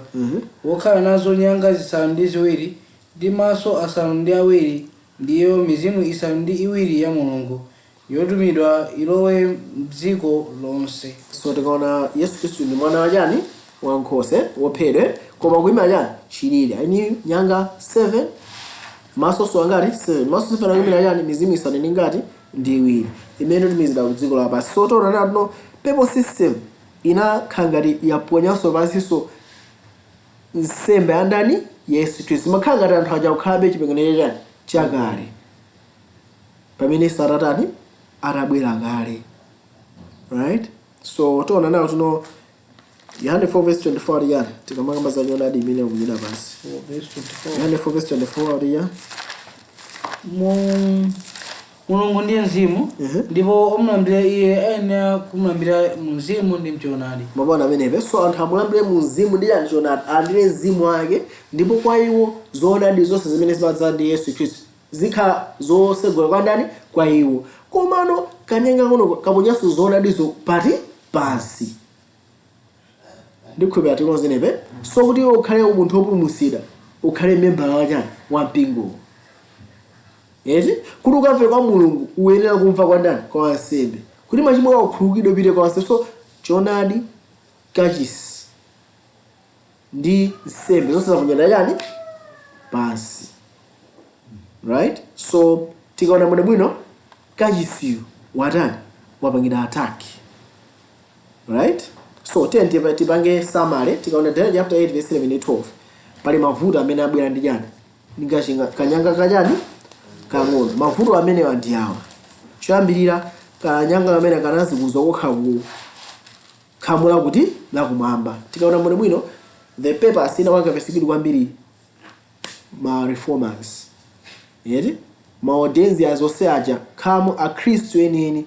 wokhala nazo nyanga zisanu ndi ziwiri ndi maso asanu ndi awiri ndiyo mizimu isanu ndi iwiri ya Mulungu yotumidwa ilowe m'dziko lonse. So tikaona Yesu Kristo ndi mwana wachani wankhosa wophedwa koma kuima chani chilili ani nyanga 7 maso so ngati 7 maso 7 akuimira chani mizimu isanu ndi ngati ndi iwiri imene tumizira ku dziko lapansi. So tona no people system ina khangati yaponyaso pansi so nsembe andani Yesu Kristo makhangati anthu aja kukhabe chipengene chani chakale pamene saratani arabwera kale right. So tona nawo tuno Yohane 4 verse 24 ya tikamakamba za nyonadi imene kumira pansi. 4:24 Yohane 4 verse 24 ya Mulungu ndiye mzimu ndipo omulambira iye ayenera kumulambira mu mzimu ndi mchoonadi. mabwana amenepe. So anthu amulambire mu mzimu ndi mchoonadi andire mzimu wake ndipo kwa iwo zoonadi zonse zimene zimadza ndi Yesu Kristo zikhala zosegula kwa ndani kwa iwo komano kanyenga kono kaponyaso zoonadizo pati pansi ndikhulupirira tinozenepe. So kuti iwe ukhale umunthu wopulumutsidwa ukhale membala wachani wa mpingo yeti kuti ukamve kwa Mulungu uyenera kumva kwa ndani kwa wansembe kuti machimo ako akhululukidwe pite kwa wansembe. So choonadi kachisi ndi nsembe zonse zaponyedwa chani pansi right. So tikaona mwene bwino kachisiyo watani wapangidwa ataki right. So tipange samale tikaona Daniel chapter 8 verse 11 and 12 pali mavuto amene abwera ndi chani ndingachinga kanyanga kachani kang'ono. Mavuto amene ndi awa choyambirira kanyanga amene kanazikuzwa kokha ku khamula kuti lakumwamba. Tikaona mwene bwino the papers inawanga persecuted kwambiri ma reformers. Yeti ma audiences ose aja kama akhristu eneni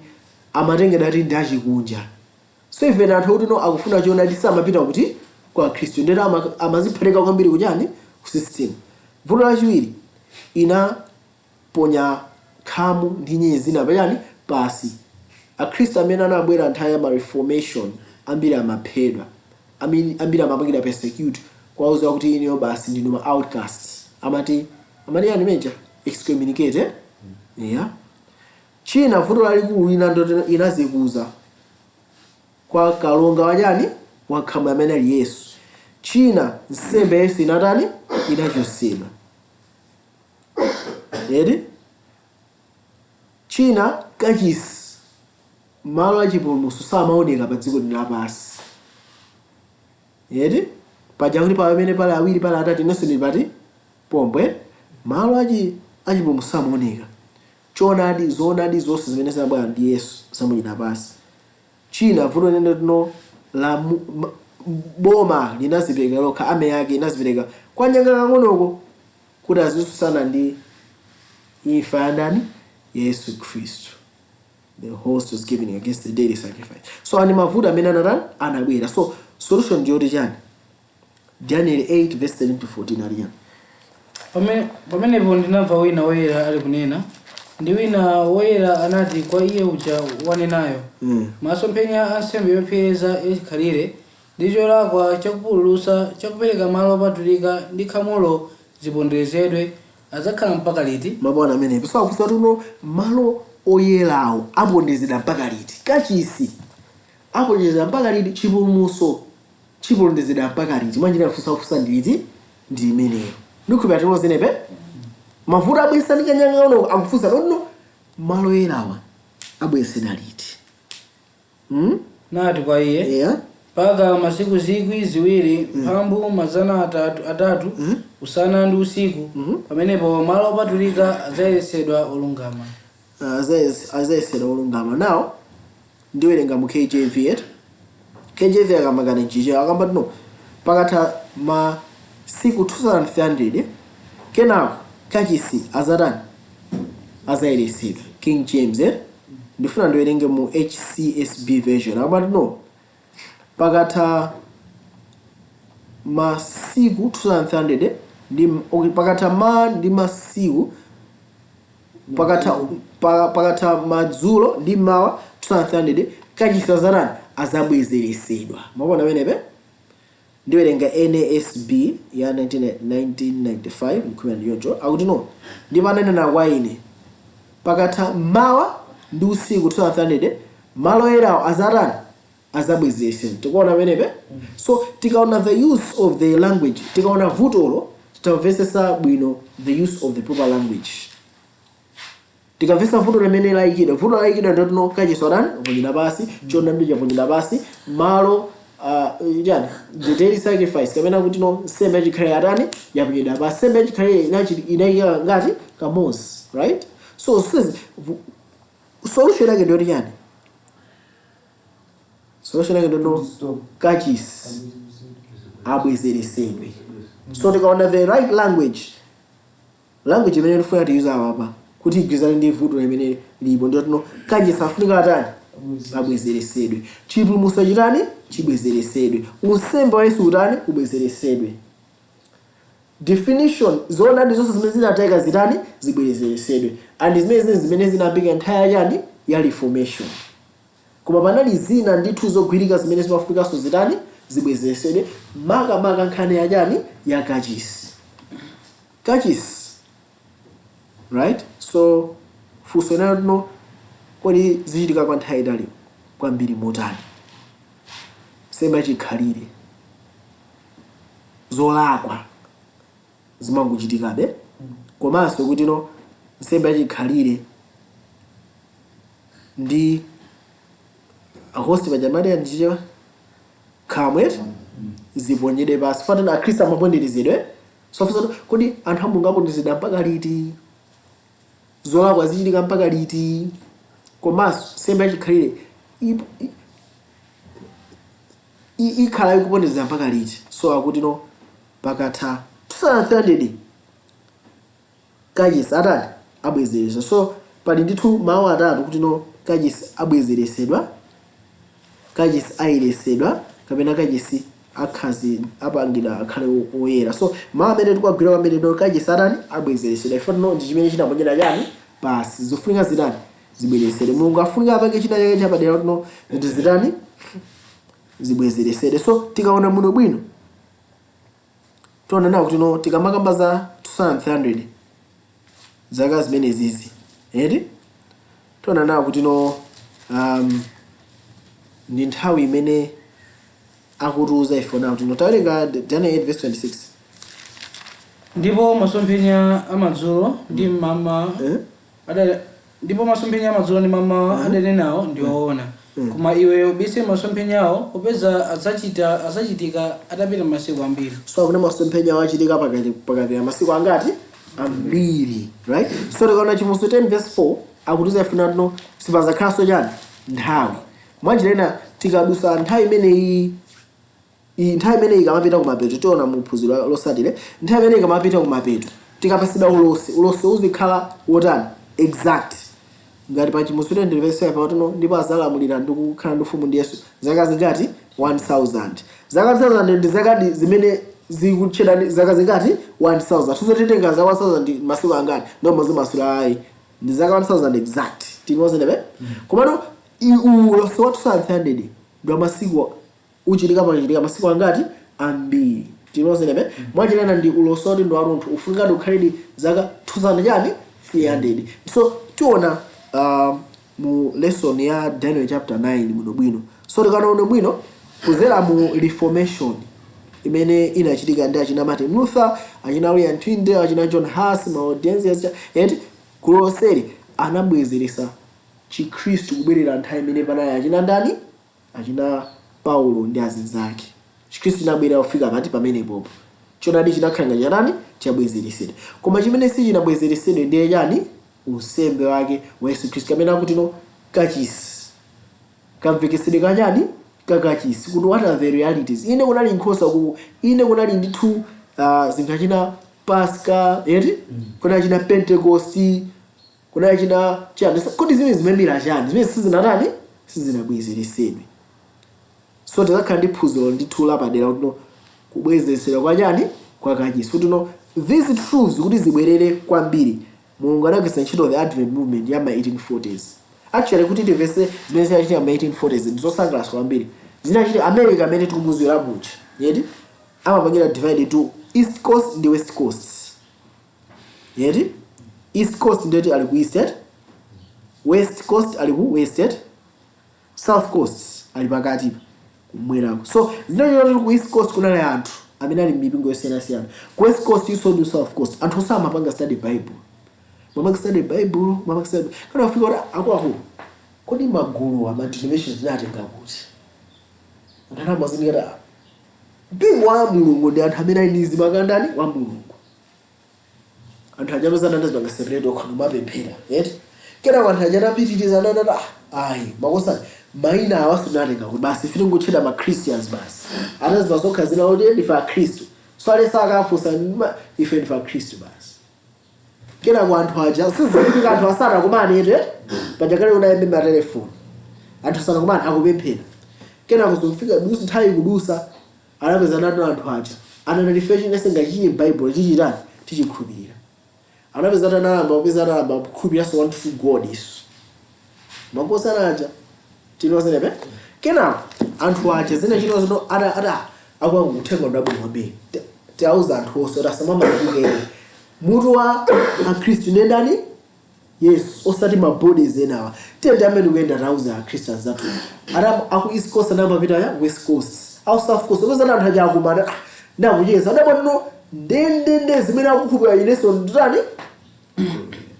amatenge dati ndachi kunja. So even anthu kuti no akufuna chiona disa amapita kuti kwa Kristo ndera amaziphereka kwambiri kuchani ku system. Vuto lachiwiri inaponya khamu ndi nyezi na pachani pasi. Akhristu amene anabwera nthawi ya ma reformation ambiri amaphedwa, ambiri amapangidwa persecute kwauza kuti iniyo basi ndinu ma outcasts. Amati yani meja excommunicate. Yeah. China vuto lalikulu inazikuza kwa kalonga wajani wakhamu amene ali Yesu. China nsembe Yesu inatani inachosedwa. Yedi China kachisi malo achipulumutso samaoneka pa dziko lapansi. Yedi paja kuti pa amene pali awiri pali atatu inonso ndi pati pomwe malo achipulumutso samaoneka. Choonadi zoonadi zonse zimene zabwera ndi Yesu samuchita pasi. China vuto nene tino la boma linazipereka lokha ame yake inazipereka kwa nyanga kang'onoko kuti azisusana ndi imfa ya ndani Yesu Kristu. The host was given against the daily sacrifice. So ani mavuto amene anabwera. So solution ndi yoti chani? Daniel 8 verse 13 to 14 aliya. Pamenepo ndinamva wina woyera ali kunena, ndi wina woyera anati kwa iye uja wanenayo, masomphenya a nsembe yopsereza yachikhalire ndi cholakwa chakupulumutsa chakupereka malo opatulika ndi khamulo ziponderezedwe azakhala mpaka liti? Mabwana amenepo so akufusa tuno malo oyerawo apondezedwa mpaka liti? Kachisi apondezedwa mpaka liti? Chipulumutso chipondezedwa mpaka liti? Mwanjira afusa ndi liti? Ndi imeneyo. Ndikupita tuno zinepe mavuto abwesa ndi kanyanga ono akufusa no malo oyerawa abwesera liti? Nati kwa iye, yeah. Paka masiku 2,000 mphambu 300 usana ndi usiku, pamenepo malo opatulika azayesedwa olungama. Azayesedwa olungama. Now ndiwerenga mu KJV yet. KJV akamagana njija akamba no pakatha masiku 2300 kenako kachisi azatani azayesedwa. King James ndifuna ndiwerenge mu HCSB version akamba no pakatha masiku 2300 ndi pakatha ndi masiku pakatha madzulo ndi mawa 2300 kachisi azatani azabwezeresedwa. Mwaona pamenepe ndiwerenga NASB ya 1995 ndikhulupirira ndiyonjo akuti no ndimanena kwa ine pakatha mawa ndi usiku 2300 malo oyerawo azatani azabwezeresedwa. Tikuona pamenepe. So tikaona the use of the language, tikaona vutolo titamvesesa bwino the use of the proper language. Tikamvesa vuto limene layikidwa, vuto layikidwa ndio tino kachisi adani vunjira pasi, chona ndi chavunjira pasi, malo the daily sacrifice kamena kuti no nsembe yachikhalire adani yaponyedwa pasi. Nsembe yachikhalire inayika ngati kamosi, right? So solution yake ndio yani? Solution yake ndio kachisi abwezeresedwe. So tikaona the right language imene tifuna tiuza apa kuti igwizane ndi vuto limene lipo ndio tino kachisi afunika atani abwezeresedwe. Chipulumutso chitani chibwezeresedwe. Unsembe wa Yesu utani ubwezeresedwe. Definition zona ndi zonse zimene zinateka zitani zibwezeresedwe. And zimene zinapika nthawi yani ya reformation. Koma panali zina ndithu zogwirika zimene zimafunika zitani zibwezeresedwe maka nkhani ya yani ya kachisi. Right? So funso nayo no kodi zichitika kwa nthawi itali kwambiri motani? Nsembe yachikhalire zolakwa zimangochitikabe komanso kuti no nsembe yachikhalire ndi host pajamali ndichewa kamwe ziponyedwe pasi fatana akhristu amaponderezedwe. So funso kodi anthu amungu apondezedwa mpaka liti? Zolakwa zichitika mpaka liti? Komanso nsembe yachikhalire ikhala ikupondeza mpaka liti. So akuti no pakatha 200 kachisi atati abwezeresa. So pali ndithu mawu atatu kuti no kachisi abwezeresedwa, kachisi ayeresedwa, kapena kachisi akhazi apangidwa akhale oyera. So mawu amene tikwagwira kwamene no kachisi atani abwezeresedwa. Ifo no ndi chimene chinaponyera chani pasi zofunika zitani zibwezeresede. Mulungu afunika apange china chake chapadera kuti no ndi zitani zibwezeresede. So tikaona muno bwino tiona nawo kuti no tikamakamba za 200 zaka zimene zizi tiona nawo kuti no ndi nthawi imene akutiuza ifo nawo kuti no tawerenga Daniel 8:26. Ndipo masomphenya amadzulo ndi mama ndipo masomphenya amadzulo ndi mama adanenawo ndiwoona. Koma iwe ubise masomphenya awo popeza azachitika atapita masiku ambiri. So akuna masomphenya awo achitika pakati masiku angati ambiri, right? So tikaona chimuso 10:4 akutiuza ifuna no sipazakhaso chani nthawi. Mwanjirena tikadusa nthawi imeneyi nthawi imeneyi ikamapita kumapeto tiona muphunziro losatire. Nthawi imeneyi ikamapita kumapeto tikapasidwa ulosi uzikhala wotani exact. Ngati pa chimuso 10:5 pakuti no ndipo azalamulira ndi kukhala ndi ufumu ndi Yesu zaka zingati 1000. Zaka 1000 ndi zakadi zimene zikutchedwa zaka zingati 1000. Tuzotenga za 1000 ndi masiku angati ndo mazimasula ayi ndi zaka 1000 exact. Tinoze nebe komano ulosi wa 200 ndo masiku uchitika masiku angati ambiri. Tinoze nebe mwachilana ndi ulosi ndi ndo arunthu ufunika ukhalidi zaka 2000 chani 300. So tiona mu lesson ya Daniel chapter 9 muno bwino. So tikaona bwino kuzera mu reformation imene inachitika ndi achina Martin Luther, achina William Tyndale, achina John Huss, Maudensers yet kuloseri anabwezeresa Chikristu kubwerera nthawi imene panali achina ndani achina Paulo ndi azinzake. Chikristu inabwera kufika pati pamene popo chonadi chinakhala chanani chabwezeresedwa. Koma chimene si chinabwezeresedwa ndiye chani usembe wake wa Yesu Kristu kamene akuti no kachisi kamvekesedwe kachani kakachisi kuti what are the realities. Ine kunali nkhosa ku ine kunali ndithu zinkachina Pascha kunali china Pentecost kunali china chani kuti zimene zimembira chani zimene sizinatani sizinabwezeresedwe. So tazakhala ndi phunziro ndithu lapadera kuti no kubwezeresedwa kwa chani kwa kachisi kuti no these truths kuti zibwerere kwambiri. Mulungu anagwisa ntchito the Advent movement ya ma 1840s. Actually kuti tivese zimene zinachitika ma 1840s ndizosangalatsa kwambiri. Zinachita America amene tikumuzira mucha yeti amapangira divide to East Coast ndi West Coast yeti East Coast ndeti ali ku East, West Coast ali ku West, South Coast ali pakati kumwera. So zinachita ku East Coast kunali anthu amene ali mipingo yosiyanasiyana. Ku West Coast iso ndi South Coast anthu samapanga study Bible. Mama study Bible, mama study kana ufika akwaku kodi magulu ama denominations zinatenga kuti ndana mazingira mpingo wa Mulungu ndi anthu amene inizi makandani wa Mulungu anthu ajamezana ndi zanga separate okho mapemphera yeti kena anthu ajapitiriza ndana ayi makosa maina awasinatenga kuti basi fiti ngotcheda ma Christians basi anaziva zokhazina odi ndifa Kristu so alesa akafusa ife ndifa Kristu basi kena kwa anthu aja sizilipika anthu asana kumani ete pajakale unayembe telefoni anthu asana kumani akupemphera kena kuzofika dusa nthawi kudusa anapeza nado anthu aja anana refreshing esengachiye Bible chichitani tichikhulupirira anapeza nalamba upeza nalamba kukhulupirira so want to God isu makosa naja tinozenebe kena anthu aja zina chino zino ada akwangutenga ndabo mwabe tauza anthu oso rasamama kuke mutu wa Kristu ndani yes osati ma bodies enawa tende amene kuenda rauza Kristu azatu ara aku East Coast namba pita ya West Coast au South Coastkozana anthu aja kumana ndakuyeza ndabano ndende zimene akukhupira ineso ndani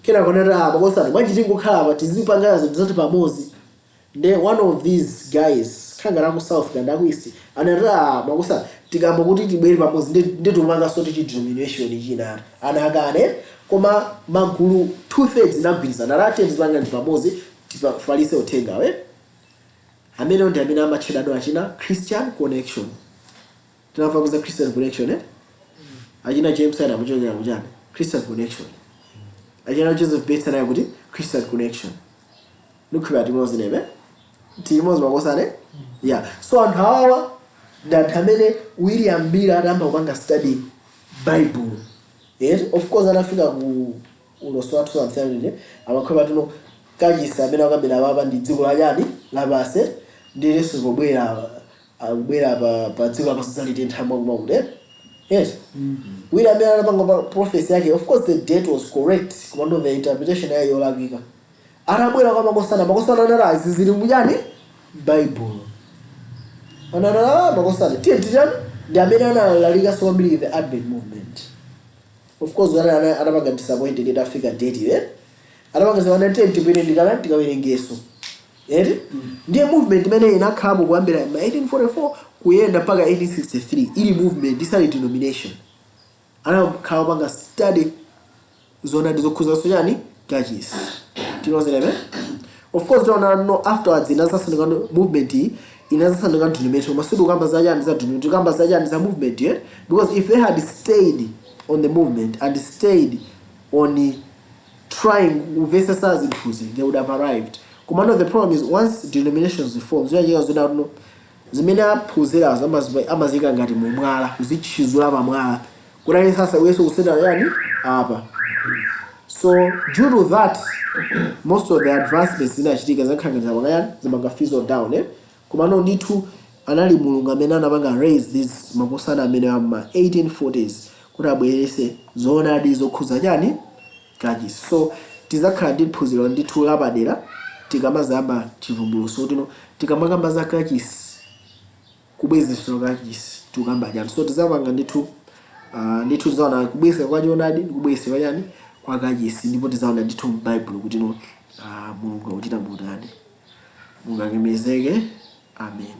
kena konera bakosana mwachitingo khala batizipanga zoti pamozi nde one of these guys khangara ku South kandi ku East anara bakosana tikamba kuti tibwere pamozi ndetumanga soti chi denomination china anakane koma magulu 2/3 nagwirizana rate ndipanga ndi pamozi tifalise utenga we amene ndi amene amatchedwa achina Christian connection. Tinafa kuza Christian connection achina James ana muchokera kuchana Christian connection. Achina Joseph Bates ana kuti Christian connection. Nukhiba timozi nebe timozi makosane yeah. So anthu awa ndantamene William Miller atamba kupanga study Bible. Of course anafika ku uloswatu amthani amakhoba tuno Kachisi amene akabera baba ndi dziko la yani labase ndi Yesu kubwera pa dziko la society nthawi mwakuti. Yes. William Miller anapanga prophecy yake. Of course the date was correct kumando the interpretation yayo yolagika. Arabwera kwa makosana anara zili mujani Bible. Anara makosana tiyani ndi amene analalika so mbili the Advent movement. Of course anapanga disappointed in Africa date anapanga so anatentipene ndikawerengeso. Ndiye movement imene inakhapo kuyambira 1844 kuyenda mpaka 1863 ili movement isali denomination. Anakhawa panga study zona ndizokhuza sonyani Kachisi. Tinozerebe. Of course no afterwards inasasandika movement inasasandika denomination masudu kamba zajani za denomination kamba zajani za movement because if they had stayed on the movement and stayed on trying versus inclusive they would have arrived. Kumano the problem is once denominations form zimene aphunzira amazika ngati mumwala kuzichizula pamwala kuti sasa weso kusenda yani apa. So due to that most of the advancements zinachitika zakhangiza wakayani zimanga fizzle down kumano ndithu anali mulungu amene anapanga raise this makosana amene ama 1840s kuti abwerese zoonadi zokhuza chani Kachisi. So tizakhala ndiphunziro ndithu lapadera tikamazamba chivumbuluso tino tikamakamba za Kachisi kubwezesero Kachisi tukamba chani. So tizapanga ndithu tizaona kubwezesero kwa choonadi kubwezesero chani kwa Kachisi ndipo tizaona ndithu Bible kuti no mulungu akuchita motani. Mungu alemezeke. Amen.